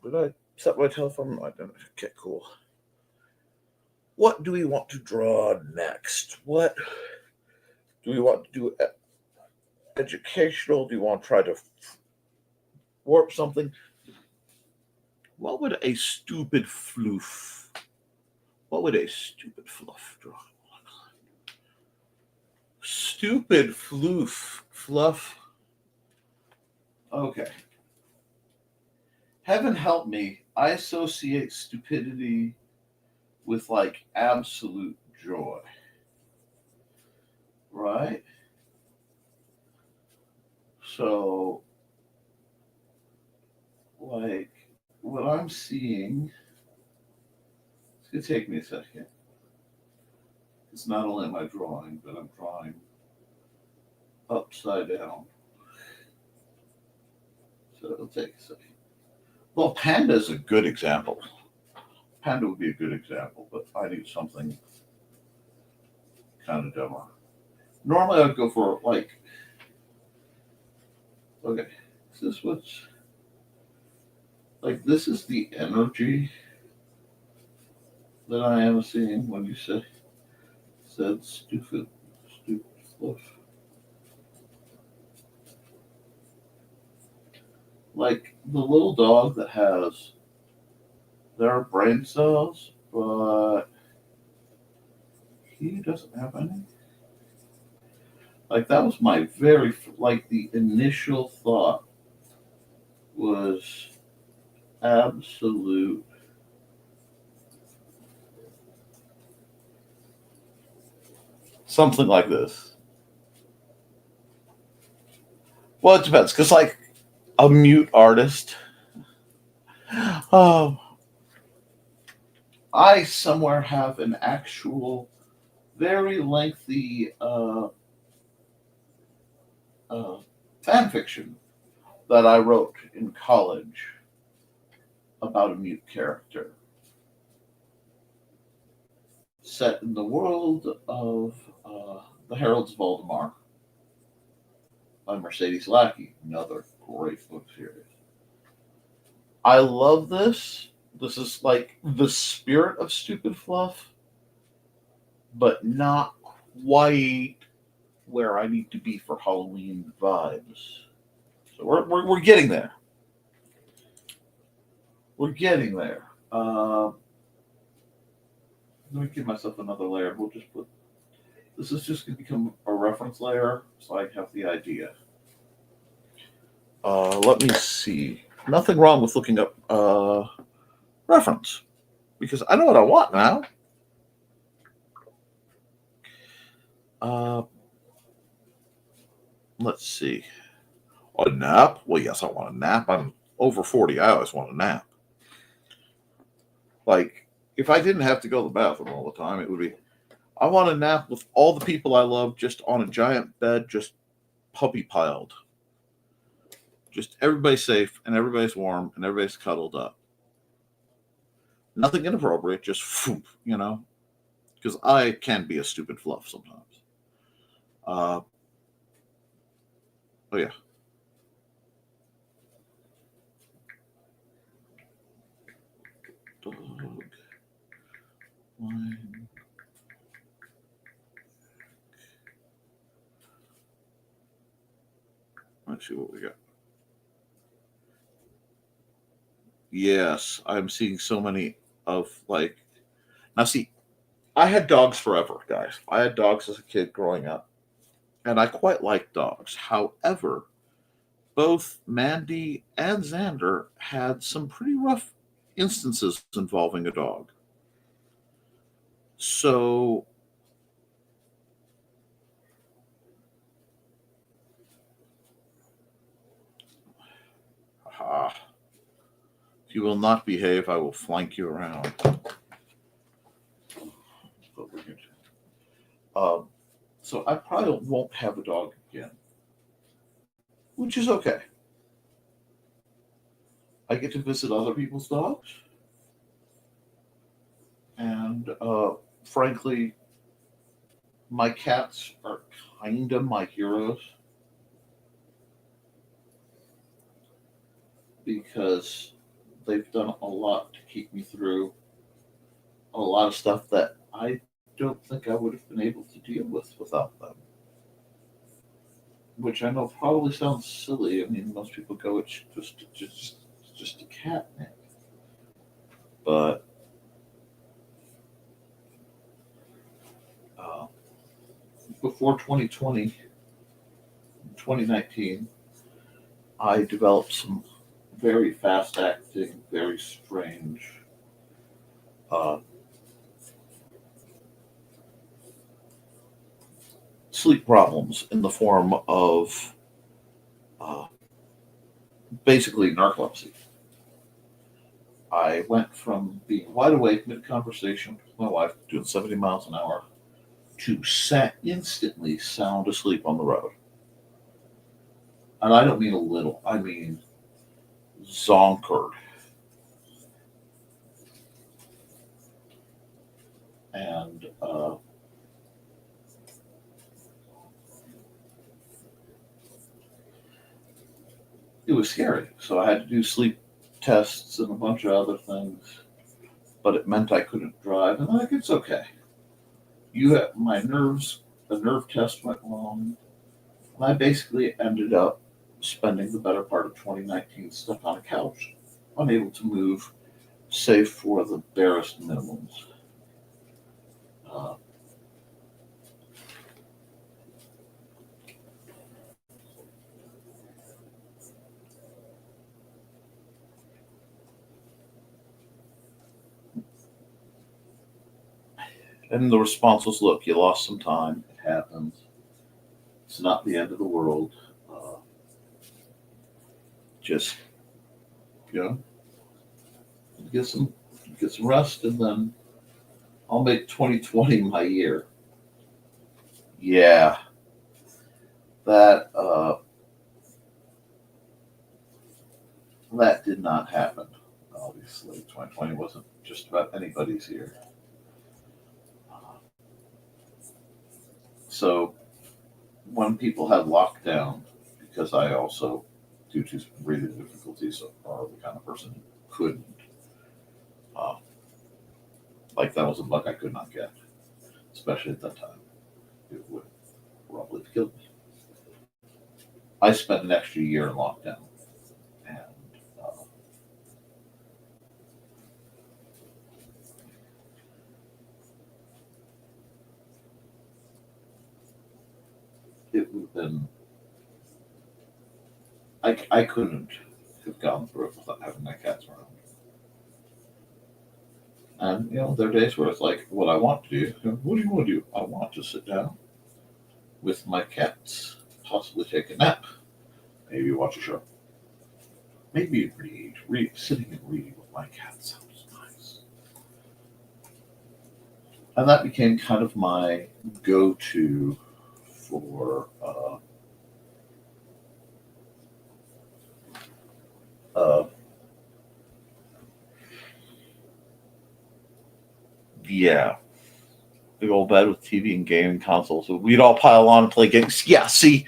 Did I set my telephone? No, I didn't. Okay, cool. What do we want to draw next? What do we want to do? Educational? Do you want to try to warp something? What would a stupid floof? What would a stupid fluff draw? Stupid floof. Fluff. Okay. Heaven help me. I associate stupidity with like absolute joy. Right? So, like, what I'm seeing, it's going to take me a second. It's not only my drawing, but I'm drawing upside down. So it'll take a second. Well, Panda is a good example. Panda would be a good example, but I need something kind of dumber. Normally I'd go for, like, okay, is this what's, like, this is the energy that I am seeing when you said stupid fluff. Like the little dog that has their brain cells, but he doesn't have any. Like that was my very, like the initial thought was absolute something like this. Well, it depends, because like a mute artist, I somewhere have an actual very lengthy fan fiction that I wrote in college about a mute character set in the world of The Heralds of Valdemar by Mercedes Lackey, another great book series. I love this. This is like the spirit of stupid fluff, but not quite where I need to be for Halloween vibes. So we're getting there. We're getting there. Let me give myself another layer. We'll just put. This is just going to become a reference layer, so I have the idea. Let me see. Nothing wrong with looking up reference, because I know what I want now. Let's see. A nap? Well, yes, I want a nap. I'm over 40. I always want a nap. Like, if I didn't have to go to the bathroom all the time, it would be, I want a nap with all the people I love just on a giant bed, just puppy piled. Just everybody's safe and everybody's warm and everybody's cuddled up. Nothing inappropriate, just, you know, because I can be a stupid fluff sometimes. Oh, yeah. Dog. Wine. Let's see what we got. Yes, I'm seeing so many of like. Now, see, I had dogs forever, guys. I had dogs as a kid growing up, and I quite liked dogs. However, both Mandy and Xander had some pretty rough instances involving a dog. So if you will not behave, I will flank you around. So I probably won't have a dog again, which is okay. I get to visit other people's dogs, and frankly, my cats are kind of my heroes because they've done a lot to keep me through a lot of stuff that I don't think I would have been able to deal with without them. Which I know probably sounds silly. I mean, most people go, "It's just a cat, man." But uh, before 2020, 2019, I developed some very fast-acting, very strange sleep problems in the form of basically narcolepsy. I went from being wide awake mid-conversation with my wife, doing 70 miles an hour, to instantly sound asleep on the road. And I don't mean a little, I mean zonkered. And it was scary. So I had to do sleep tests and a bunch of other things, but it meant I couldn't drive. And like, it's okay. You have my nerves, the nerve test went wrong. And I basically ended up spending the better part of 2019 stuck on a couch, unable to move, save for the barest minimums. And the response was, "Look, you lost some time. It happens. It's not the end of the world. Just, you know, get some rest, and then I'll make 2020 my year." Yeah, that that did not happen. Obviously, 2020 wasn't just about anybody's year. So when people had lockdown, because I also, due to breathing difficulties, are the kind of person who couldn't, uh, like that was a bug I could not get, especially at that time. It would probably have killed me. I spent an extra year in lockdown, and it would have been. I couldn't have gone through it without having my cats around. And there are days where it's like, what I want to do. What do you want to do? I want to sit down with my cats, possibly take a nap, maybe watch a show, maybe read. Sitting and reading with my cat sounds nice. And that became kind of my go-to for yeah, big old bed with TV and gaming consoles. We'd all pile on and play games. Yeah, see,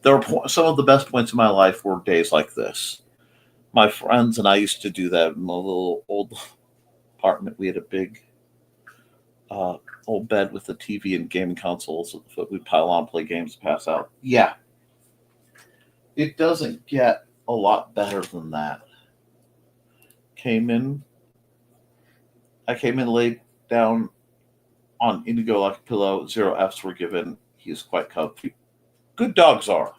there were some of the best points of my life were days like this. My friends and I used to do that in a little old apartment. We had a big old bed with the TV and gaming consoles. So we'd pile on, play games, pass out. Yeah, it doesn't get a lot better than that. I came in, laid down on Indigo like a pillow. 0 Fs were given. He is quite comfy. Good dogs are.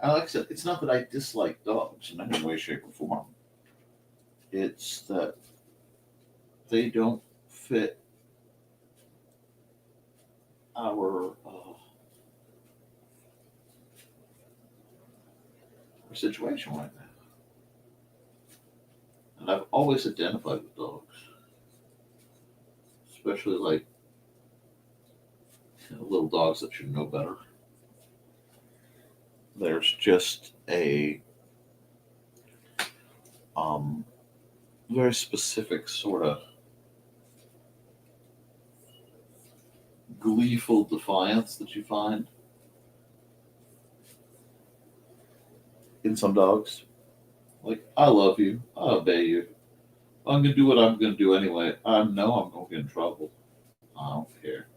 And like I said, it's not that I dislike dogs in any way, shape, or form. It's that they don't fit our situation right now. And I've always identified with dogs, especially like little dogs that should know better. There's just a very specific sort of gleeful defiance that you find in some dogs. Like, I love you, I obey you. I'm gonna do what I'm gonna do anyway. I know I'm gonna get in trouble. I don't care.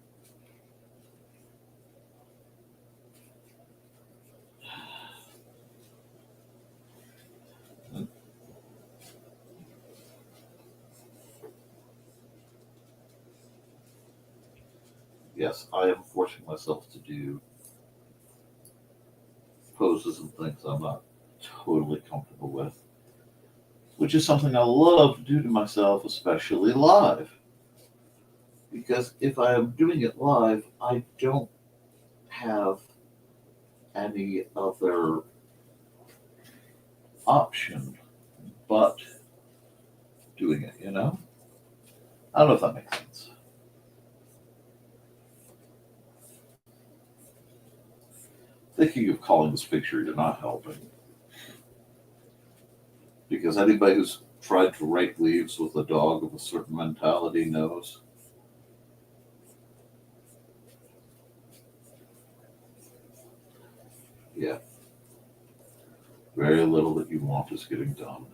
Yes, I am forcing myself to do poses and things I'm not totally comfortable with, which is something I love to do to myself, especially live. Because if I am doing it live, I don't have any other option but doing it, you know? I don't know if that makes sense. Thinking of calling this picture, you're not helping. Because anybody who's tried to rake leaves with a dog of a certain mentality knows. Yeah. Very little that you want is getting done.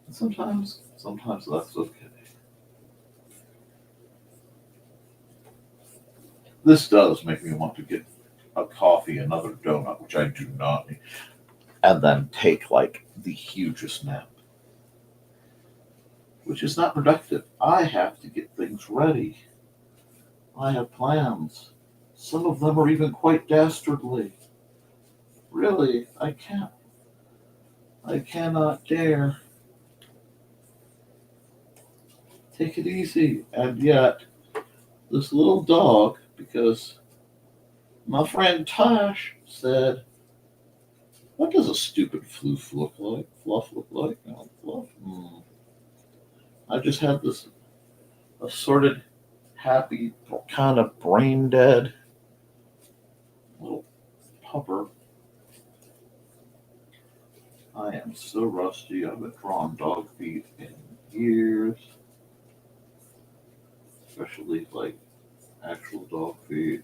And sometimes that's okay. This does make me want to get a coffee, another donut, which I do not need, and then take like the hugest nap, which is not productive. I have to get things ready. I have plans. Some of them are even quite dastardly. Really, I can't. I cannot dare. Take it easy. And yet, this little dog, because my friend Tosh said, what does a stupid fluff look like? Fluff look like? Oh, fluff. I just had this assorted, happy, kind of brain dead little pupper. I am so rusty. I haven't drawn dog feet in years. Especially like actual dog feet.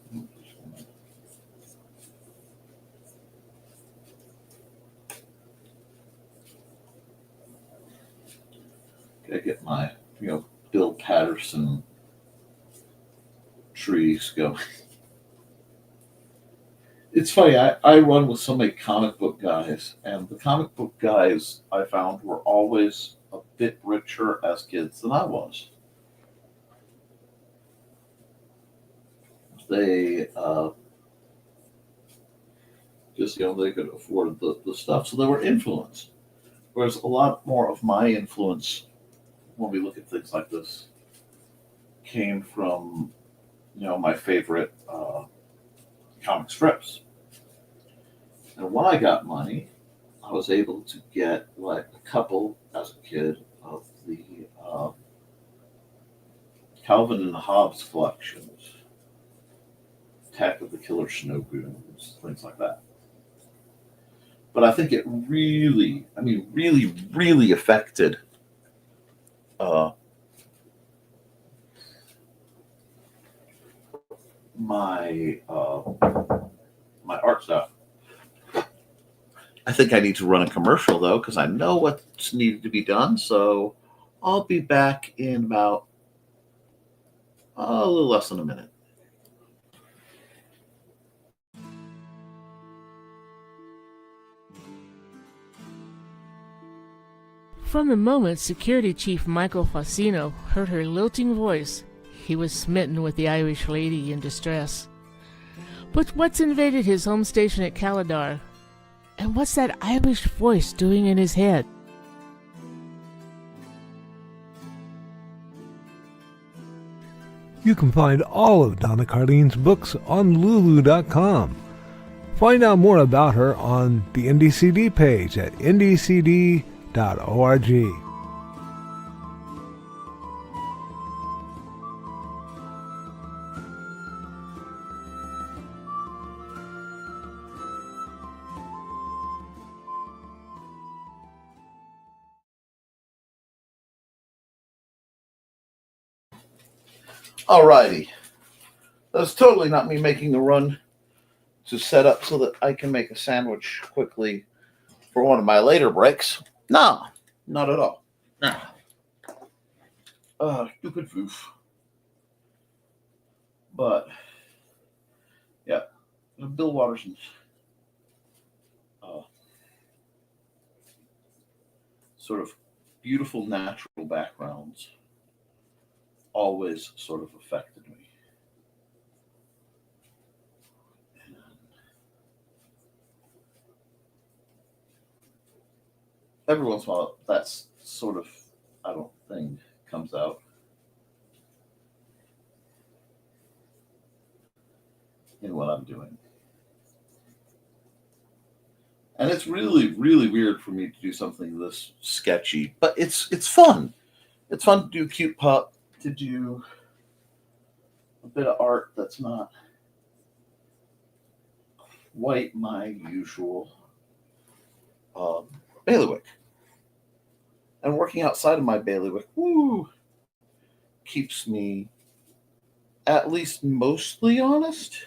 Gotta get my, Bill Patterson trees going. It's funny, I run with so many comic book guys, and the comic book guys I found were always a bit richer as kids than I was. They just, they could afford the stuff, so they were influenced. Whereas a lot more of my influence, when we look at things like this, came from, my favorite comic strips. And when I got money, I was able to get like a couple as a kid of the Calvin and Hobbes collections, Attack of the Killer Snow Goons, things like that. But I think it really affected my art stuff. I think I need to run a commercial though, because I know what's needed to be done. So I'll be back in about a little less than a minute. From the moment Security Chief Michael Fassino heard her lilting voice, he was smitten with the Irish lady in distress. But what's invaded his home station at Caladar? And what's that Irish voice doing in his head? You can find all of Donna Carlene's books on Lulu.com. Find out more about her on the NDCD page at ndcd.org. Alrighty. That's totally not me making the run to set up so that I can make a sandwich quickly for one of my later breaks. No, not at all. No. Stupid foof. But, yeah, Bill Watterson's sort of beautiful natural backgrounds always sort of affected me. And every once in a while, that's sort of, thing comes out. In what I'm doing. And it's really, really weird for me to do something this sketchy, but it's fun. It's fun to do cute pup, to do a bit of art that's not quite my usual bailiwick. And working outside of my bailiwick, keeps me at least mostly honest.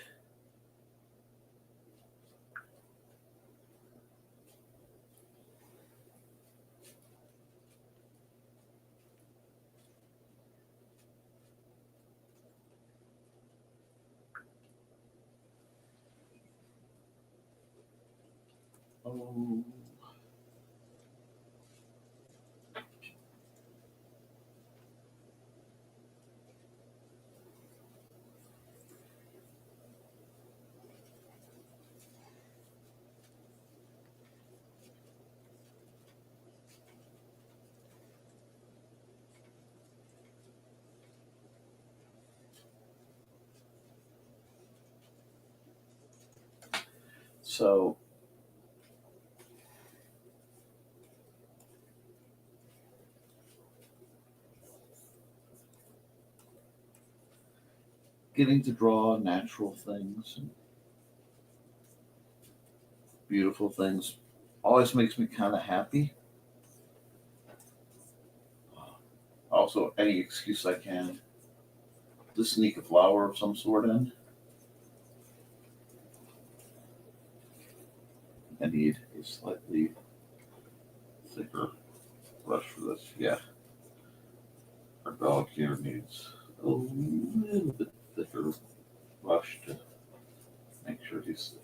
So getting to draw natural things and beautiful things always makes me kind of happy. Also, any excuse I can to sneak a flower of some sort in. I need a slightly thicker brush for this. Yeah. Our dog here needs a little bit thicker brush to make sure he's.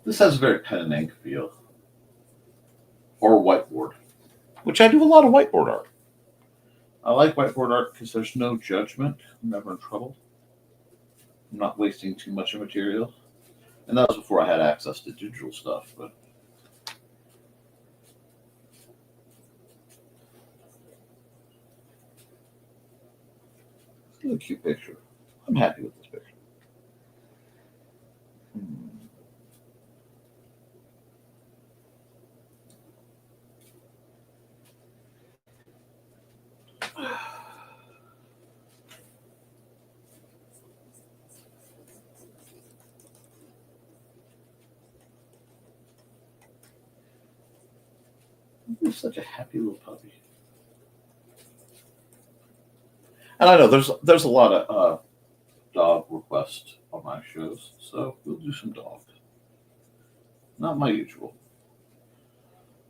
This has a very pen and ink feel. Or whiteboard, which I do a lot of whiteboard art. I like whiteboard art because there's no judgment. I'm never in trouble. I'm not wasting too much of material. And that was before I had access to digital stuff, but it's a cute picture. I'm happy with this picture. He's such a happy little puppy. And I know there's a lot of dog requests on my shows, so we'll do some dog. Not my usual.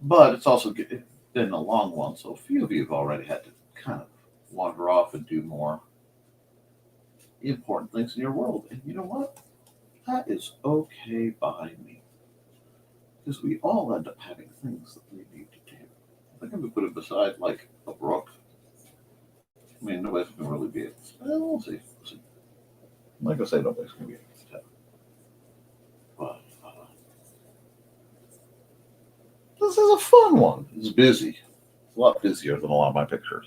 But it's also been a long one, so a few of you have already had to kind of wander off and do more important things in your world. And you know what? That is okay by me. Because we all end up having things that we need to do. I think I'm going to put it beside, like, a brook. I mean, nobody's going to really be able to. Well, we'll see. I'm not going to say nobody's going to be able to tell. But, this is a fun one. It's busy. It's a lot busier than a lot of my pictures.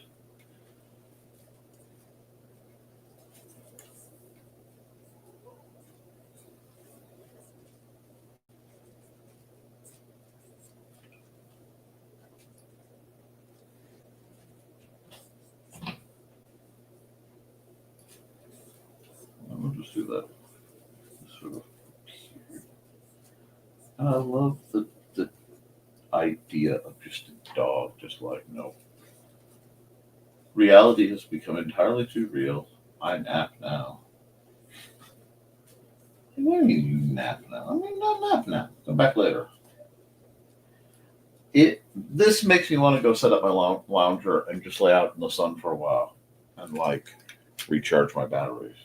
I'm going to just do that. Sort of. And I love the idea of just a dog, just like, no. Reality has become entirely too real. I nap now. What do you mean you nap now? I mean, not nap now. Come back later. This makes me want to go set up my lounger and just lay out in the sun for a while and like recharge my batteries.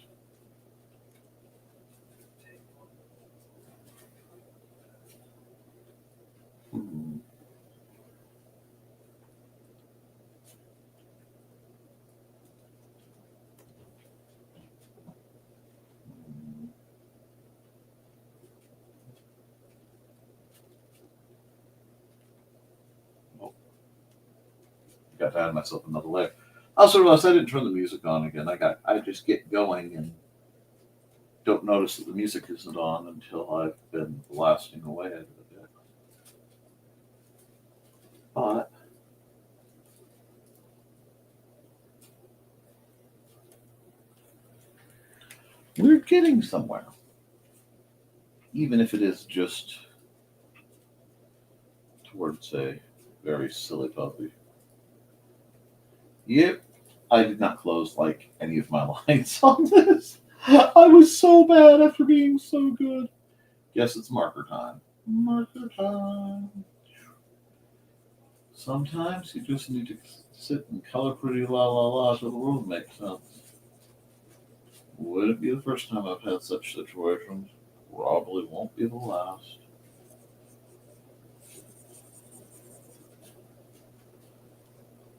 Got to add myself another layer. I also realized I didn't turn the music on again. I just get going and don't notice that the music isn't on until I've been blasting away at it a bit. But we're getting somewhere. Even if it is just towards a very silly puppy. Yep, I did not close like any of my lines on this. I was so bad after being so good. Guess it's marker time. Marker time. Sometimes you just need to sit and color pretty la la la so the world makes sense. Would it be the first time I've had such situations? Probably won't be the last.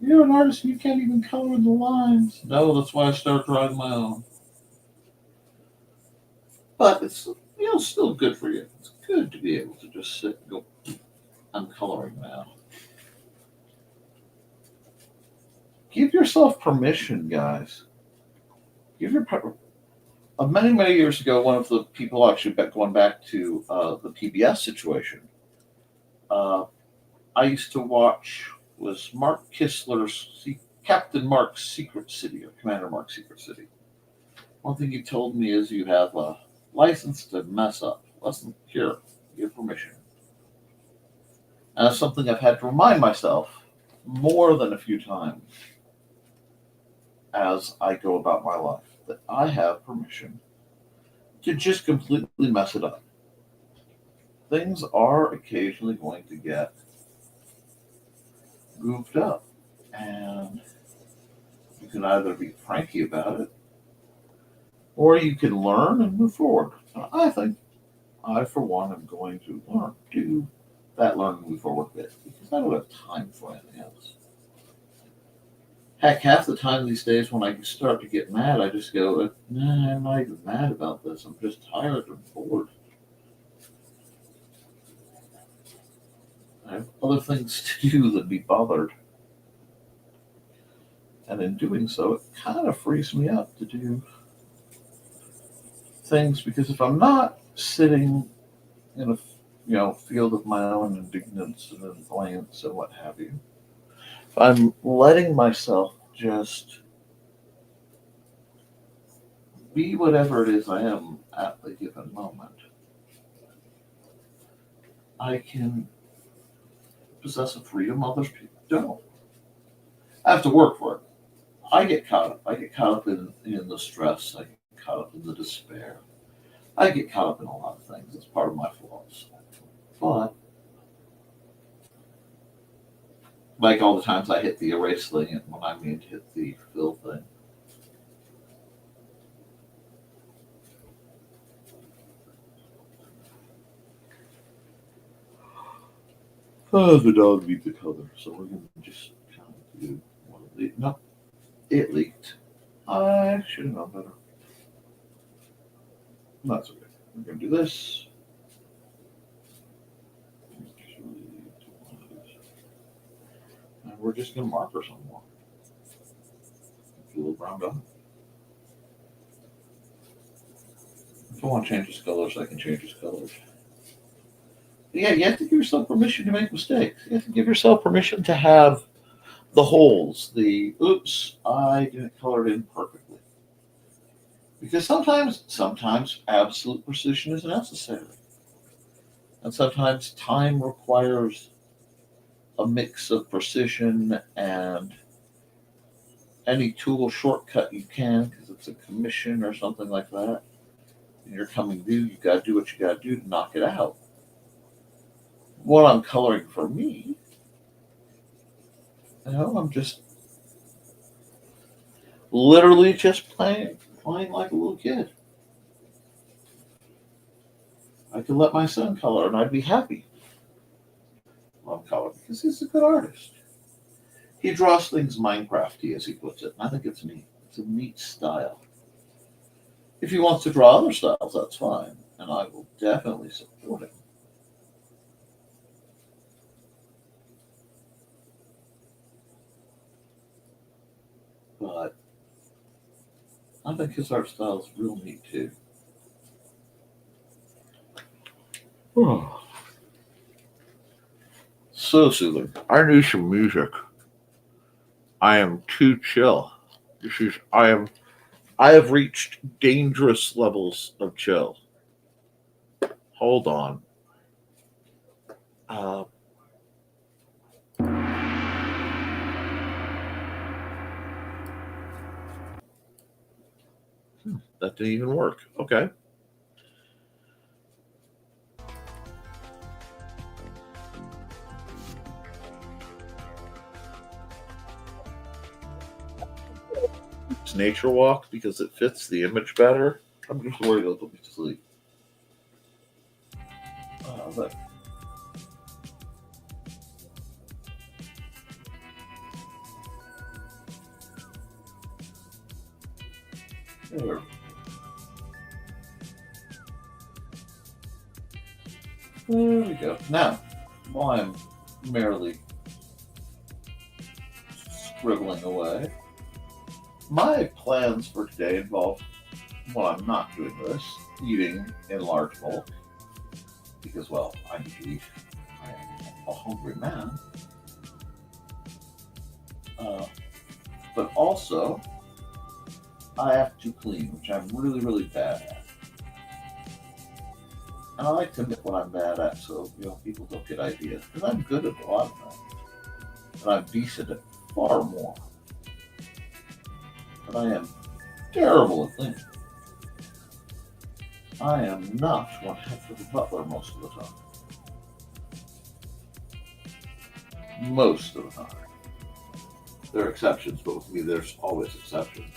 You're an artist and you can't even color the lines. No, that's why I started drawing my own. But it's still good for you. It's good to be able to just sit and go, I'm coloring now. Give yourself permission, guys. Many, many years ago, one of the people actually going back to the PBS situation, I used to watch was Mark Kistler's Captain Mark's Secret City or Commander Mark's Secret City. One thing he told me is you have a license to mess up. Listen, here, give permission. And that's something I've had to remind myself more than a few times as I go about my life, that I have permission to just completely mess it up. Things are occasionally going to get goofed up, and you can either be cranky about it or you can learn and move forward. And I think I, for one, am going to learn and move forward bit because I don't have time for anything else. Heck, half the time these days when I start to get mad, I just go, nah, I'm not even mad about this. I'm just tired and bored. I have other things to do than be bothered. And in doing so, it kind of frees me up to do things, because if I'm not sitting in a field of my own indignance and annoyance and what have you, if I'm letting myself just be whatever it is I am at the given moment, I can possess a freedom others people don't. I have to work for it. I get caught up. I get caught up in the stress. I get caught up in the despair. I get caught up in a lot of things. It's part of my flaws. But like all the times I hit the erase thing and when I mean to hit the fill thing. Oh, the dog needs the color, so we're going to just kind of do one of these. No, it leaked. I should have known better. That's okay. We're going to do this. we're just going to marker some more. A little brown dot. If I want to change his colors, I can change his colors. But yeah, you have to give yourself permission to make mistakes. You have to give yourself permission to have the holes, the oops, I didn't color it in perfectly. Because sometimes absolute precision is necessary. And sometimes time requires a mix of precision and any tool shortcut you can, because it's a commission or something like that. And you're coming due, you got to do what you got to do to knock it out. What I'm coloring for me, I'm just literally just playing like a little kid. I could let my son color and I'd be happy while I'm coloring because he's a good artist. He draws things Minecrafty, as he puts it, and I think it's neat. It's a neat style. If he wants to draw other styles, that's fine, and I will definitely support him. But I think his art style is real neat too. Oh. So soothing. I need some music. I am too chill. I have reached dangerous levels of chill. Hold on. That didn't even work. Okay. It's Nature Walk because it fits the image better. I'm just worried it'll be sleep. But there. There we go. Now, while I'm merely scribbling away, my plans for today involve, while I'm not doing this, eating in large bulk. Because, well, I need to eat. I am a hungry man. But also, I have to clean, which I'm really, really bad at. And I like to admit what I'm bad at so people don't get ideas. Because I'm good at a lot of things. And I'm decent at far more. But I am terrible at cleaning. I am not one heck of a butler most of the time. Most of the time. There are exceptions, but with me there's always exceptions.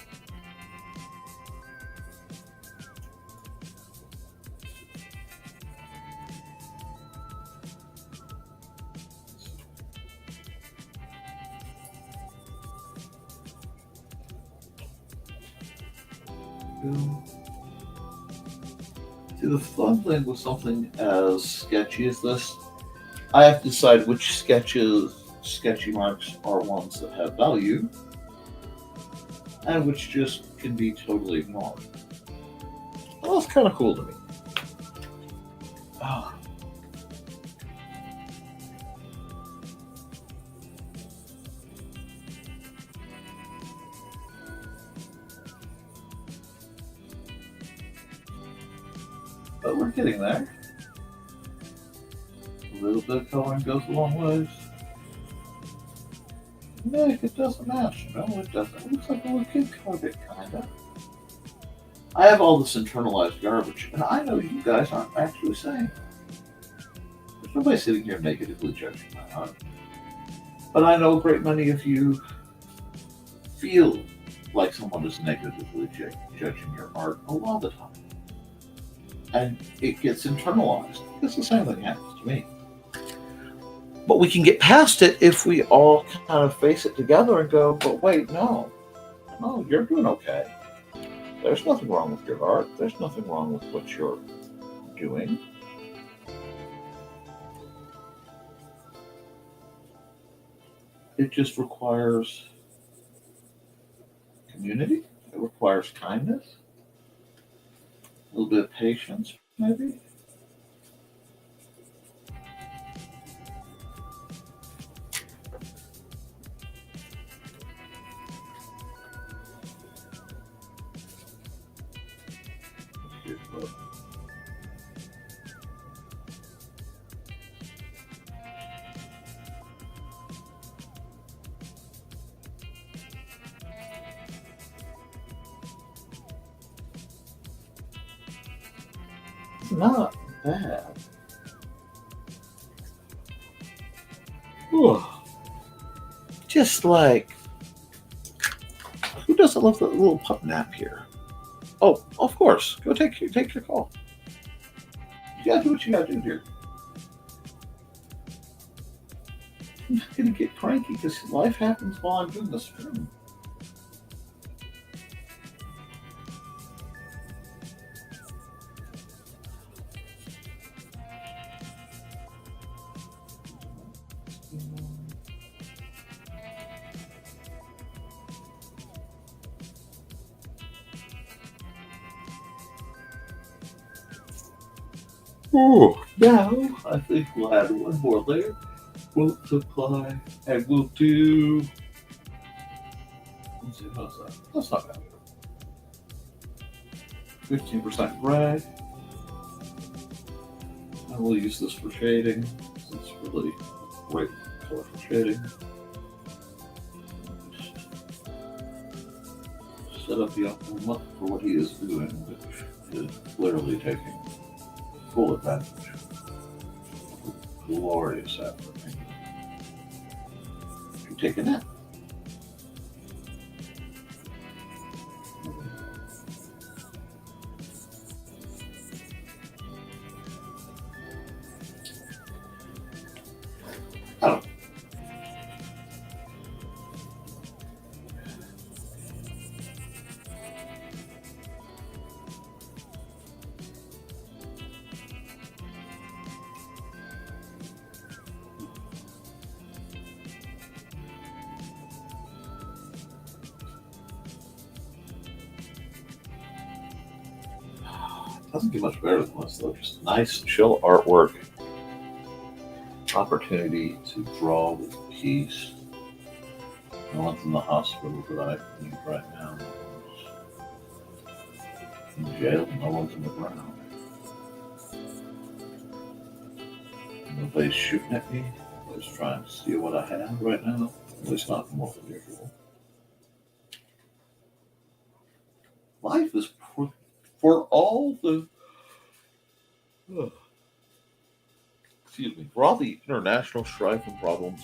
See, the fun thing with something as sketchy as this, I have to decide which sketchy marks are ones that have value and which just can be totally ignored. Well, that's kind of cool to me. Oh. But we're getting there. A little bit of coloring goes a long ways. Nick, it doesn't match. No, it doesn't. It looks like a little kid colored it, kinda. I have all this internalized garbage, and I know you guys aren't actually saying. There's nobody sitting here negatively judging my art. But I know a great many of you feel like someone is negatively judging your art a lot of the time. And it gets internalized. It's the same thing happens to me. But we can get past it if we all kind of face it together and go, but wait, no, you're doing okay. There's nothing wrong with your art. There's nothing wrong with what you're doing. It just requires community. It requires kindness, a little bit of patience, maybe. It's not bad. Whew. Just like, who doesn't love the little pup nap here? Oh, of course. Go take your call. You gotta do what you gotta do here. I'm not gonna get cranky because life happens while I'm doing the stream. Ooh, now I think we'll add one more layer. Multiply, and we'll do. Let's see, how's that? That's not bad. 15% gray. I will use this for shading. It's really great color for shading. Just set up the optimal for what he is doing, which is clearly taking full advantage. Glorious effort. You take a nap. Oh. Doesn't get much better than this, though. Just nice, chill artwork. Opportunity to draw with peace. No one's in the hospital that I need right now. No one's in jail. No one's in the ground. Nobody's shooting at me. Nobody's trying to steal what I have right now. At least not more than usual. Life is for all the for all the international strife and problems,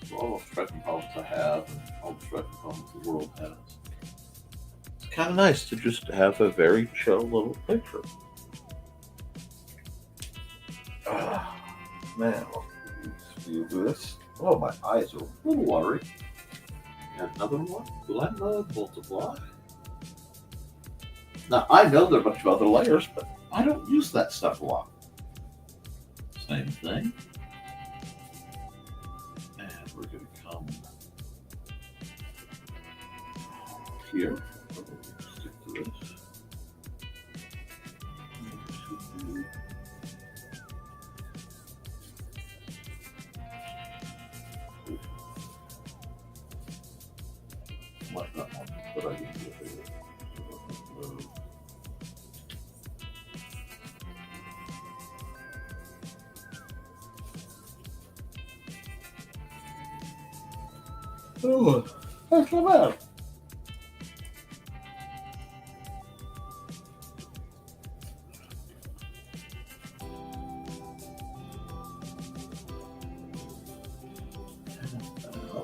for all the strife and problems I have and all the strife and problems the world has, it's kind of nice to just have a very chill little picture. Man, do this. Oh, my eyes are a little watery. And another one. Blend mode, multiply. Now, I know there are a bunch of other layers, but I don't use that stuff a lot. Same thing. And we're going to come here. Stick to this. Might not want to, but I can do it. Oh, that's not bad.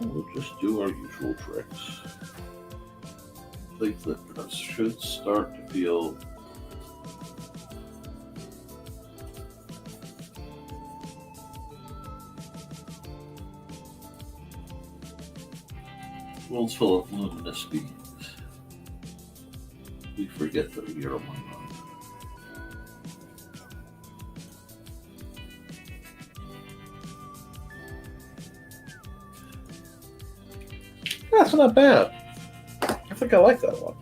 We'll just do our usual tricks. Think that this should start to feel World's full of luminous beings. We forget that we are one another. That's not bad. I think I like that one.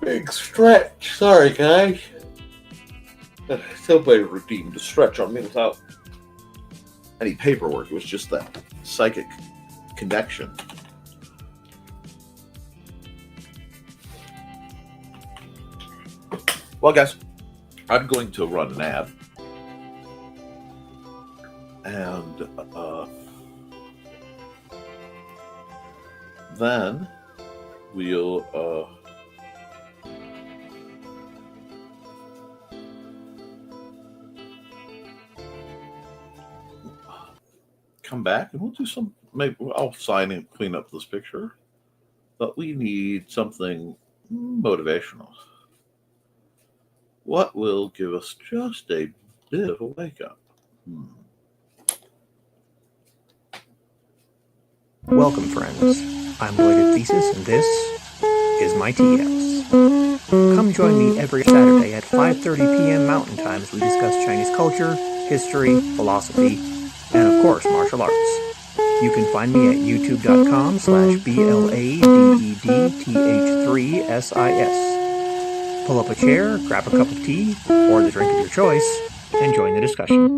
Big stretch. Sorry, guys. Somebody redeemed a stretch on me without any paperwork. It was just that psychic connection. Well, guys, I'm going to run an ad. And then we'll come back and we'll do some, maybe I'll sign and clean up this picture, but we need something motivational. What will give us just a bit of a wake up? Welcome, friends. I'm Lloyd Thesis, and this is my TS. Come join me every Saturday at 5:30 p.m. Mountain Time as we discuss Chinese culture, history, philosophy, and of course, martial arts. You can find me at youtube.com/BLADETH3SIS. Pull up a chair, grab a cup of tea, or the drink of your choice, and join the discussion.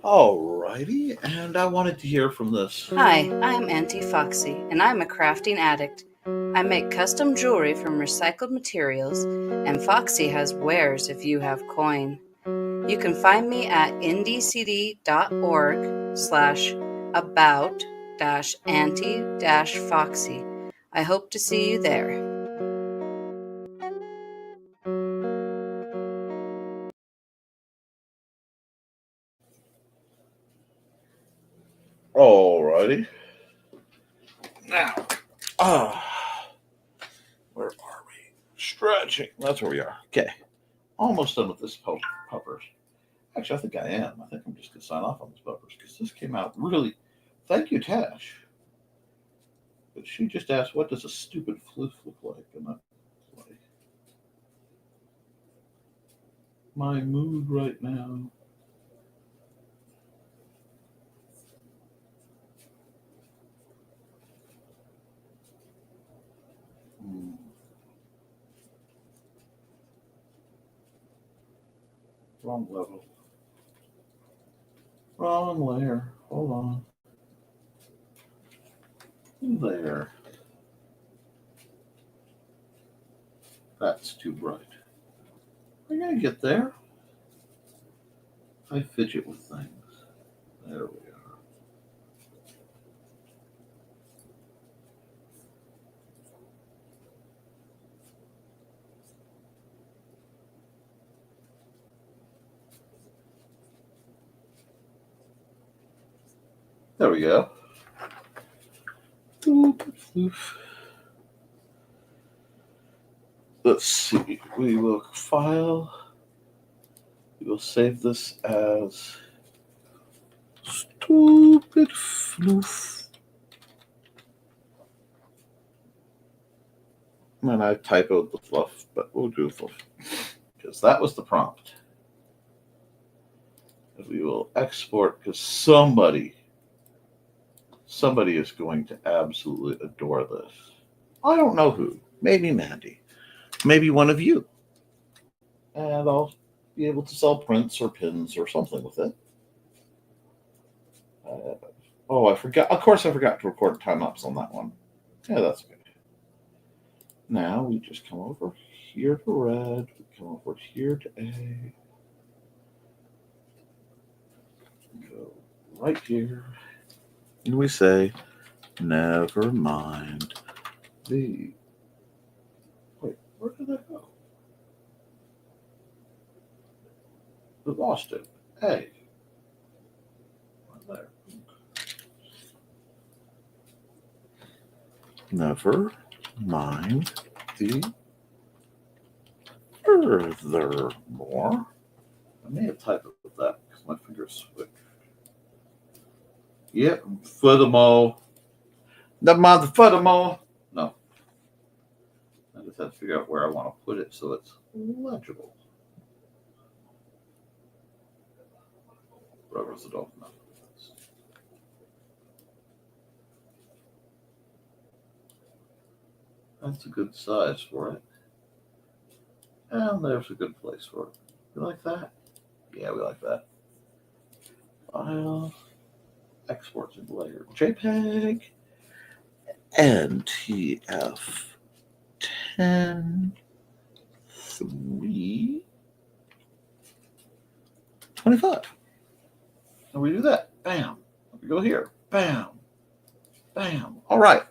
Alrighty, and I wanted to hear from this. Hi, I'm Auntie Foxy, and I'm a crafting addict. I make custom jewelry from recycled materials, and Foxy has wares if you have coin. You can find me at ndcd.org/about-auntie-foxy. I hope to see you there. Alrighty. Now, where are we? Stretching. That's where we are. Okay. Almost done with this puppers. Actually, I think I am. I think I'm just going to sign off on this puppers because this came out really. Thank you, Tash. But she just asked, what does a stupid floof look like? And I'm like, my mood right now. Wrong level. Wrong layer. Hold on. There. That's too bright. We're going to get there. I fidget with things. There we are. There we go. Let's see. We will file. We will save this as stupid floof. And I typoed the fluff, but we'll do fluff because that was the prompt. And we will export because somebody is going to absolutely adore this. I don't know who. Maybe Mandy. Maybe one of you. And I'll be able to sell prints or pins or something with it. I forgot. Of course, I forgot to record time-lapse on that one. Yeah, that's good. Now we just come over here to red. We come over here to A. Go right here. And we say, never mind the. Wait, where did that go? We lost it. Hey. Right there. Never mind the Furthermore. I may have typed that because my fingers switched. Yep, Furthermore. Nevermind the Furthermore. No. I just have to figure out where I want to put it so it's legible. Wherever's the dolphin. That's a good size for it. And there's a good place for it. You like that? Yeah, we like that. File. Exports into layer. JPEG. NTF 10 3 25. And we do that. Bam. We go here. Bam. Bam. All right.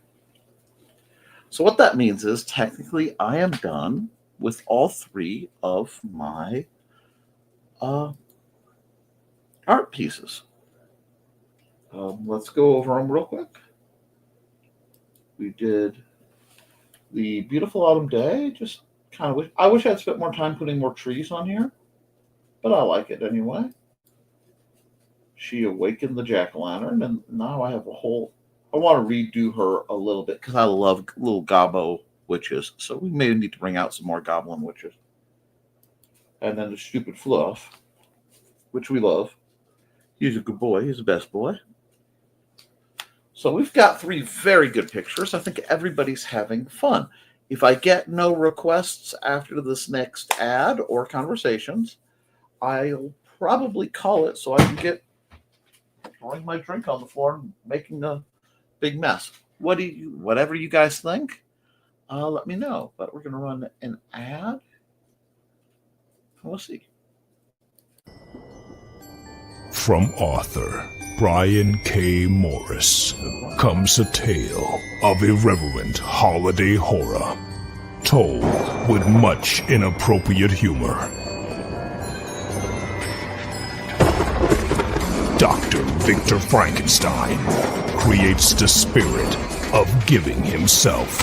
So what that means is technically I am done with all three of my art pieces. Let's go over them real quick. We did the Beautiful Autumn Day. Just kind of I wish I'd spent more time putting more trees on here, but I like it anyway. She awakened the jack-o'-lantern, and now I have a whole. I want to redo her a little bit because I love little gobbo witches. So we may need to bring out some more goblin witches. And then the stupid Fluff, which we love. He's a good boy. He's the best boy. So we've got three very good pictures. I think everybody's having fun. If I get no requests after this next ad or conversations, I'll probably call it so I can get throwing my drink on the floor and making a big mess. Whatever you guys think, let me know. But we're going to run an ad. We'll see. From author Brian K. Morris comes a tale of irreverent holiday horror, told with much inappropriate humor. Dr. Victor Frankenstein creates the spirit of giving himself.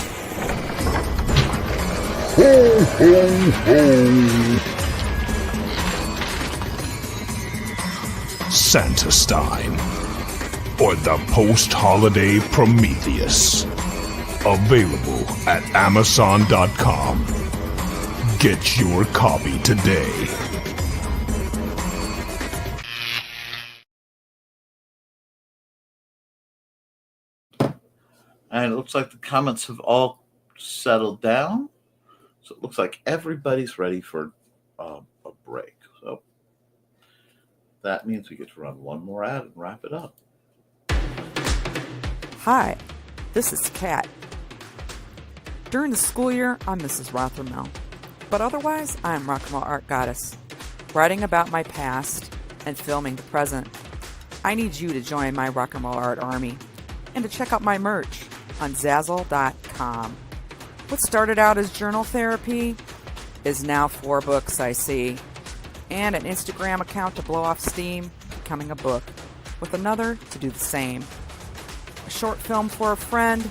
Ho, ho, ho! Santastein, or the post-holiday Prometheus. Available at Amazon.com. Get your copy today. And it looks like the comments have all settled down. So it looks like everybody's ready for a break. So that means we get to run one more ad and wrap it up. Hi, this is Kat. During the school year, I'm Mrs. Rothermel. But otherwise, I'm Rock and Roll Art Goddess, writing about my past and filming the present. I need you to join my Rock and Roll Art army and to check out my merch on Zazzle.com. What started out as journal therapy is now 4 books, I see, and an Instagram account to blow off steam, becoming a book, with another to do the same. A short film for a friend.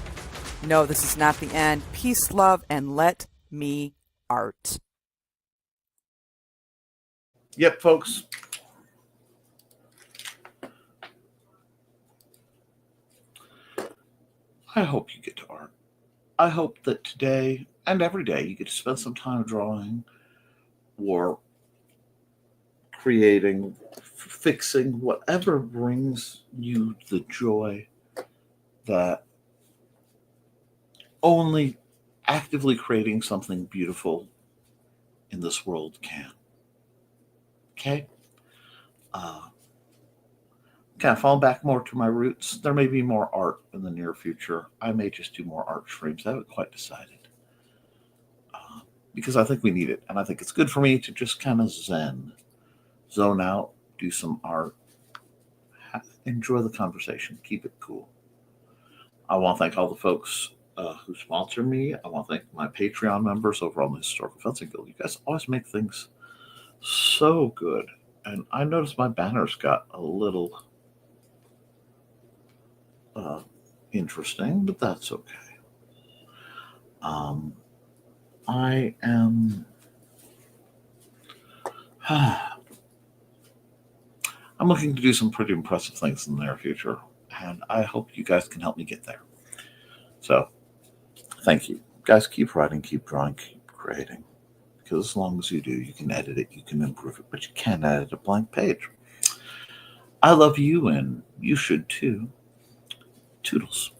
No, this is not the end. Peace, love, and let me art. Yep, folks. I hope you get to art. I hope that today and every day you get to spend some time drawing or creating, fixing, whatever brings you the joy that only actively creating something beautiful in this world can. Okay? Kind of fall back more to my roots. There may be more art in the near future. I may just do more art streams. I haven't quite decided. Because I think we need it. And I think it's good for me to just kind of zone out, do some art, enjoy the conversation, keep it cool. I want to thank all the folks who sponsor me. I want to thank my Patreon members over on the Historical Fencing Guild. You guys always make things so good. And I noticed my banners got a little interesting, but that's okay. I am I'm looking to do some pretty impressive things in the near future, and I hope you guys can help me get there. So, thank you. Guys, keep writing, keep drawing, keep creating. Because as long as you do, you can edit it, you can improve it, but you can't edit a blank page. I love you, and you should too. Toodles.